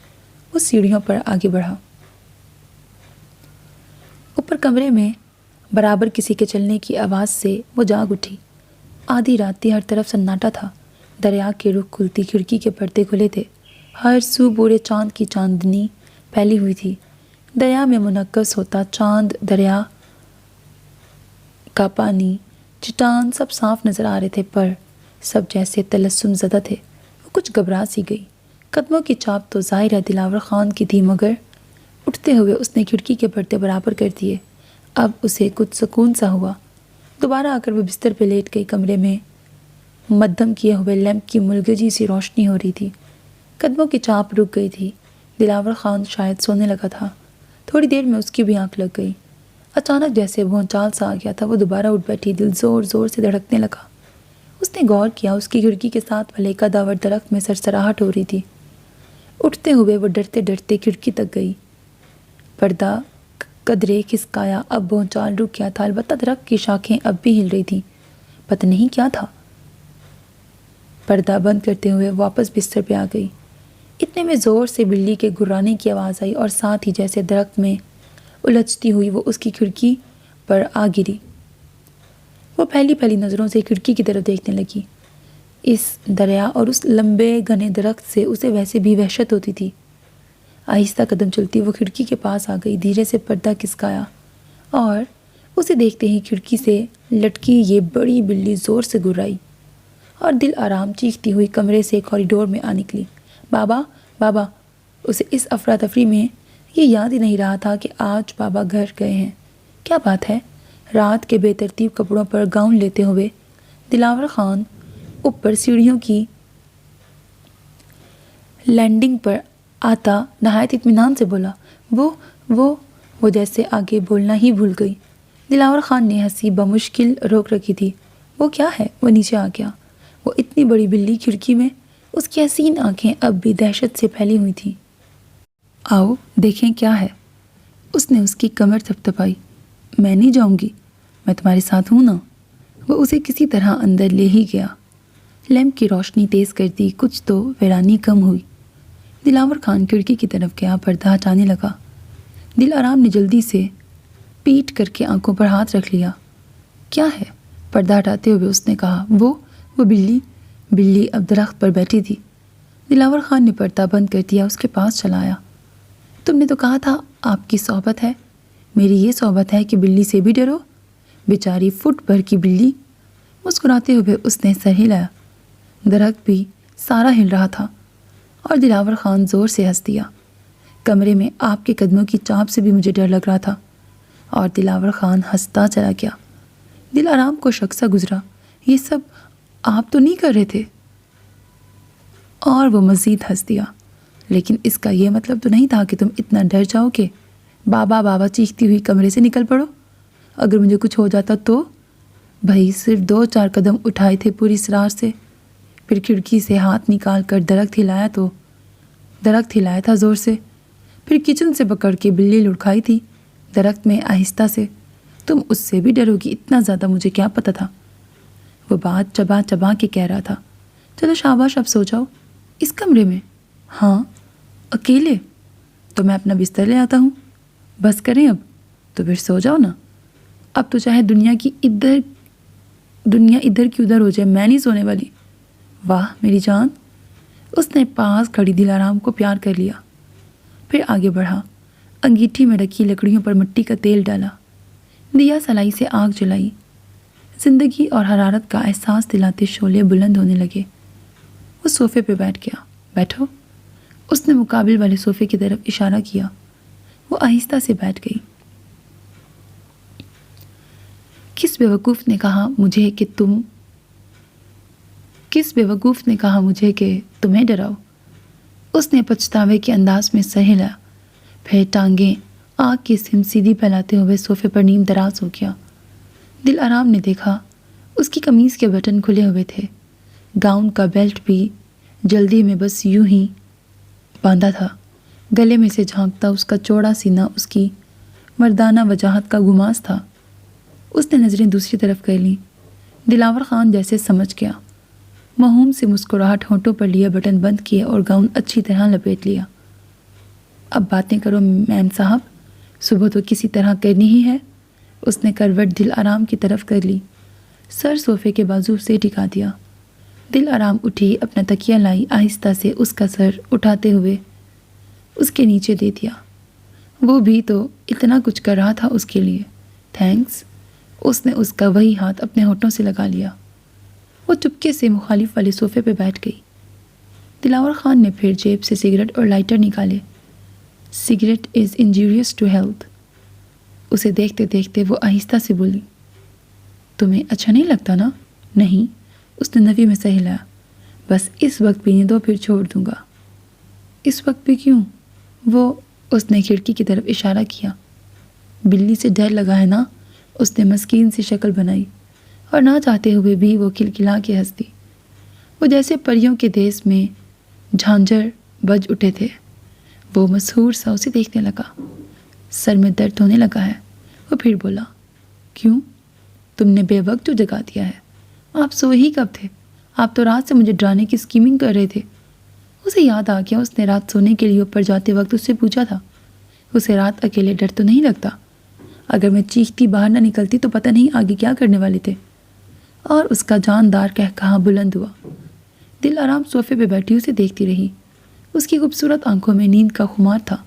وہ سیڑھیوں پر آگے بڑھا۔ اوپر کمرے میں برابر کسی کے چلنے کی آواز سے وہ جاگ اٹھی۔ آدھی رات تھی، ہر طرف سناٹا تھا۔ دریا کے رخ کھلتی کھڑکی کے پردے کھلے تھے۔ ہر سو پورے چاند کی چاندنی پھیلی ہوئی تھی۔ دریا میں منعکس ہوتا چاند، دریا کا پانی، چٹان سب صاف نظر آ رہے تھے، پر سب جیسے تلسم زدہ تھے۔ وہ کچھ گھبرا سی گئی۔ قدموں کی چاپ تو ظاہر ہے دلاور خان کی تھی، مگر اٹھتے ہوئے اس نے کھڑکی کے پردے برابر کر دیے۔ اب اسے کچھ سکون سا ہوا۔ دوبارہ آ کر وہ بستر پہ لیٹ گئی۔ کمرے میں مدھم کیے ہوئے لیمپ کی ملگجی سی روشنی ہو رہی تھی۔ قدموں کی چاپ رک گئی تھی۔ دلاور خان شاید سونے لگا تھا۔ تھوڑی دیر میں اس کی بھی آنکھ لگ گئی۔ اچانک جیسے بھونچال سا آ گیا تھا، وہ دوبارہ اٹھ بیٹھی۔ دل زور زور سے دھڑکنے لگا۔ اس نے غور کیا، اس کی کھڑکی کے ساتھ والے کا داور درخت میں سرسراہٹ ہو رہی تھی۔ اٹھتے ہوئے وہ ڈرتے ڈرتے کھڑکی تک گئی۔ پردہ قدرے کھسکایا۔ اب بھونچال رک گیا تھا، البتہ درخت کی شاخیں اب بھی ہل رہی تھیں۔ پتہ نہیں کیا تھا۔ پردہ بند کرتے ہوئے واپس بستر پہ آ گئی۔ اتنے میں زور سے بلی کے گرانے کی آواز آئی اور ساتھ ہی جیسے درخت میں الجھتی ہوئی وہ اس کی کھڑکی پر آ گری۔ وہ پہلی پہلی نظروں سے کھڑکی کی طرف دیکھنے لگی۔ اس دریا اور اس لمبے گھنے درخت سے اسے ویسے بھی وحشت ہوتی تھی۔ آہستہ قدم چلتی وہ کھڑکی کے پاس آ گئی۔ دھیرے سے پردہ کھسکایا اور اسے دیکھتے ہی کھڑکی سے لٹکی یہ بڑی بلی زور سے گرائی اور دل آرام چیختی ہوئی کمرے سے کوریڈور میں آ نکلی۔ بابا، بابا! اسے اس افراتفری میں یہ یاد ہی نہیں رہا تھا کہ آج بابا گھر گئے ہیں۔ کیا بات ہے؟ رات کے بے ترتیب کپڑوں پر گاؤن لیتے ہوئے دلاور خان اوپر سیڑھیوں کی لینڈنگ پر آتا نہایت اطمینان سے بولا۔ وہ جیسے آگے بولنا ہی بھول گئی۔ دلاور خان نے ہنسی بمشکل روک رکھی تھی۔ وہ کیا ہے؟ وہ نیچے آ گیا۔ وہ اتنی بڑی بلی کھڑکی میں، اس کی حسین آنکھیں اب بھی دہشت سے پھیلی ہوئی تھیں۔ آؤ دیکھیں کیا ہے۔ اس نے اس کی کمر تھپتھپائی۔ میں نہیں جاؤں گی، میں تمہارے ساتھ ہوں نا۔ وہ اسے کسی طرح اندر لے ہی گیا۔ لیمپ کی روشنی تیز کر دی، کچھ تو ویرانی کم ہوئی۔ دلاور خان کھڑکی کی طرف گیا، پردہ ہٹانے لگا۔ دل آرام نے جلدی سے پیٹ کر کے آنکھوں پر ہاتھ رکھ لیا۔ کیا ہے؟ پردہ ہٹاتے ہوئے اس نے کہا۔ وہ بلی اب درخت پر بیٹھی تھی۔ دلاور خان نے پردہ بند کر دیا، اس کے پاس چلا آیا۔ تم نے تو کہا تھا آپ کی صحبت ہے۔ میری یہ صحبت ہے کہ بلی سے بھی ڈرو؟ بیچاری فٹ بھر کی بلی۔ مسکراتے ہوئے اس نے سر ہلایا۔ درخت بھی سارا ہل رہا تھا اور دلاور خان زور سے ہنس دیا۔ کمرے میں آپ کے قدموں کی چاپ سے بھی مجھے ڈر لگ رہا تھا۔ اور دلاور خان ہنستا چلا گیا۔ دل آرام کو شک سا گزرا، یہ سب آپ تو نہیں کر رہے تھے؟ اور وہ مزید ہنس دیا۔ لیکن اس کا یہ مطلب تو نہیں تھا کہ تم اتنا ڈر جاؤ کہ بابا بابا چیختی ہوئی کمرے سے نکل پڑو۔ اگر مجھے کچھ ہو جاتا تو؟ بھائی صرف 2-4 قدم اٹھائے تھے پوری اسرار سے، پھر کھڑکی سے ہاتھ نکال کر درخت ہلایا تھا زور سے، پھر کچن سے پکڑ کے بلی لڑکھائی تھی درخت میں آہستہ سے۔ تم اس سے بھی ڈرو گی، اتنا زیادہ مجھے کیا پتا تھا؟ وہ بات چبا چبا کے کہہ رہا تھا۔ چلو شاباش، اب سو جاؤ۔ اس کمرے میں؟ ہاں، اکیلے؟ تو میں اپنا بستر لے آتا ہوں۔ بس کریں اب، تو پھر سو جاؤ نا۔ اب تو چاہے دنیا ادھر کی ادھر ہو جائے، میں نہیں سونے والی۔ واہ میری جان! اس نے پاس کھڑی دل آرام کو پیار کر لیا، پھر آگے بڑھا۔ انگیٹھی میں رکھی لکڑیوں پر مٹی کا تیل ڈالا، دیا سلائی سے آگ جلائی۔ زندگی اور حرارت کا احساس دلاتے شعلے بلند ہونے لگے۔ وہ صوفے پہ بیٹھ گیا۔ بیٹھو، اس نے مقابل والے صوفے کی طرف اشارہ کیا۔ وہ آہستہ سے بیٹھ گئی۔ کس بیوقوف نے کہا مجھے کہ تمہیں ڈراؤ؟ اس نے پچھتاوے کے انداز میں سر ہلایا، پھر ٹانگیں آگ کی سم سیدھی پھیلاتے ہوئے صوفے پر نیم دراز ہو گیا۔ دل آرام نے دیکھا اس کی قمیض کے بٹن کھلے ہوئے تھے، گاؤن کا بیلٹ بھی جلدی میں بس یوں ہی باندھا تھا۔ گلے میں سے جھانکتا اس کا چوڑا سینہ اس کی مردانہ وجاہت کا گماس تھا۔ اس نے نظریں دوسری طرف کر لیں۔ دلاور خان جیسے سمجھ گیا، موہوم سے مسکراہٹ ہونٹوں پر لیا، بٹن بند کیے اور گاؤن اچھی طرح لپیٹ لیا۔ اب باتیں کرو میم صاحب، صبح تو کسی طرح کرنی ہی ہے۔ اس نے کروٹ دل آرام کی طرف کر لی، سر صوفے کے بازو سے ٹکا دیا۔ دل آرام اٹھی، اپنا تکیہ لائی، آہستہ سے اس کا سر اٹھاتے ہوئے اس کے نیچے دے دیا۔ وہ بھی تو اتنا کچھ کر رہا تھا اس کے لیے۔ تھینکس۔ اس نے اس کا وہی ہاتھ اپنے ہونٹوں سے لگا لیا۔ وہ چپکے سے مخالف والے صوفے پہ بیٹھ گئی۔ دلاور خان نے پھر جیب سے سگریٹ اور لائٹر نکالے۔ Cigarette is injurious to health. اسے دیکھتے دیکھتے وہ آہستہ سے بولی، تمہیں اچھا نہیں لگتا نا؟ نہیں، اس نے نفی میں سر ہلایا، بس اس وقت پینے دو، پھر چھوڑ دوں گا۔ اس وقت بھی کیوں؟ اس نے کھڑکی کی طرف اشارہ کیا۔ بلی سے ڈر لگا ہے نا؟ اس نے مسکین سی شکل بنائی اور نہ چاہتے ہوئے بھی وہ کھلکھلا کے ہنس دی۔ وہ جیسے پریوں کے دیس میں جھانجھر بج اٹھے تھے۔ وہ مسحور سا اسے دیکھنے لگا۔ سر میں درد ہونے لگا ہے۔ وہ پھر بولا، کیوں؟ تم نے بے وقت جو جگا دیا ہے۔ آپ سوئے ہی کب تھے؟ آپ تو رات سے مجھے ڈرانے کی اسکیمنگ کر رہے تھے۔ اسے یاد آ گیا، اس نے رات سونے کے لیے اوپر جاتے وقت اس سے پوچھا تھا۔ اسے رات اکیلے ڈر تو نہیں لگتا؟ اگر میں چیختی باہر نہ نکلتی تو پتہ نہیں آگے کیا کرنے والے تھے۔ اور اس کا جاندار کہا بلند ہوا۔ دل آرام صوفے پہ بیٹھی اسے دیکھتی رہی۔ اس کی خوبصورت آنکھوں میں نیند کا خمار تھا۔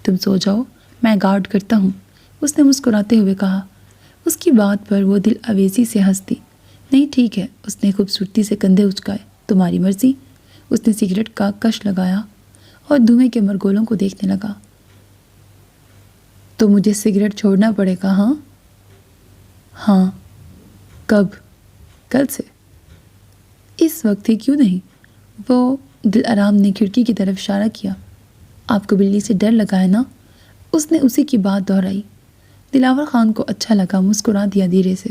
تم سو جاؤ، میں گارڈ کرتا ہوں، اس نے مسکراتے ہوئے کہا۔ اس کی بات پر وہ دل آویزی سے ہنس دی۔ نہیں ٹھیک ہے، اس نے خوبصورتی سے کندھے اچکائے، تمہاری مرضی۔ اس نے سگریٹ کا کش لگایا اور دھوئیں کے مرگولوں کو دیکھنے لگا۔ تو مجھے سگریٹ چھوڑنا پڑے گا؟ ہاں۔ کب؟ کل سے۔ اس وقت ہی کیوں نہیں؟ وہ دل آرام نے کھڑکی کی طرف اشارہ کیا۔ آپ کو بلی سے ڈر لگا ہے نا؟ اس نے اسی کی بات دہرائی۔ دلاور خان کو اچھا لگا، مسکرا دیا دھیرے سے۔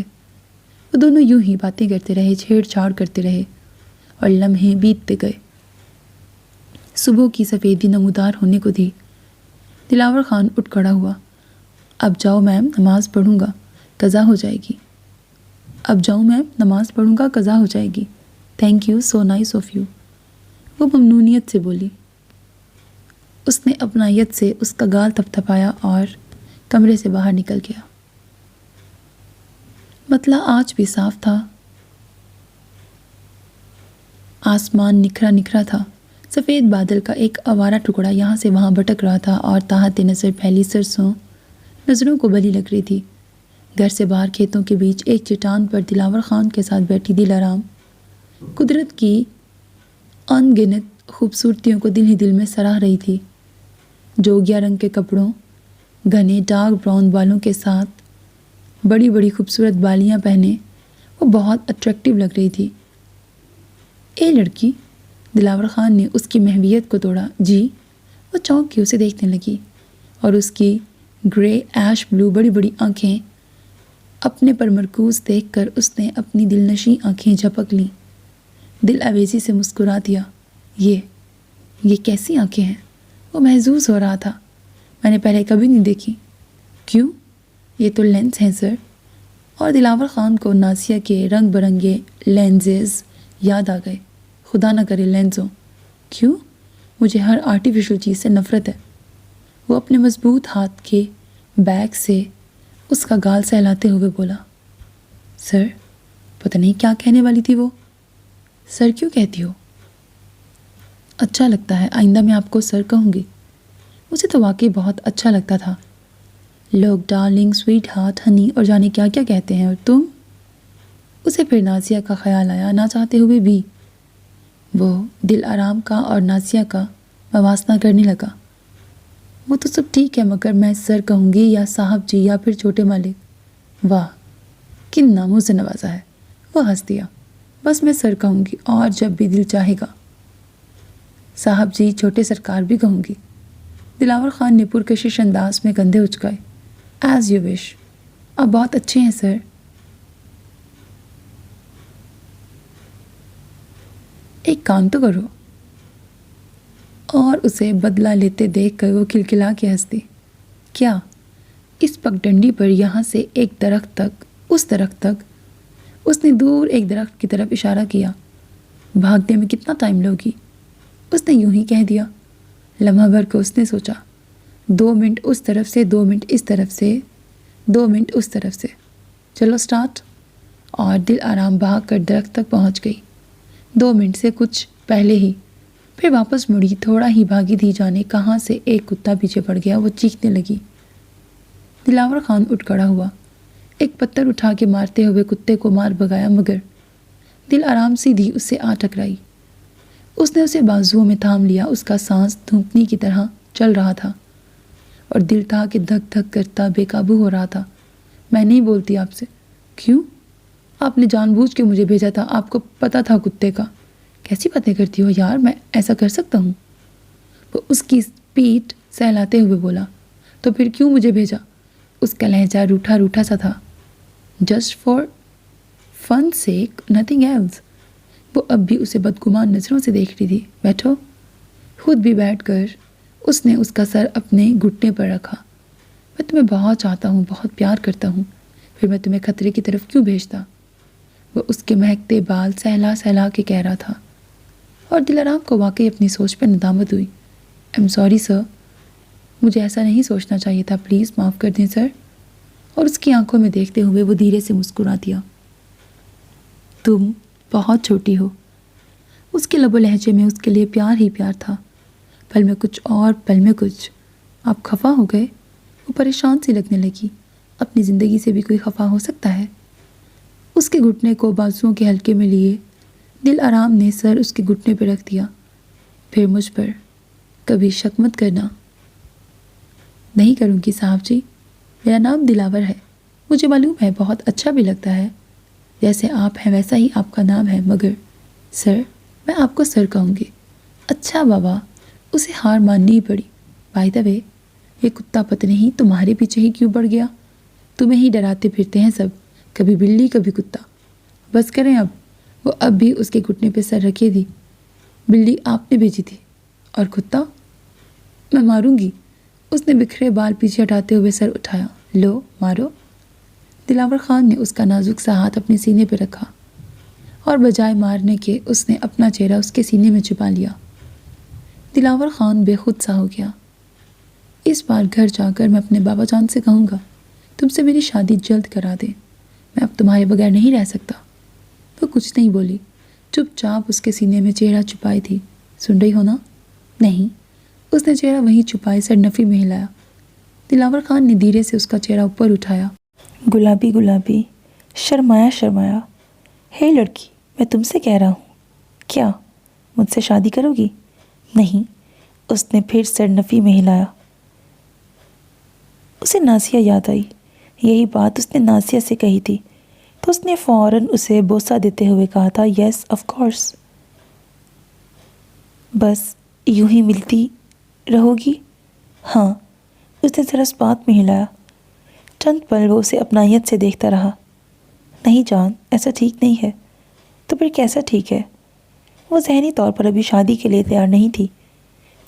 وہ دونوں یوں ہی باتیں کرتے رہے، چھیڑ چھاڑ کرتے رہے اور لمحے بیتتے گئے۔ صبح کی سفیدی نمودار ہونے کو تھی۔ دلاور خان اٹھ کھڑا ہوا۔ اب جاؤ میم، نماز پڑھوں گا، قضا ہو جائے گی۔ اب جاؤں میم، نماز پڑھوں گا، قضا ہو جائے گی۔ Thank you, so nice of you, وہ ممنونیت سے بولی۔ اس نے اپنائیت سے اس کا گال تھپتھپایا اور کمرے سے باہر نکل گیا۔ مطلع آج بھی صاف تھا، آسمان نکھرا نکھرا تھا۔ سفید بادل کا ایک آوارہ ٹکڑا یہاں سے وہاں بھٹک رہا تھا اور تحت نظر پھیلی سرسوں نظروں کو بلی لگ رہی تھی۔ گھر سے باہر کھیتوں کے بیچ ایک چٹان پر دلاور خان کے ساتھ بیٹھی دل آرام قدرت کی ان گنت خوبصورتیوں کو دل ہی دل میں سراہ رہی تھی۔ جوگیا رنگ کے کپڑوں، گھنے ڈارک براؤن بالوں کے ساتھ بڑی بڑی خوبصورت بالیاں پہنے وہ بہت اٹریکٹیو لگ رہی تھی۔ اے لڑکی، دلاور خان نے اس کی محویت کو توڑا۔ جی؟ وہ چونک کے اسے دیکھنے لگی اور اس کی گرے ایش بلو بڑی بڑی آنکھیں اپنے پر مرکوز دیکھ کر اس نے اپنی دلنشیں آنکھیں جھپک لیں۔ دل آویزی سے مسکرا دیا۔ یہ کیسی آنکھیں ہیں؟ وہ محظوظ ہو رہا تھا۔ میں نے پہلے کبھی نہیں دیکھی۔ کیوں؟ یہ تو لینس ہیں سر۔ اور دلاور خان کو ناسیہ کے رنگ برنگے لینزز یاد آ گئے۔ خدا نہ کرے لینزوں۔ کیوں؟ مجھے ہر آرٹیفیشل چیز سے نفرت ہے۔ وہ اپنے مضبوط ہاتھ کے بیگ سے اس کا گال سہلاتے ہوئے بولا۔ سر، پتہ نہیں کیا کہنے والی تھی وہ۔ سر کیوں کہتی ہو؟ اچھا لگتا ہے، آئندہ میں آپ کو سر کہوں گی۔ مجھے تو واقعی بہت اچھا لگتا تھا۔ لوگ ڈارلنگ، سویٹ ہارٹ، ہنی اور جانے کیا کیا کہتے ہیں، اور تم؟ اسے پھر نازیہ کا خیال آیا، نہ چاہتے ہوئے بھی۔ وہ دل آرام کا اور نازیہ کا موازنہ کرنے لگا۔ وہ تو سب ٹھیک ہے مگر میں سر کہوں گی یا صاحب جی یا پھر چھوٹے مالک؟ واہ کن ناموں سے نوازا ہے۔ وہ ہنس دیا۔ بس میں سر کہوں گی اور جب بھی دل چاہے گا صاحب جی چھوٹے سرکار بھی کہوں گی۔ دلاور خان نے پرکشش انداز میں کندھے اچکائے۔ As you wish. آپ بہت اچھے ہیں سر۔ ایک کام تو کرو۔ اور اسے بدلہ لیتے دیکھ کر وہ کھلکھلا کے ہنس دی۔ کیا؟ اس پگڈنڈی پر یہاں سے ایک درخت تک، اس درخت تک؟ اس نے دور ایک درخت کی طرف اشارہ کیا۔ بھاگنے میں کتنا ٹائم لوگی؟ اس نے یوں ہی کہہ دیا۔ لمحہ بھر کو اس نے سوچا۔ 2 منٹ اس طرف سے، 2 منٹ اس طرف سے، 2 منٹ اس طرف سے۔ چلو سٹارٹ۔ اور دل آرام بھاگ کر درخت تک پہنچ گئی 2 منٹ سے کچھ پہلے ہی۔ پھر واپس مڑی، تھوڑا ہی بھاگی تھی جانے کہاں سے ایک کتا پیچھے پڑ گیا۔ وہ چیخنے لگی۔ دلاور خان اٹھ کھڑا ہوا، ایک پتھر اٹھا کے مارتے ہوئے کتے کو مار بگایا، مگر دل آرام سیدھی اس سے آ ٹکرائی۔ اس نے اسے بازوؤں میں تھام لیا۔ اس کا سانس دھوپنی کی طرح چل رہا تھا اور دل تھا کہ دھک دھک کرتا بے قابو ہو رہا تھا۔ میں نہیں بولتی آپ سے۔ کیوں؟ آپ نے جان بوجھ کے مجھے بھیجا تھا، آپ کو پتہ تھا کتے کا۔ کیسی باتیں کرتی ہو یار، میں ایسا کر سکتا ہوں؟ وہ اس کی پیٹھ سہلاتے ہوئے بولا۔ تو پھر کیوں مجھے بھیجا؟ اس کا لہجہ روٹھا روٹھا سا تھا۔ Just for fun sake, nothing else. وہ اب بھی اسے بدگمان نظروں سے دیکھ رہی تھی۔ بیٹھو۔ خود بھی بیٹھ کر اس نے اس کا سر اپنے گھٹنے پر رکھا۔ میں تمہیں بہت چاہتا ہوں، بہت پیار کرتا ہوں، پھر میں تمہیں خطرے کی طرف کیوں بھیجتا؟ وہ اس کے مہکتے بال سہلا سہلا کے کہہ رہا تھا، اور دلارام کو واقعی اپنی سوچ پر ندامت ہوئی۔ ایم سوری سر، مجھے ایسا نہیں سوچنا چاہیے تھا، پلیز معاف کر دیں سر۔ اور اس کی آنکھوں میں دیکھتے ہوئے وہ دھیرے سے مسکرا دیا۔ تم بہت چھوٹی ہو۔ اس کے لب و لہجے میں اس کے لیے پیار ہی پیار تھا۔ پل میں کچھ اور پل میں کچھ۔ آپ خفا ہو گئے؟ وہ پریشان سی لگنے لگی۔ اپنی زندگی سے بھی کوئی خفا ہو سکتا ہے؟ اس کے گھٹنے کو بازوؤں کے حلقے میں لیے دل آرام نے سر اس کے گھٹنے پہ رکھ دیا۔ پھر مجھ پر کبھی شک مت کرنا۔ نہیں کروں گی صاحب جی، میرا نام دلاور ہے، مجھے معلوم ہے، بہت اچھا بھی لگتا ہے، جیسے آپ ہیں ویسا ہی آپ کا نام ہے، مگر سر، میں آپ کو سر کہوں گی۔ اچھا بابا، اسے ہار ماننی ہی پڑی۔ بائی دا وے، یہ کتا پتہ نہیں تمہارے پیچھے ہی کیوں پڑ گیا؟ تمہیں ہی ڈراتے پھرتے ہیں سب، کبھی بلی کبھی کتا۔ بس کریں اب۔ وہ اب بھی اس کے گھٹنے پہ سر رکھے تھی۔ بلی آپ نے بھیجی تھی، اور کتا میں ماروں گی۔ اس نے بکھرے بال پیچھے ہٹاتے ہوئے سر اٹھایا۔ لو مارو۔ دلاور خان نے اس کا نازک سا ہاتھ اپنے سینے پہ رکھا، اور بجائے مارنے کے اس نے اپنا چہرہ اس کے سینے میں چھپا لیا۔ دلاور خان بے خود سا ہو گیا۔ اس بار گھر جا کر میں اپنے بابا جان سے کہوں گا تم سے میری شادی جلد کرا دیں، میں اب تمہارے بغیر نہیں رہ سکتا۔ وہ کچھ نہیں بولی، چپ چاپ اس کے سینے میں چہرہ چھپائی تھی۔ سن رہی ہو نا؟ نہیں۔ اس نے چہرہ وہیں چھپائے سر نفی میں ہلایا۔ دلاور خان نے دھیرے سے اس کا چہرہ اوپر اٹھایا۔ گلابی گلابی، شرمایا شرمایا۔ ہے لڑکی، میں تم سے کہہ رہا ہوں، کیا مجھ سے شادی کرو گی؟ نہیں۔ اس نے پھر سر نفی میں ہلایا۔ اسے نازیہ یاد آئی۔ یہی بات اس نے نازیہ سے کہی تھی، تو اس نے فوراً اسے بوسہ دیتے ہوئے کہا تھا، یس آف کورس۔ بس یوں ہی ملتی رہو گی؟ ہاں۔ اس نے ذرا اس بات میں ہلایا۔ چند پل وہ اسے اپنائیت سے دیکھتا رہا۔ نہیں جان، ایسا ٹھیک نہیں ہے۔ تو پھر کیسا ٹھیک ہے؟ وہ ذہنی طور پر ابھی شادی کے لیے تیار نہیں تھی،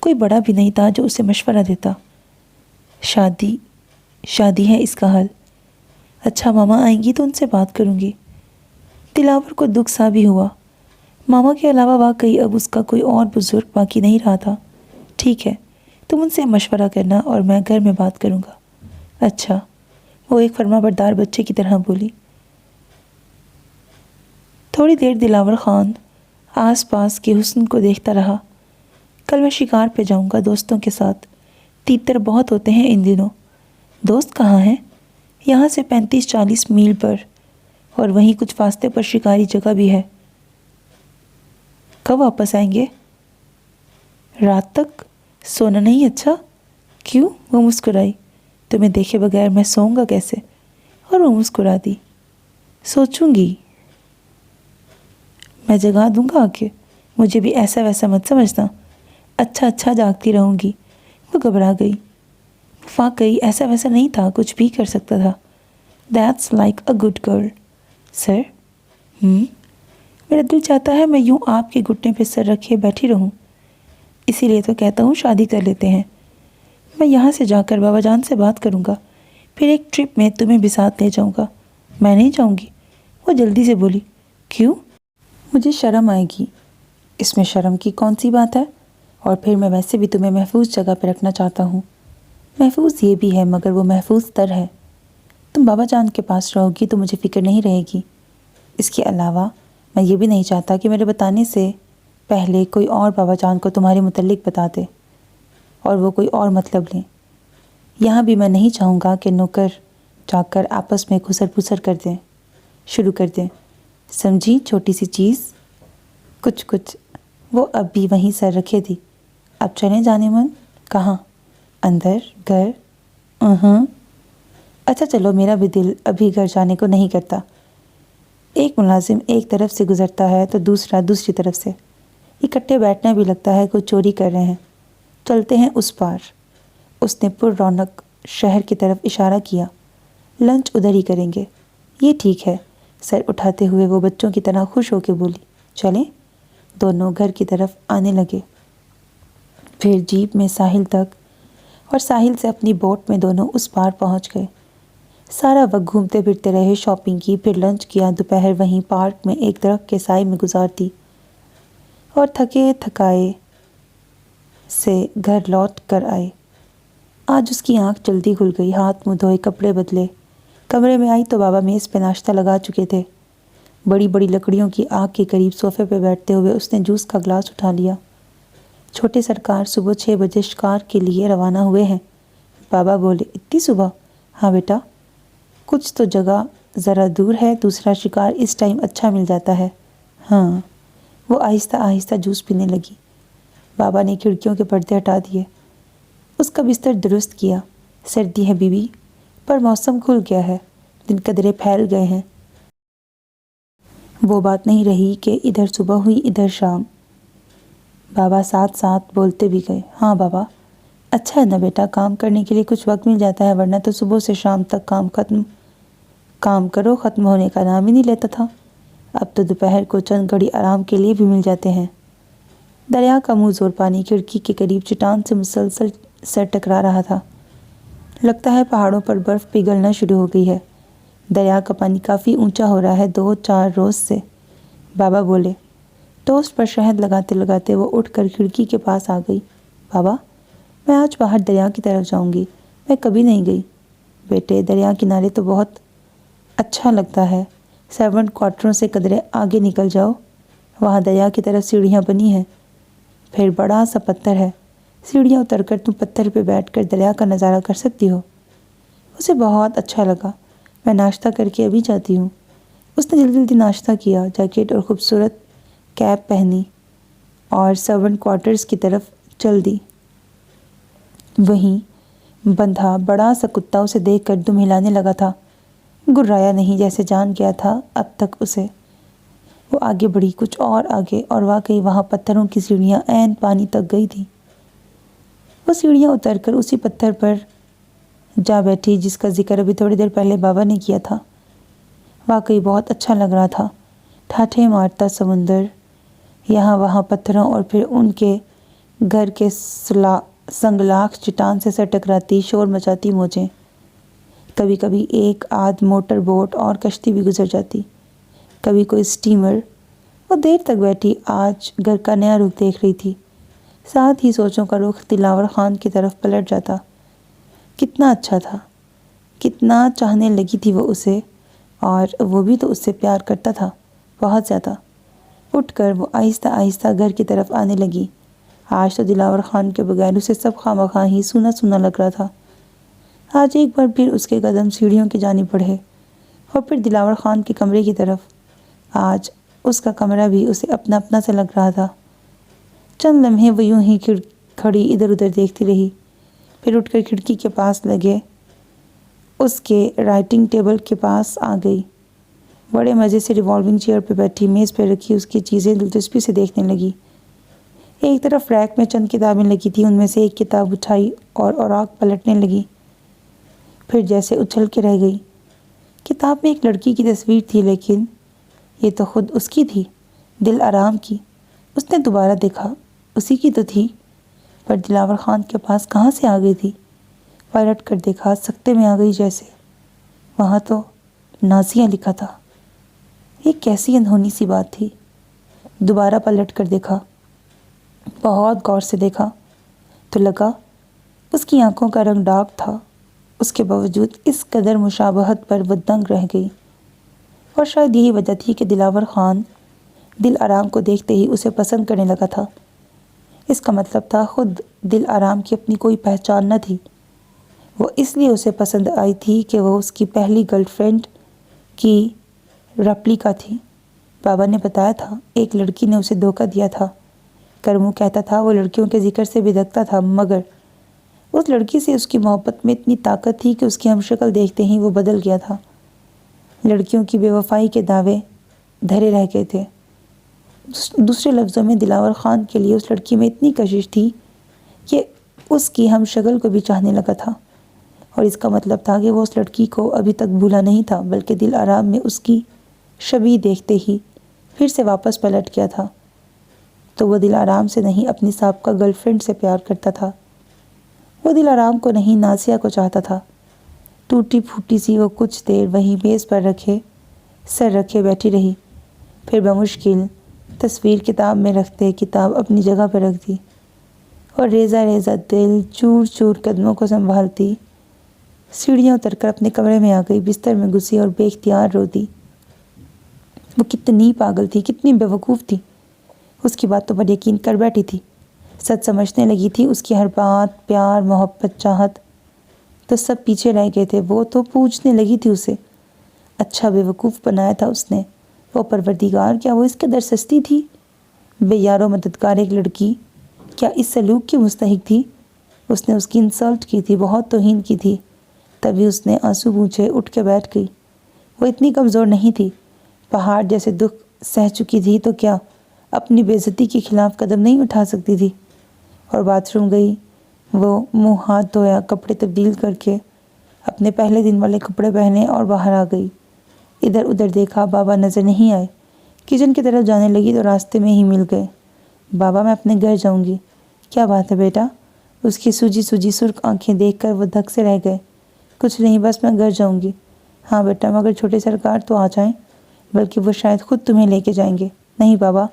کوئی بڑا بھی نہیں تھا جو اسے مشورہ دیتا۔ شادی ہے اس کا حل۔ اچھا ماما آئیں گی تو ان سے بات کروں گی۔ دلاور کو دکھ سا بھی ہوا۔ ماما کے علاوہ واقعی اب اس کا کوئی اور بزرگ باقی نہیں رہا تھا۔ ٹھیک ہے، تم ان سے مشورہ کرنا اور میں گھر میں بات کروں گا۔ اچھا، وہ ایک فرما بردار بچے کی طرح بولی۔ تھوڑی دیر دلاور خان آس پاس کے حسن کو دیکھتا رہا۔ کل میں شکار پہ جاؤں گا دوستوں کے ساتھ، تیتر بہت ہوتے ہیں ان دنوں۔ دوست کہاں ہیں؟ یہاں سے 35-40 میل پر، اور وہیں کچھ فاصلے پر شکاری جگہ بھی ہے۔ کب واپس آئیں گے؟ رات تک سونا نہیں؟ اچھا کیوں؟ وہ مسکرائی۔ تمہیں دیکھے بغیر میں سوؤں گا کیسے؟ اور وہ مسکرا دی۔ سوچوں گی، میں جگا دوں گا آکے، مجھے بھی ایسا ویسا مت سمجھنا، اچھا جاگتی رہوں گی۔ وہ گھبرا گئی۔ واقعی ایسا ویسا نہیں تھا، کچھ بھی کر سکتا تھا۔ That's like a good girl. Sir? میرا دل چاہتا ہے میں یوں آپ کے گھٹنے پہ سر رکھے بیٹھی رہوں، اسی لیے تو کہتا ہوں شادی کر لیتے ہیں۔ میں یہاں سے جا کر بابا جان سے بات کروں گا، پھر ایک ٹرپ میں تمہیں بھی ساتھ لے جاؤں گا۔ میں نہیں جاؤں گی، وہ جلدی سے بولی۔ کیوں؟ مجھے شرم آئے گی۔ اس میں شرم کی کون سی بات ہے؟ اور پھر میں ویسے بھی تمہیں محفوظ جگہ پہ رکھنا چاہتا ہوں۔ محفوظ یہ بھی ہے، مگر وہ محفوظ تر ہے۔ تم بابا جان کے پاس رہو گی تو مجھے فکر نہیں رہے گی۔ اس کے علاوہ میں یہ بھی نہیں چاہتا کہ میرے بتانے سے پہلے کوئی اور بابا جان کو تمہارے متعلق بتا دے اور وہ کوئی اور مطلب لیں۔ یہاں بھی میں نہیں چاہوں گا کہ نوکر جا کر آپس میں خسر پسر شروع کر دیں۔ سمجھی چھوٹی سی چیز؟ کچھ۔ وہ اب بھی وہیں سر رکھے تھی۔ اب چلیں جانے من؟ کہاں؟ اندر؟ گھر؟ اچھا چلو، میرا بھی دل ابھی گھر جانے کو نہیں کرتا۔ ایک ملازم ایک طرف سے گزرتا ہے تو دوسرا دوسری طرف سے، اکٹھے بیٹھنا بھی لگتا ہے کوئی چوری کر رہے ہیں۔ چلتے ہیں اس پار۔ اس نے پر رونق شہر کی طرف اشارہ کیا۔ لنچ ادھر ہی کریں گے۔ یہ ٹھیک ہے۔ سر اٹھاتے ہوئے وہ بچوں کی طرح خوش ہو کے بولی۔ چلیں؟ دونوں گھر کی طرف آنے لگے، پھر جیپ میں ساحل تک، اور ساحل سے اپنی بوٹ میں دونوں اس پار پہنچ گئے۔ سارا وقت گھومتے پھرتے رہے، شاپنگ کی، پھر لنچ کیا، دوپہر وہیں پارک میں ایک درخت کے سائے میں گزار دی اور تھکے تھکائے سے گھر لوٹ کر آئے۔ آج اس کی آنکھ جلدی کھل گئی۔ ہاتھ منہ دھوئے، کپڑے بدلے، کمرے میں آئی تو بابا میز پہ ناشتہ لگا چکے تھے۔ بڑی بڑی لکڑیوں کی آگ کے قریب صوفے پہ بیٹھتے ہوئے اس نے جوس کا گلاس اٹھا لیا۔ چھوٹے سرکار صبح 6 بجے شکار کے لیے روانہ ہوئے ہیں۔ بابا بولے، اتنی صبح؟ ہاں بیٹا، کچھ تو جگہ ذرا دور ہے، دوسرا شکار اس ٹائم اچھا مل جاتا ہے۔ ہاں۔ وہ آہستہ آہستہ جوس پینے لگی۔ بابا نے کھڑکیوں کے پردے ہٹا دیے، اس کا بستر درست کیا۔ سردی ہے بیوی، پر موسم کھل گیا ہے، دن قدرے پھیل گئے ہیں۔ وہ بات نہیں رہی کہ ادھر صبح ہوئی ادھر شام۔ بابا ساتھ ساتھ بولتے بھی گئے۔ ہاں بابا، اچھا ہے نا بیٹا، کام کرنے کے لیے کچھ وقت مل جاتا ہے، ورنہ تو صبح سے شام تک کام کرو، ختم ہونے کا نام ہی نہیں لیتا تھا۔ اب تو دوپہر کو چند گھڑی آرام کے لیے بھی مل جاتے ہیں۔ دریا کا منہ زور پانی کھڑکی کے قریب چٹان سے مسلسل سر ٹکرا رہا تھا۔ لگتا ہے پہاڑوں پر برف پگھلنا شروع ہو گئی ہے۔ دریا کا پانی کافی اونچا ہو رہا ہے 2-4 روز سے۔ بابا بولے۔ ٹوسٹ پر شہد لگاتے لگاتے وہ اٹھ کر کھڑکی کے پاس آ گئی۔ بابا، میں آج باہر دریا کی طرف جاؤں گی، میں کبھی نہیں گئی۔ بیٹے، دریا کنارے تو بہت اچھا لگتا ہے، سرونٹ کوارٹروں سے قدرے آگے نکل جاؤ، وہاں دریا کی طرف سیڑھیاں بنی ہیں، پھر بڑا سا پتھر ہے، سیڑھیاں اتر کر تم پتھر پہ بیٹھ کر دریا کا نظارہ کر سکتی ہو۔ اسے بہت اچھا لگا۔ میں ناشتہ کر کے ابھی جاتی ہوں۔ اس نے جلدی جلدی ناشتہ کیا، جیکٹ اور خوبصورت کیپ پہنی اور سرونٹ کوارٹرز کی طرف چل دی۔ وہیں بندھا بڑا سا کتا اسے دیکھ کر دم ہلانے لگا تھا، گرایا نہیں، جیسے جان گیا تھا اب تک اسے۔ وہ آگے بڑھی، کچھ اور آگے، اور واقعی وہاں پتھروں کی سیڑھیاں عین پانی تک گئی تھیں۔ وہ سیڑھیاں اتر کر اسی پتھر پر جا بیٹھی جس کا ذکر ابھی تھوڑی دیر پہلے بابا نے کیا تھا۔ واقعی بہت اچھا لگ رہا تھا۔ ٹھاٹھے مارتا سمندر، یہاں وہاں پتھروں اور پھر ان کے گھر کے سنگلاخ چٹان سے سر ٹکراتی، شور مچاتی موجیں۔ کبھی کبھی ایک آدھ موٹر بوٹ اور کشتی بھی گزر جاتی، کبھی کوئی سٹیمر۔ وہ دیر تک بیٹھی، آج گھر کا نیا رخ دیکھ رہی تھی۔ ساتھ ہی سوچوں کا رخ دلاور خان کی طرف پلٹ جاتا۔ کتنا اچھا تھا، کتنا چاہنے لگی تھی وہ اسے، اور وہ بھی تو اس سے پیار کرتا تھا، بہت زیادہ۔ اٹھ کر وہ آہستہ آہستہ گھر کی طرف آنے لگی۔ آج تو دلاور خان کے بغیر اسے سب خواہ ہی سونا سونا لگ رہا تھا۔ آج ایک بار پھر اس کے قدم سیڑھیوں کی جانب بڑھے اور پھر دلاور خان کے کمرے کی طرف۔ آج اس کا کمرہ بھی اسے اپنا اپنا سا لگ رہا تھا۔ چند لمحے وہ یوں ہی کھڑی ادھر ادھر دیکھتی رہی، پھر اٹھ کر کھڑکی کے پاس لگے اس کے رائٹنگ ٹیبل کے پاس آ گئی۔ بڑے مزے سے ریوالونگ چیئر پہ بیٹھی میز پہ رکھی اس کی چیزیں دلچسپی سے دیکھنے لگی۔ ایک طرف ریک میں چند کتابیں لگی تھیں، ان میں سے ایک کتاب اٹھائی اور اوراق پلٹنے لگی، پھر جیسے اچھل کے رہ گئی۔ کتاب میں ایک لڑکی کی تصویر تھی، لیکن یہ تو خود اس کی تھی، دل آرام کی۔ اس نے دوبارہ دیکھا، اسی کی تو تھی، پر دلاور خان کے پاس کہاں سے آ گئی تھی؟ پلٹ کر دیکھا، سکتے میں آ گئی جیسے۔ وہاں تو نازیہ لکھا تھا۔ یہ کیسی انہونی سی بات تھی۔ دوبارہ پلٹ کر دیکھا، بہت غور سے دیکھا تو لگا اس کی آنکھوں کا رنگ ڈارک تھا۔ اس کے باوجود اس قدر مشابہت پر وہ دنگ رہ گئی، اور شاید یہی وجہ تھی کہ دلاور خان دل آرام کو دیکھتے ہی اسے پسند کرنے لگا تھا۔ اس کا مطلب تھا خود دل آرام کی اپنی کوئی پہچان نہ تھی۔ وہ اس لیے اسے پسند آئی تھی کہ وہ اس کی پہلی گرل فرینڈ کی ریپلیکا تھی۔ بابا نے بتایا تھا ایک لڑکی نے اسے دھوکہ دیا تھا۔ کرمو کہتا تھا وہ لڑکیوں کے ذکر سے بدکتا تھا، مگر اس لڑکی سے اس کی محبت میں اتنی طاقت تھی کہ اس کی ہم شکل دیکھتے ہی وہ بدل گیا تھا۔ لڑکیوں کی بے وفائی کے دعوے دھرے رہ گئے تھے۔ دوسرے لفظوں میں دلاور خان کے لیے اس لڑکی میں اتنی کشش تھی کہ اس کی ہم شکل کو بھی چاہنے لگا تھا، اور اس کا مطلب تھا کہ وہ اس لڑکی کو ابھی تک بھولا نہیں تھا، بلکہ دل آرام میں اس کی شبیہ دیکھتے ہی پھر سے واپس پلٹ گیا تھا۔ تو وہ دل آرام سے نہیں اپنی سابقہ گرل فرینڈ سے پیار کرتا تھا۔ وہ دل آرام کو نہیں، نازیہ کو چاہتا تھا۔ ٹوٹی پھوٹی سی وہ کچھ دیر وہیں میز پر سر رکھے بیٹھی رہی، پھر بمشکل تصویر کتاب میں رکھتے کتاب اپنی جگہ پر رکھ دی، اور ریزہ ریزہ دل چور چور قدموں کو سنبھالتی سیڑھیاں اتر کر اپنے کمرے میں آ گئی، بستر میں گھسی اور بے اختیار رو دی۔ وہ کتنی پاگل تھی، کتنی بیوقوف تھی۔ اس کی باتوں پر یقین کر بیٹھی تھی، سچ سمجھنے لگی تھی۔ اس کی ہر بات، پیار، محبت، چاہت تو سب پیچھے رہ گئے تھے۔ وہ تو پوچھنے لگی تھی اسے، اچھا بیوقوف بنایا تھا اس نے، وہ پروردگار، کیا وہ اس قدر سستی تھی؟ بے یار و مددگار ایک لڑکی کیا اس سلوک کی مستحق تھی؟ اس نے اس کی انسلٹ کی تھی، بہت توہین کی تھی۔ تبھی اس نے آنسو پوچھے اٹھ کے بیٹھ گئی۔ وہ اتنی کمزور نہیں تھی، پہاڑ جیسے دکھ سہ چکی تھی، تو کیا اپنی بے عزتی کے خلاف قدم نہیں اٹھا سکتی تھی؟ اور باتھ روم گئی، وہ منہ ہاتھ دھویا، کپڑے تبدیل کر کے اپنے پہلے دن والے کپڑے پہنے اور باہر آ گئی۔ ادھر ادھر دیکھا، بابا نظر نہیں آئے۔ کچن کی طرف جانے لگی تو راستے میں ہی مل گئے۔ بابا میں اپنے گھر جاؤں گی۔ کیا بات ہے بیٹا؟ اس کی سوجی سرخ آنکھیں دیکھ کر وہ دھک سے رہ گئے۔ کچھ نہیں، بس میں گھر جاؤں گی۔ ہاں بیٹا، مگر چھوٹے سرکار تو آ جائیں، بلکہ وہ شاید خود تمہیں لے کے جائیں گے۔ نہیں بابا،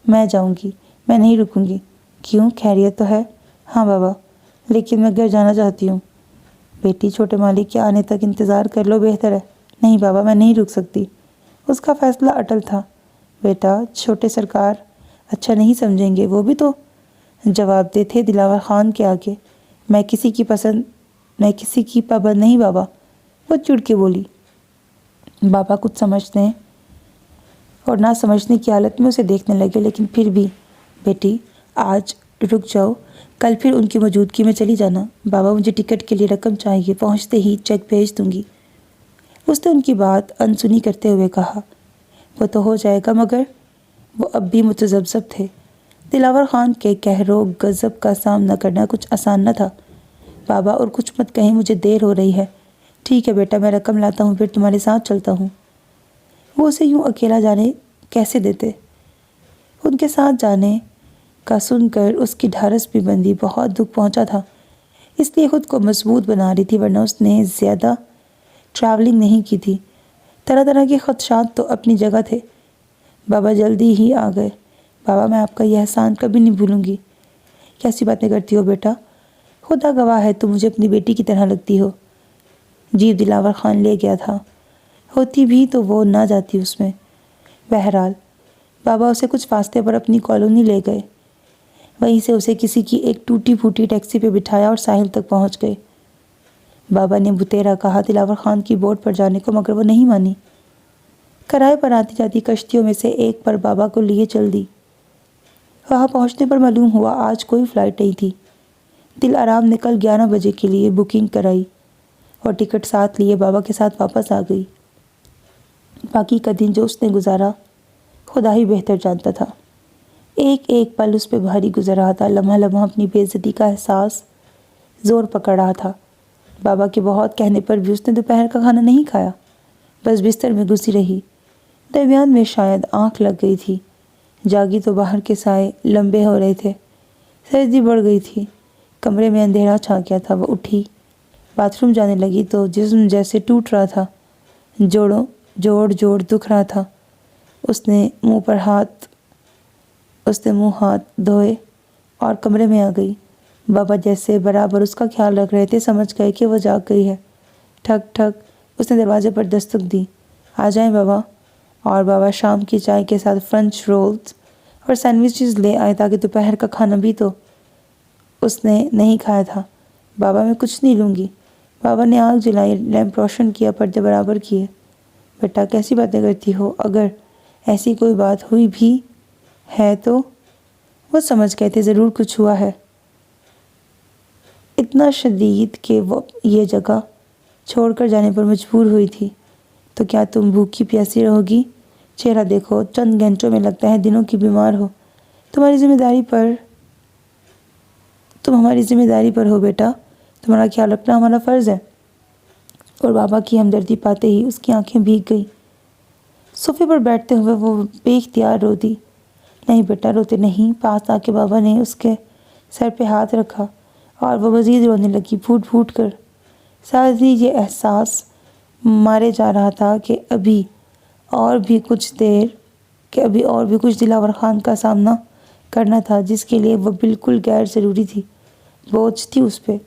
میں جاؤں گی، میں نہیں رکوں گی۔ کیوں، خیریت تو ہے؟ ہاں بابا، لیکن میں گھر جانا چاہتی ہوں۔ بیٹی، چھوٹے مالک کے آنے تک انتظار کر لو، بہتر ہے۔ نہیں بابا، میں نہیں رک سکتی۔ اس کا فیصلہ اٹل تھا۔ بیٹا، چھوٹے سرکار اچھا نہیں سمجھیں گے، وہ بھی تو جواب دے تھے دلاور خان کے آگے۔ میں کسی کی پابند نہیں بابا، وہ چڑ کے بولی۔ بابا کچھ سمجھنے اور نہ سمجھنے کی حالت میں اسے دیکھنے لگے، لیکن پھر بھی، بیٹی آج رک جاؤ، کل پھر ان کی موجودگی میں چلی جانا۔ بابا مجھے ٹکٹ کے لیے رقم چاہیے، پہنچتے ہی چیک بھیج دوں گی۔ اس نے ان کی بات انسنی کرتے ہوئے کہا۔ وہ تو ہو جائے گا، مگر وہ اب بھی متذبذب تھے۔ دلاور خان کے قہر و غضب کا سامنا کرنا کچھ آسان نہ تھا۔ بابا اور کچھ مت کہیں، مجھے دیر ہو رہی ہے۔ ٹھیک ہے بیٹا، میں رقم لاتا ہوں، پھر تمہارے ساتھ چلتا ہوں۔ وہ اسے یوں اکیلا جانے کیسے دیتے؟ ان کے ساتھ جانے کا سن کر اس کی ڈھارس بھی بندھی، بہت دکھ پہنچا تھا، اس لیے خود کو مضبوط بنا رہی تھی، ورنہ اس نے زیادہ ٹریولنگ نہیں کی تھی۔ طرح طرح کے خدشات تو اپنی جگہ تھے۔ بابا جلدی ہی آ گئے۔ بابا، میں آپ کا یہ احسان کبھی نہیں بھولوں گی۔ کیسی باتیں کرتی ہو بیٹا؟ خدا گواہ ہے تم مجھے اپنی بیٹی کی طرح لگتی ہو۔ جی دلاور خان لے گیا تھا، ہوتی بھی تو وہ نہ جاتی اس میں۔ بہرحال بابا اسے کچھ فاصلے پر اپنی کالونی لے گئے، وہیں سے اسے کسی کی ایک ٹوٹی پھوٹی ٹیکسی پہ بٹھایا اور ساحل تک پہنچ گئے۔ بابا نے بتیرا کہا دلاور خان کی بوٹ پر جانے کو، مگر وہ نہیں مانی۔ کرائے پر آتی جاتی کشتیوں میں سے ایک پر بابا کو لیے چل دی۔ وہاں پہنچنے پر معلوم ہوا آج کوئی فلائٹ نہیں تھی۔ دل آرام نے کل 11 بجے کے لیے بکنگ کرائی اور ٹکٹ ساتھ لیے بابا کے ساتھ واپس آ گئی۔ باقی کا دن جو اس نے گزارا خدا ہی بہتر جانتا تھا۔ ایک ایک پل اس پہ بھاری گزر رہا تھا، لمحہ لمحہ اپنی بے عزتی کا احساس زور پکڑ رہا تھا۔ بابا کے بہت کہنے پر بھی اس نے دوپہر کا کھانا نہیں کھایا، بس بستر میں گھسی رہی۔ درمیان میں شاید آنکھ لگ گئی تھی، جاگی تو باہر کے سائے لمبے ہو رہے تھے، سردی بڑھ گئی تھی، کمرے میں اندھیرا چھا گیا تھا۔ وہ اٹھی، باتھ روم جانے لگی تو جسم جیسے ٹوٹ رہا تھا، جوڑ دکھ رہا تھا۔ اس نے منہ ہاتھ دھوئے اور کمرے میں آ گئی۔ بابا جیسے برابر اس کا خیال رکھ رہے تھے، سمجھ گئے کہ وہ جاگ گئی ہے۔ ٹھک ٹھک اس نے دروازے پر دستک دی۔ آ جائیں بابا۔ اور بابا شام کی چائے کے ساتھ فرنچ رولز اور سینڈوچز لے آئے تاکہ دوپہر کا کھانا بھی تو اس نے نہیں کھایا تھا۔ بابا میں کچھ نہیں لوں گی۔ بابا نے آگ جلائی، لیمپ روشن کیا، پردے برابر کیے۔ بیٹا کیسی باتیں کرتی ہو؟ اگر ایسی کوئی بات ہوئی بھی ہے تو؟ وہ سمجھ گئے تھے ضرور کچھ ہوا ہے، اتنا شدید کہ وہ یہ جگہ چھوڑ کر جانے پر مجبور ہوئی تھی۔ تو کیا تم بھوکی پیاسی رہو گی؟ چہرہ دیکھو، چند گھنٹوں میں لگتا ہے دنوں کی بیمار ہو۔ تم ہماری ذمہ داری پر ہو بیٹا، تمہارا خیال رکھنا ہمارا فرض ہے۔ اور بابا کی ہمدردی پاتے ہی اس کی آنکھیں بھیگ گئی۔ صوفے پر بیٹھتے ہوئے وہ بے اختیار رو دی۔ نہیں بیٹا روتے نہیں۔ پاس آ کے بابا نے اس کے سر پہ ہاتھ رکھا اور وہ مزید رونے لگی، پھوٹ پھوٹ کر۔ ساتھ ہی یہ احساس مارے جا رہا تھا کہ ابھی اور بھی کچھ دلاور خان کا سامنا کرنا تھا، جس کے لیے وہ بالکل غیر ضروری تھی، بوجھ تھی اس پہ۔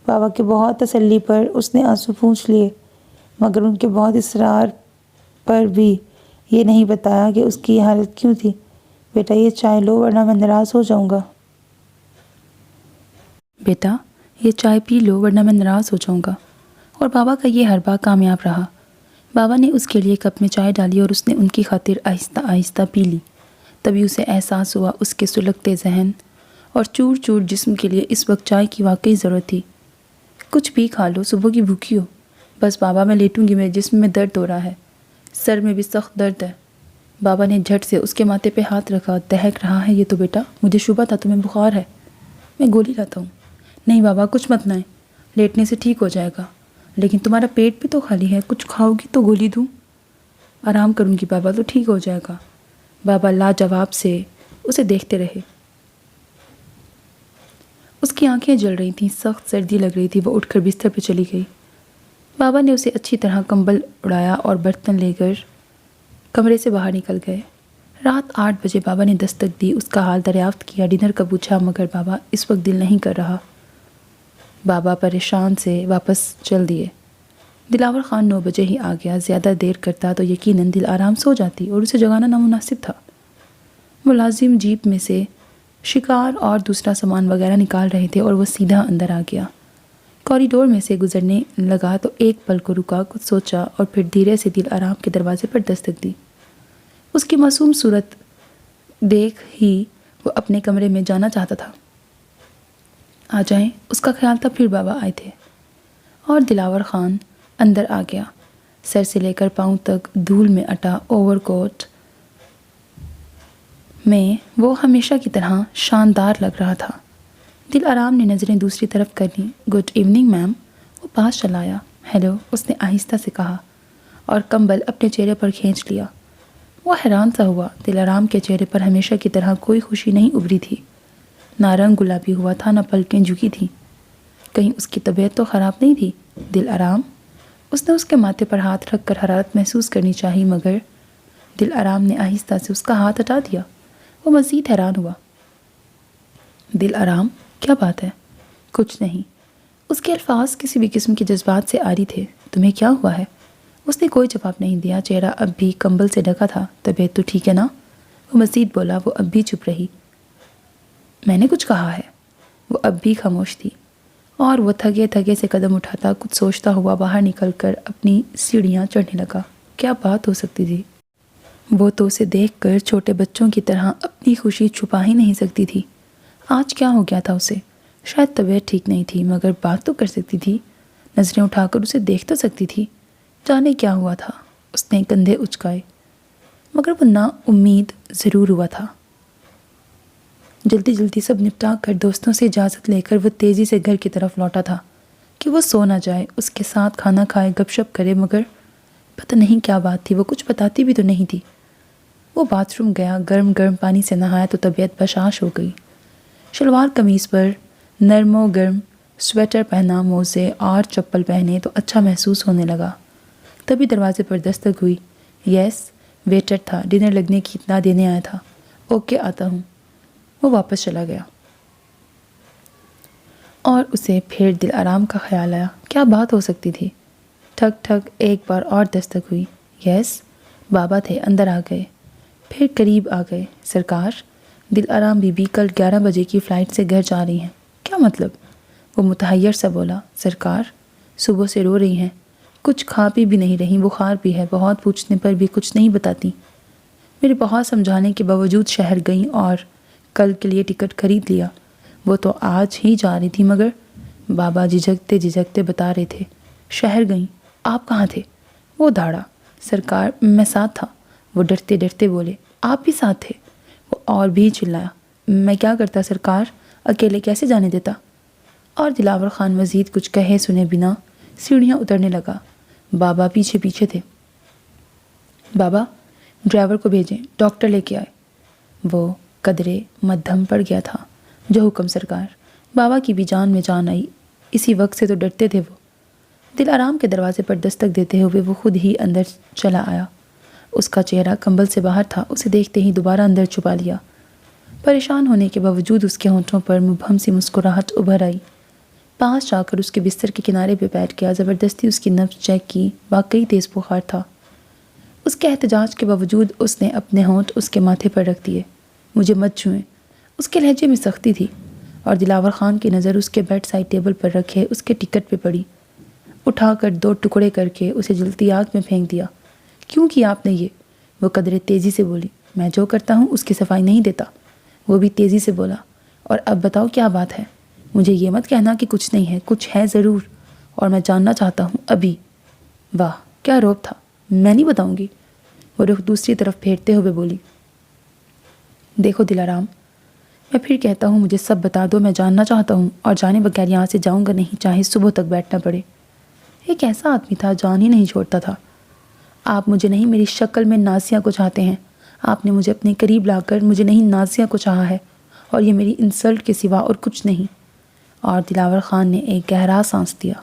بابا کے بہت تسلی پر اس نے آنسو پونچھ لیے، مگر ان کے بہت اصرار پر بھی یہ نہیں بتایا کہ اس کی یہ حالت کیوں تھی۔ بیٹا یہ چائے لو ورنہ میں ناراض ہو جاؤں گا۔ بیٹا یہ چائے پی لو ورنہ میں ناراض ہو جاؤں گا۔ اور بابا کا یہ حربہ کامیاب رہا۔ بابا نے اس کے لیے کپ میں چائے ڈالی اور اس نے ان کی خاطر آہستہ آہستہ پی لی۔ تبھی اسے احساس ہوا اس کے سلگتے ذہن اور چور چور جسم کے لیے اس وقت چائے کی واقعی ضرورت تھی۔ کچھ بھی کھا لو، صبح کی بھوکی ہو۔ بس بابا میں لیٹوں گی، میرے جسم میں درد ہو رہا ہے، سر میں بھی سخت درد ہے۔ بابا نے جھٹ سے اس کے ماتھے پہ ہاتھ رکھا۔ دہک رہا ہے یہ تو بیٹا، مجھے شبہ تھا تمہیں بخار ہے، میں گولی لاتا ہوں۔ نہیں بابا کچھ مت لائیں، لیٹنے سے ٹھیک ہو جائے گا، لیکن تمہارا پیٹ بھی تو خالی ہے، کچھ کھاؤ گی تو گولی دوں؟ آرام کروں گی بابا تو ٹھیک ہو جائے گا۔ بابا لاجواب سے اسے دیکھتے رہے۔ اس کی آنکھیں جل رہی تھیں، سخت سردی لگ رہی تھی۔ وہ اٹھ کر بستر پہ چلی گئی۔ بابا نے اسے اچھی طرح کمبل اڑایا اور برتن لے کر کمرے سے باہر نکل گئے۔ رات 8 بجے بابا نے دستک دی، اس کا حال دریافت کیا، ڈنر کا پوچھا، مگر بابا اس وقت دل نہیں کر رہا۔ بابا پریشان سے واپس چل دیے۔ دلاور خان 9 بجے ہی آ گیا۔ زیادہ دیر کرتا تو یقیناً دل آرام سو جاتی اور اسے جگانا نامناسب تھا۔ ملازم جیپ میں سے شکار اور دوسرا سامان وغیرہ نکال رہے تھے اور وہ سیدھا اندر آ گیا۔ کوریڈور میں سے گزرنے لگا تو ایک پل کو رکا، کچھ سوچا اور پھر دھیرے سے دل آرام کے دروازے پر دستک دی۔ اس کی معصوم صورت دیکھ ہی وہ اپنے کمرے میں جانا چاہتا تھا۔ آ جائیں، اس کا خیال تھا۔ پھر بابا آئے تھے اور دلاور خان اندر آ گیا۔ سر سے لے کر پاؤں تک دھول میں اٹا اوور کوٹ میں وہ ہمیشہ کی طرح شاندار لگ رہا تھا۔ دل آرام نے نظریں دوسری طرف کر لیں۔ Good evening ma'am. وہ پاس چلا آیا۔ ہیلو، اس نے آہستہ سے کہا اور کمبل اپنے چہرے پر کھینچ لیا۔ وہ حیران سا ہوا، دل آرام کے چہرے پر ہمیشہ کی طرح کوئی خوشی نہیں ابھری تھی، نہ رنگ گلابی ہوا تھا، نہ پلکیں جھکی تھیں۔ کہیں اس کی طبیعت تو خراب نہیں تھی؟ دل آرام؟ اس نے اس کے ماتھے پر ہاتھ رکھ کر حرارت محسوس کرنی چاہی، مگر دل آرام نے آہستہ سے اس کا ہاتھ ہٹا دیا۔ وہ مزید حیران ہوا۔ دل آرام، کیا بات ہے؟ کچھ نہیں۔ اس کے الفاظ کسی بھی قسم کے جذبات سے عاری تھے۔ تمہیں کیا ہوا ہے؟ اس نے کوئی جواب نہیں دیا، چہرہ اب بھی کمبل سے ڈھکا تھا۔ طبیعت تو ٹھیک ہے نا؟ وہ مزید بولا۔ وہ اب بھی چپ رہی۔ میں نے کچھ کہا ہے؟ وہ اب بھی خاموش تھی اور وہ تھگے تھگے سے قدم اٹھاتا کچھ سوچتا ہوا باہر نکل کر اپنی سیڑھیاں چڑھنے لگا۔ کیا بات ہو سکتی تھی؟ وہ تو اسے دیکھ کر چھوٹے بچوں کی طرح اپنی خوشی چھپا ہی نہیں سکتی تھی۔ آج کیا ہو گیا تھا اسے؟ شاید طبیعت ٹھیک نہیں تھی مگر بات تو کر سکتی تھی، نظریں اٹھا کر اسے دیکھ تو سکتی تھی۔ جانے کیا ہوا تھا، اس نے کندھے اچکائے، مگر وہ نا امید ضرور ہوا تھا۔ جلدی جلدی سب نپٹا کر دوستوں سے اجازت لے کر وہ تیزی سے گھر کی طرف لوٹا تھا کہ وہ سو نہ جائے، اس کے ساتھ کھانا کھائے، گپ شپ کرے، مگر پتہ نہیں کیا بات تھی، وہ کچھ بتاتی بھی تو نہیں تھی۔ وہ باتھ روم گیا، گرم گرم پانی سے نہایا تو طبیعت بشاش ہو گئی۔ شلوار قمیض پر نرم و گرم سویٹر پہنا، موزے اور چپل پہنے تو اچھا محسوس ہونے لگا۔ تبھی دروازے پر دستک ہوئی۔ یس، ویٹر تھا، ڈنر لگنے کی اطلاع دینے آیا تھا۔ اوکے، آتا ہوں۔ وہ واپس چلا گیا اور اسے پھر دل آرام کا خیال آیا۔ کیا بات ہو سکتی تھی؟ ٹھک ٹھک ایک بار اور دستک ہوئی۔ یس، بابا تھے، اندر آ گئے، پھر قریب آ گئے۔ سرکار، دل آرام بی بی کل 11 بجے کی فلائٹ سے گھر جا رہی ہیں۔ کیا مطلب؟ وہ متحیر سا بولا۔ سرکار، صبح سے رو رہی ہیں، کچھ کھا پی بھی نہیں رہی، بخار بھی ہے، بہت پوچھنے پر بھی کچھ نہیں بتاتی۔ میرے بہت سمجھانے کے باوجود شہر گئیں اور کل کے لیے ٹکٹ خرید لیا۔ وہ تو آج ہی جا رہی تھی مگر بابا جھجکتے جھجکتے بتا رہے تھے۔ شہر گئیں؟ آپ کہاں تھے؟ وہ دھاڑا۔ سرکار، میں ساتھ تھا۔ وہ ڈرتے ڈرتے بولے۔ آپ بھی ساتھ تھے؟ وہ اور بھی چلایا۔ میں کیا کرتا سرکار، اکیلے کیسے جانے دیتا؟ اور دلاور خان مزید کچھ کہے سنے بنا سیڑھیاں اترنے لگا۔ بابا پیچھے پیچھے تھے۔ بابا، ڈرائیور کو بھیجیں، ڈاکٹر لے کے آئے۔ وہ قدرے مدھم پڑ گیا تھا۔ جو حکم سرکار۔ بابا کی بھی جان میں جان آئی۔ اسی وقت سے تو ڈرتے تھے وہ۔ دل آرام کے دروازے پر دستک دیتے ہوئے وہ خود ہی اندر چلا آیا۔ اس کا چہرہ کمبل سے باہر تھا، اسے دیکھتے ہی دوبارہ اندر چھپا لیا۔ پریشان ہونے کے باوجود اس کے ہونٹوں پر مبہم سی مسکراہٹ ابھر آئی۔ پاس جا کر اس کے بستر کے کنارے پہ بیٹھ گیا، زبردستی اس کی نبض چیک کی، واقعی تیز بخار تھا۔ اس کے احتجاج کے باوجود اس نے اپنے ہونٹ اس کے ماتھے پر رکھ دیے۔ مجھے مت چھوئیں۔ اس کے لہجے میں سختی تھی اور دلاور خان کی نظر اس کے بیڈ سائڈ ٹیبل پر رکھے اس کے ٹکٹ پہ پڑی۔ اٹھا کر 2 ٹکڑے کر کے اسے جلتی آگ میں پھینک دیا۔ کیوں کیا آپ نے یہ؟ وہ قدرے تیزی سے بولی۔ میں جو کرتا ہوں اس کی صفائی نہیں دیتا۔ وہ بھی تیزی سے بولا۔ اور اب بتاؤ کیا بات ہے؟ مجھے یہ مت کہنا کہ کچھ نہیں ہے، کچھ ہے ضرور، اور میں جاننا چاہتا ہوں ابھی۔ واہ، کیا روب تھا! میں نہیں بتاؤں گی۔ وہ رخ دوسری طرف پھیرتے ہوئے بولی۔ دیکھو دلارام، میں پھر کہتا ہوں مجھے سب بتا دو، میں جاننا چاہتا ہوں، اور جانے بغیر یہاں سے جاؤں گا نہیں، چاہے صبح تک بیٹھنا پڑے۔ ایک ایسا آدمی تھا، جان ہی نہیں چھوڑتا تھا۔ آپ مجھے نہیں، میری شکل میں نازیہ کو چاہتے ہیں۔ آپ نے مجھے اپنے قریب لا کر مجھے نہیں، نازیہ کو چاہا ہے، اور یہ میری انسلٹ کے سوا اور کچھ نہیں۔ اور دلاور خان نے ایک گہرا سانس دیا۔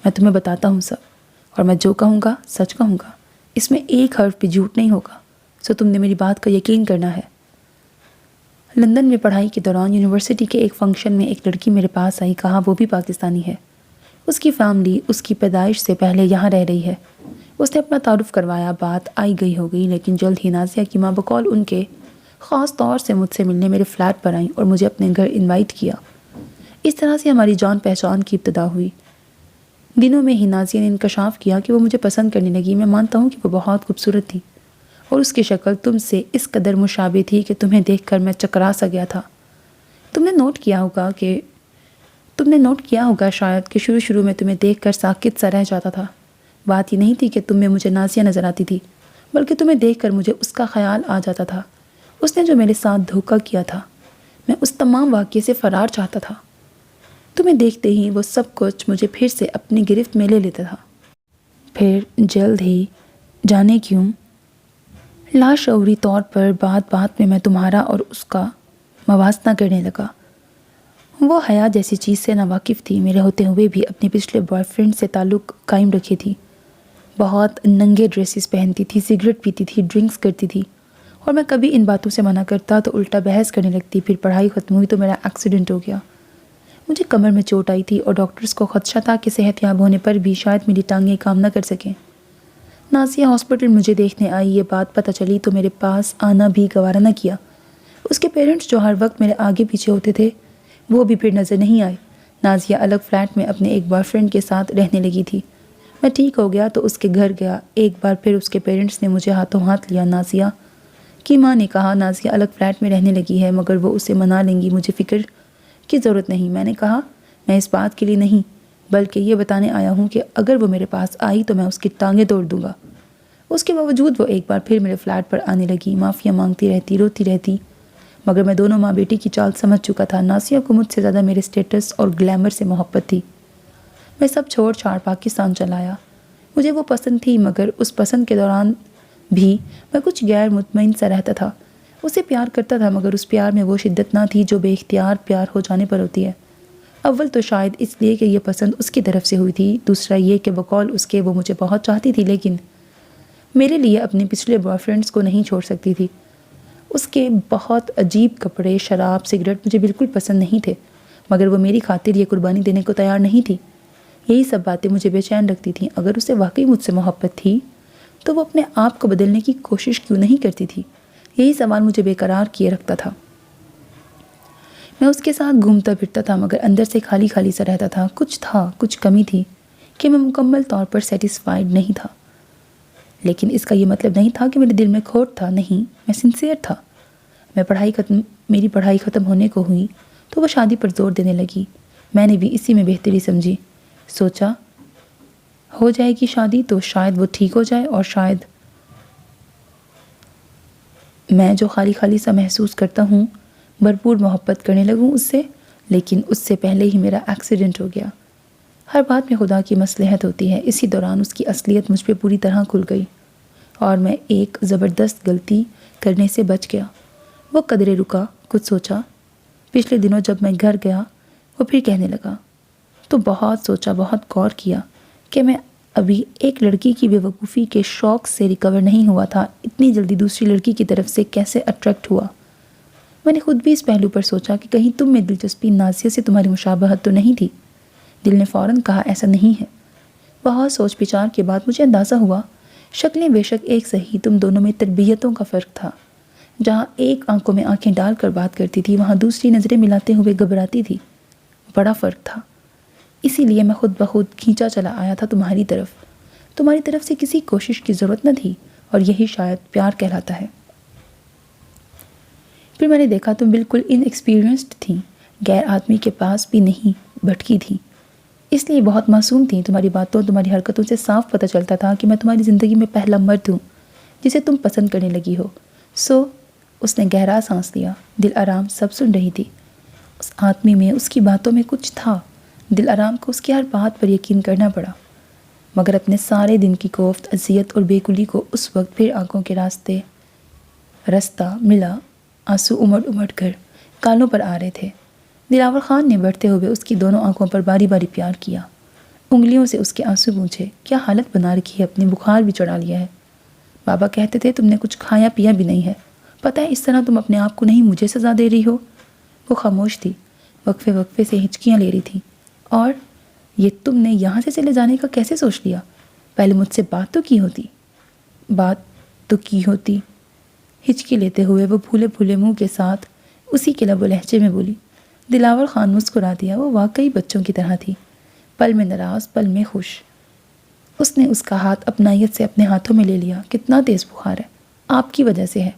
میں تمہیں بتاتا ہوں سب، اور میں جو کہوں گا سچ کہوں گا، اس میں ایک حرف بھی جھوٹ نہیں ہوگا، سو تم نے میری بات کا یقین کرنا ہے۔ لندن میں پڑھائی کے دوران یونیورسٹی کے ایک فنکشن میں ایک لڑکی میرے پاس آئی، کہا وہ بھی پاکستانی ہے، اس کی فیملی اس کی پیدائش سے پہلے یہاں رہ رہی ہے۔ اس نے اپنا تعارف کروایا، بات آئی گئی ہو گئی، لیکن جلد ہی نازیہ کی ماں بقول ان کے خاص طور سے مجھ سے ملنے میرے فلیٹ پر آئیں اور مجھے اپنے گھر انوائٹ کیا۔ اس طرح سے ہماری جان پہچان کی ابتدا ہوئی۔ دنوں میں ہی نازیہ نے انکشاف کیا کہ وہ مجھے پسند کرنے لگی۔ میں مانتا ہوں کہ وہ بہت خوبصورت تھی، اور اس کی شکل تم سے اس قدر مشابہ تھی کہ تمہیں دیکھ کر میں چکرا سا گیا تھا۔ تم نے نوٹ کیا ہوگا شاید کہ شروع میں تمہیں دیکھ کر ساکت سا رہ جاتا تھا۔ بات یہ نہیں تھی کہ تم میں مجھے نازیہ نظر آتی تھی، بلکہ تمہیں دیکھ کر مجھے اس کا خیال آ جاتا تھا۔ اس نے جو میرے ساتھ دھوکہ کیا تھا، میں اس تمام واقعے سے فرار چاہتا تھا۔ تمہیں دیکھتے ہی وہ سب کچھ مجھے پھر سے اپنی گرفت میں لے لیتا تھا۔ پھر جلد ہی، جانے کیوں، لاشعوری طور پر بات بات میں میں تمہارا اور اس کا موازنہ کرنے لگا۔ وہ حیا جیسی چیز سے ناواقف تھی، میرے ہوتے ہوئے بھی اپنے پچھلے بوائے فرینڈ سے تعلق قائم رکھے تھی۔ بہت ننگے ڈریسز پہنتی تھی، سگریٹ پیتی تھی، ڈرنکس کرتی تھی، اور میں کبھی ان باتوں سے منع کرتا تو الٹا بحث کرنے لگتی۔ پھر پڑھائی ختم ہوئی تو میرا ایکسیڈنٹ ہو گیا۔ مجھے کمر میں چوٹ آئی تھی اور ڈاکٹرز کو خدشہ تھا کہ صحت یاب ہونے پر بھی شاید میری ٹانگیں کام نہ کر سکیں۔ نازیہ ہاسپٹل مجھے دیکھنے آئی، یہ بات پتہ چلی تو میرے پاس آنا بھی گوارا نہ کیا۔ اس کے پیرنٹس جو ہر وقت میرے آگے پیچھے ہوتے تھے، وہ بھی پھر نظر نہیں آئے۔ نازیہ الگ فلیٹ میں اپنے ایک بوائے فرینڈ کے ساتھ رہنے لگی تھی۔ میں ٹھیک ہو گیا تو اس کے گھر گیا۔ ایک بار پھر اس کے پیرنٹس نے مجھے ہاتھوں ہاتھ لیا۔ نازیہ کی ماں نے کہا نازیہ الگ فلیٹ میں رہنے لگی ہے، مگر وہ اسے منا لیں گی، مجھے فکر کی ضرورت نہیں، میں نے کہا، میں اس بات کے لیے نہیں بلکہ یہ بتانے آیا ہوں کہ اگر وہ میرے پاس آئی تو میں اس کی ٹانگیں توڑ دوں گا۔ اس کے باوجود وہ ایک بار پھر میرے فلیٹ پر آنے لگی، معافیاں مانگتی رہتی، روتی رہتی، مگر میں دونوں ماں بیٹی کی چال سمجھ چکا تھا۔ ناسیہ کو مجھ سے زیادہ میرے اسٹیٹس اور گلیمر سے محبت تھی۔ میں سب چھوڑ چھاڑ پاکستان چلا آیا۔ مجھے وہ پسند تھی، مگر اس پسند کے دوران بھی میں کچھ غیر مطمئن سا رہتا تھا۔ اسے پیار کرتا تھا، مگر اس پیار میں وہ شدت نہ تھی جو بے اختیار پیار ہو جانے پر ہوتی ہے۔ اول تو شاید اس لیے کہ یہ پسند اس کی طرف سے ہوئی تھی، دوسرا یہ کہ بقول اس کے وہ مجھے بہت چاہتی تھی، لیکن میرے لیے اپنے پچھلے بوائے فرینڈس کو نہیں چھوڑ سکتی تھی۔ اس کے بہت عجیب کپڑے، شراب، سگریٹ مجھے بالکل پسند نہیں تھے، مگر وہ میری خاطر یہ قربانی دینے کو تیار نہیں تھی۔ یہی سب باتیں مجھے بے چین رکھتی تھیں۔ اگر اسے واقعی مجھ سے محبت تھی تو وہ اپنے آپ کو بدلنے کی کوشش کیوں نہیں کرتی تھی؟ یہی سوال مجھے بے قرار کیے رکھتا تھا۔ میں اس کے ساتھ گھومتا پھرتا تھا، مگر اندر سے خالی خالی سا رہتا تھا۔ کچھ تھا، کچھ کمی تھی کہ میں مکمل طور پر سیٹسفائیڈ نہیں تھا۔ لیکن اس کا یہ مطلب نہیں تھا کہ میرے دل میں کھوٹ تھا، نہیں، میں سنسیئر تھا۔ میری پڑھائی ختم ہونے کو ہوئی تو وہ شادی پر زور دینے لگی۔ میں نے بھی اسی میں بہتری سمجھی۔ سوچا ہو جائے گی شادی تو شاید وہ ٹھیک ہو جائے، اور شاید میں جو خالی خالی سا محسوس کرتا ہوں بھرپور محبت کرنے لگوں اس سے۔ لیکن اس سے پہلے ہی میرا ایکسیڈنٹ ہو گیا۔ ہر بات میں خدا کی مصلحت ہوتی ہے۔ اسی دوران اس کی اصلیت مجھ پہ پوری طرح کھل گئی اور میں ایک زبردست غلطی کرنے سے بچ گیا۔ وہ قدرے رکا، کچھ سوچا۔ پچھلے دنوں جب میں گھر گیا وہ پھر کہنے لگا، تو بہت سوچا، بہت غور کیا کہ میں ابھی ایک لڑکی کی بے وقوفی کے شوق سے ریکور نہیں ہوا تھا، اتنی جلدی دوسری لڑکی کی طرف سے کیسے اٹریکٹ ہوا۔ میں نے خود بھی اس پہلو پر سوچا کہ کہیں تم میں دلچسپی نازیہ سے تمہاری مشابہت تو نہیں تھی۔ دل نے فوراً کہا ایسا نہیں ہے۔ بہت سوچ بچار کے بعد مجھے اندازہ ہوا شکلیں بے شک ایک سہی، تم دونوں میں تربیتوں کا فرق تھا۔ جہاں ایک آنکھوں میں آنکھیں ڈال کر بات کرتی تھی، وہاں دوسری نظریں ملاتے ہوئے گھبراتی تھی۔ بڑا فرق تھا۔ اسی لیے میں خود بخود کھینچا چلا آیا تھا تمہاری طرف سے کسی کوشش کی ضرورت نہ تھی، اور یہی شاید پیار کہلاتا ہے۔ پھر میں نے دیکھا تم بالکل ان ایکسپیرینسڈ تھیں، غیر آدمی کے پاس بھی نہیں بھٹکی تھیں، اس لیے بہت معصوم تھیں۔ تمہاری باتوں، تمہاری حرکتوں سے صاف پتہ چلتا تھا کہ میں تمہاری زندگی میں پہلا مرد ہوں جسے تم پسند کرنے لگی ہو۔ اس نے گہرا سانس لیا، دل آرام، سب سن رہی تھی۔ اس آدمی میں، اس کی باتوں میں کچھ تھا۔ دل آرام کو اس کی ہر بات پر یقین کرنا پڑا، مگر اپنے سارے دن کی کوفت، اذیت اور بے کلی کو اس وقت پھر آنکھوں کے رستہ ملا۔ آنسو امڑ امڑ کر کانوں پر آ رہے تھے۔ دلاور خان نے بڑھتے ہوئے اس کی دونوں آنکھوں پر باری باری پیار کیا، انگلیوں سے اس کے آنسو پونچھے۔ کیا حالت بنا رکھی ہے، اپنے بخار بھی چڑھا لیا ہے۔ بابا کہتے تھے تم نے کچھ کھایا پیا بھی نہیں ہے، پتہ ہے اس طرح تم اپنے آپ کو نہیں مجھے سزا دے رہی ہو۔ وہ خاموش تھی، وقفے وقفے سے ہچکیاں لے رہی تھی۔ اور یہ تم نے یہاں سے چلے جانے کا کیسے سوچ لیا؟ پہلے مجھ سے بات تو کی ہوتی۔ ہچکی لیتے ہوئے وہ پھولے پھولے منہ کے ساتھ اسی کے لب و لہجے میں بولی۔ دلاور خان مسکرا دیا۔ وہ واقعی بچوں کی طرح تھی، پل میں ناراض، پل میں خوش۔ اس نے اس کا ہاتھ اپنائیت سے اپنے ہاتھوں میں لے لیا۔ کتنا تیز بخار ہے، آپ کی وجہ سے ہے۔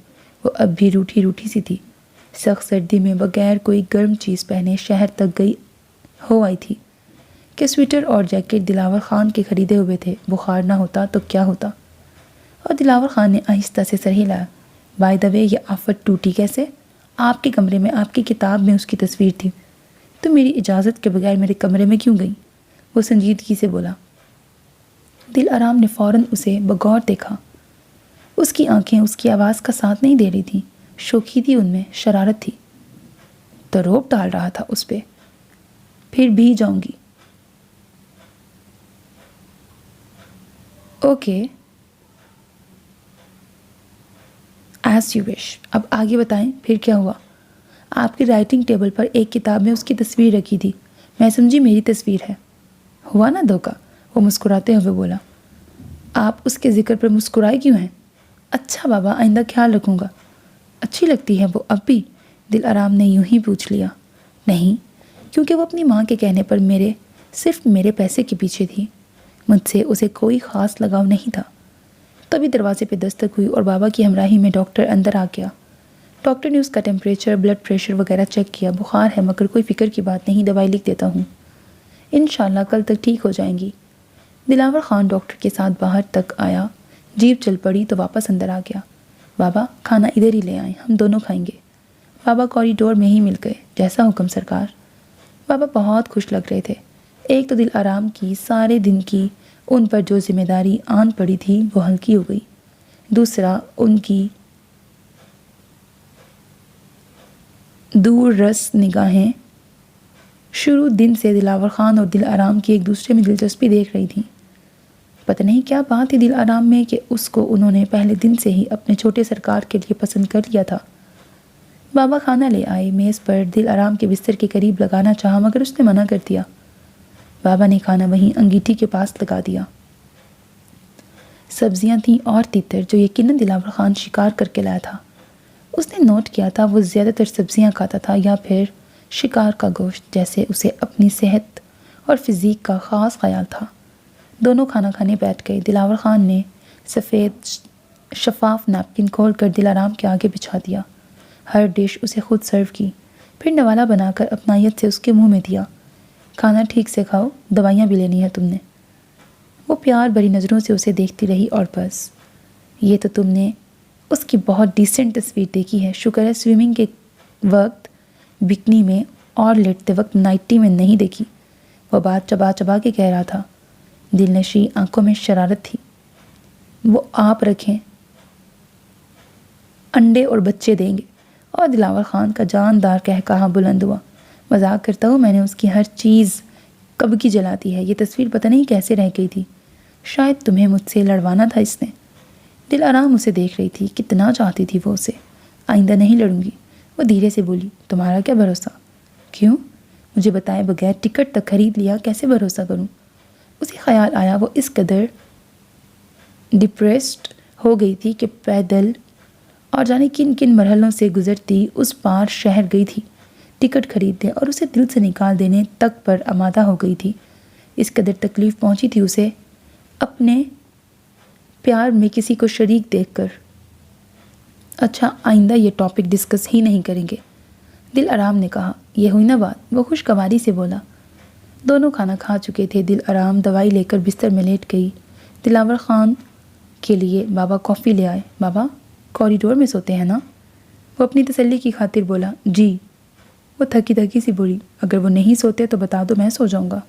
وہ اب بھی روٹھی روٹھی سی تھی، سخت سردی میں بغیر کوئی گرم چیز پہنے شہر تک آئی تھی کہ سویٹر اور جیکٹ دلاور خان کے خریدے ہوئے تھے۔ بخار نہ ہوتا تو کیا ہوتا؟ اور دلاور خان نے آہستہ سے سر ہلایا۔ بائی دا وے، یہ آفت ٹوٹی کیسے؟ آپ کے کمرے میں، آپ کی کتاب میں اس کی تصویر تھی۔ تم میری اجازت کے بغیر میرے کمرے میں کیوں گئی؟ وہ سنجیدگی سے بولا۔ دل آرام نے فوراً اسے بغور دیکھا۔ اس کی آنکھیں اس کی آواز کا ساتھ نہیں دے رہی تھیں، شوخی ان میں، شرارت تھی۔ تو روپ ڈال رہا تھا اس پہ۔ پھر بھی جاؤں گی۔ Okay, as you wish. اب آگے بتائیں، پھر کیا ہوا؟ آپ کی رائٹنگ ٹیبل پر ایک کتاب میں اس کی تصویر رکھی تھی، میں سمجھی میری تصویر ہے۔ ہوا نا دھوکا، وہ مسکراتے ہوئے بولا۔ آپ اس کے ذکر پر مسکرائے کیوں ہیں؟ اچھا بابا، آئندہ خیال رکھوں گا۔ اچھی لگتی ہے وہ اب بھی؟ دل آرام نے یوں ہی پوچھ لیا۔ نہیں، کیونکہ وہ اپنی ماں کے کہنے پر صرف میرے پیسے کے پیچھے تھی، مجھ سے اسے کوئی خاص لگاؤ نہیں تھا۔ تبھی دروازے پہ دستک ہوئی اور بابا کی ہمراہی میں ڈاکٹر اندر آ گیا۔ ڈاکٹر نے اس کا ٹیمپریچر، بلڈ پریشر وغیرہ چیک کیا. بخار ہے مگر کوئی فکر کی بات نہیں، دوائی لکھ دیتا ہوں، انشاءاللہ کل تک ٹھیک ہو جائیں گی. دلاور خان ڈاکٹر کے ساتھ باہر تک آیا. جیپ چل پڑی تو واپس اندر آ گیا. بابا کھانا ادھر ہی لے آئیں، ہم دونوں کھائیں گے. بابا کوریڈور میں ہی مل گئے. جیسا حکم سرکار. بابا بہت خوش لگ رہے تھے. ایک تو دل آرام کی سارے دن کی ان پر جو ذمہ داری آن پڑی تھی وہ ہلکی ہو گئی. دوسرا ان کی دور رس نگاہیں شروع دن سے دلاور خان اور دل آرام کی ایک دوسرے میں دلچسپی دیکھ رہی تھیں. پتہ نہیں کیا بات تھی دل آرام میں کہ اس کو انہوں نے پہلے دن سے ہی اپنے چھوٹے سرکار کے لیے پسند کر لیا تھا. بابا کھانا لے آئے. میز پر دل آرام کے بستر کے قریب لگانا چاہا مگر اس نے منع کر دیا. بابا نے کھانا وہیں انگیٹھی کے پاس لگا دیا. سبزیاں تھیں اور تیتر جو یقیناً دلاور خان شکار کر کے لایا تھا. اس نے نوٹ کیا تھا وہ زیادہ تر سبزیاں کھاتا تھا یا پھر شکار کا گوشت، جیسے اسے اپنی صحت اور فزیک کا خاص خیال تھا. دونوں کھانا کھانے بیٹھ گئے. دلاور خان نے سفید شفاف نیپکن کھول کر دل آرام کے آگے بچھا دیا. ہر ڈش اسے خود سرو کی، پھر نوالا بنا کر اپنائیت سے اس کے منہ میں دیا. کھانا ٹھیک سے کھاؤ، دوائیاں بھی لینی ہے تم نے. وہ پیار بھری نظروں سے اسے دیکھتی رہی. اور بس یہ تو تم نے اس کی بہت ڈیسنٹ تصویر دیکھی ہے. شکر ہے سوئمنگ کے وقت بکنی میں اور لیٹتے وقت نائٹی میں نہیں دیکھی. وہ بات چبا چبا کے کہہ رہا تھا. دل نشی آنکھوں میں شرارت تھی. وہ آپ رکھیں، انڈے اور بچے دیں گے. اور دلاور خان کا جاندار کہا بلند ہوا. مذاق کرتا ہوں، میں نے اس کی ہر چیز کب کی جلا دی ہے. یہ تصویر پتہ نہیں کیسے رہ گئی تھی. شاید تمہیں مجھ سے لڑوانا تھا اس نے. دل آرام اسے دیکھ رہی تھی. کتنا چاہتی تھی وہ اسے. آئندہ نہیں لڑوں گی. وہ دھیرے سے بولی. تمہارا کیا بھروسہ؟ کیوں؟ مجھے بتائے بغیر ٹکٹ تک خرید لیا، کیسے بھروسہ کروں؟ اسے خیال آیا وہ اس قدر ڈپریسڈ ہو گئی تھی کہ پیدل اور جانے کن کن مرحلوں سے گزرتی اس پار شہر گئی تھی. ٹکٹ خریدنے اور اسے دل سے نکال دینے تک پر آمادہ ہو گئی تھی. اس قدر تکلیف پہنچی تھی اسے اپنے پیار میں کسی کو شریک دیکھ کر. اچھا آئندہ یہ ٹاپک ڈسکس ہی نہیں کریں گے، دل آرام نے کہا. یہ ہوئی نا بات، وہ خوشگواری سے بولا. دونوں کھانا کھا چکے تھے. دل آرام دوائی لے کر بستر میں لیٹ گئی. دلاور خان کے لیے بابا کافی لے آئے. بابا کوریڈور میں سوتے ہیں نا؟ وہ اپنی تسلی کی خاطر بولا. جی. وہ تھکی تھکی سی بولی. اگر وہ نہیں سوتے تو بتا دو، میں سو جاؤں گا.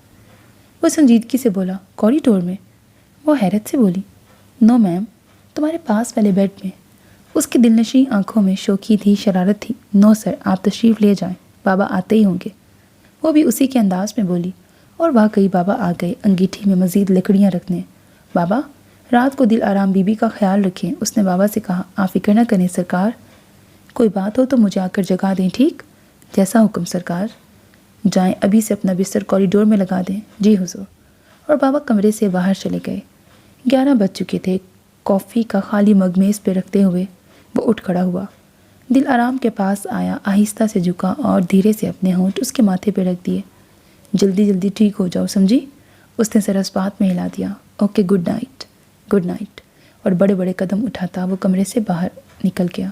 وہ سنجیدگی سے بولا. کوریڈور میں؟ وہ حیرت سے بولی. نو میم، تمہارے پاس والے بیڈ میں. اس کی دلنشیں آنکھوں میں شوخی تھی، شرارت تھی. نو سر، آپ تشریف لے جائیں، بابا آتے ہی ہوں گے. وہ بھی اسی کے انداز میں بولی. اور واقعی بابا آ گئے انگیٹھی میں مزید لکڑیاں رکھنے. بابا رات کو دل آرام بی بی کا خیال رکھیں. اس نے بابا سے کہا. آپ فکر نہ کریں سرکار، کوئی بات ہو تو مجھے آ کر جگا دیں. ٹھیک؟ جیسا حکم سرکار. جائیں ابھی سے اپنا بستر کوریڈور میں لگا دیں. جی حضور. اور بابا کمرے سے باہر چلے گئے. 11 بج چکے تھے. کافی کا خالی مگ میز پہ رکھتے ہوئے وہ اٹھ کھڑا ہوا. دل آرام کے پاس آیا، آہستہ سے جھکا اور دھیرے سے اپنے ہونٹ اس کے ماتھے پہ رکھ دیے. جلدی جلدی ٹھیک ہو جاؤ، سمجھی؟ اس نے سر اسپات میں ہلا دیا. Okay, good night. Good night. اور بڑے بڑے قدم اٹھاتا وہ کمرے سے باہر نکل گیا.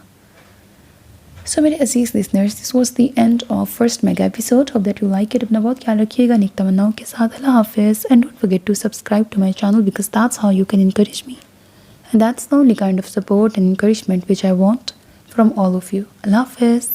سو میرے عزیز listeners, this was the end of first mega episode. Hope that you like it. اپنا بہت خیال رکھیے گا نیک تمناؤں کے ساتھ. اللہ حافظ. And don't forget to subscribe to my channel because that's how you can encourage me. And that's the only kind of support and encouragement which I want from all of you. Allah Hafiz.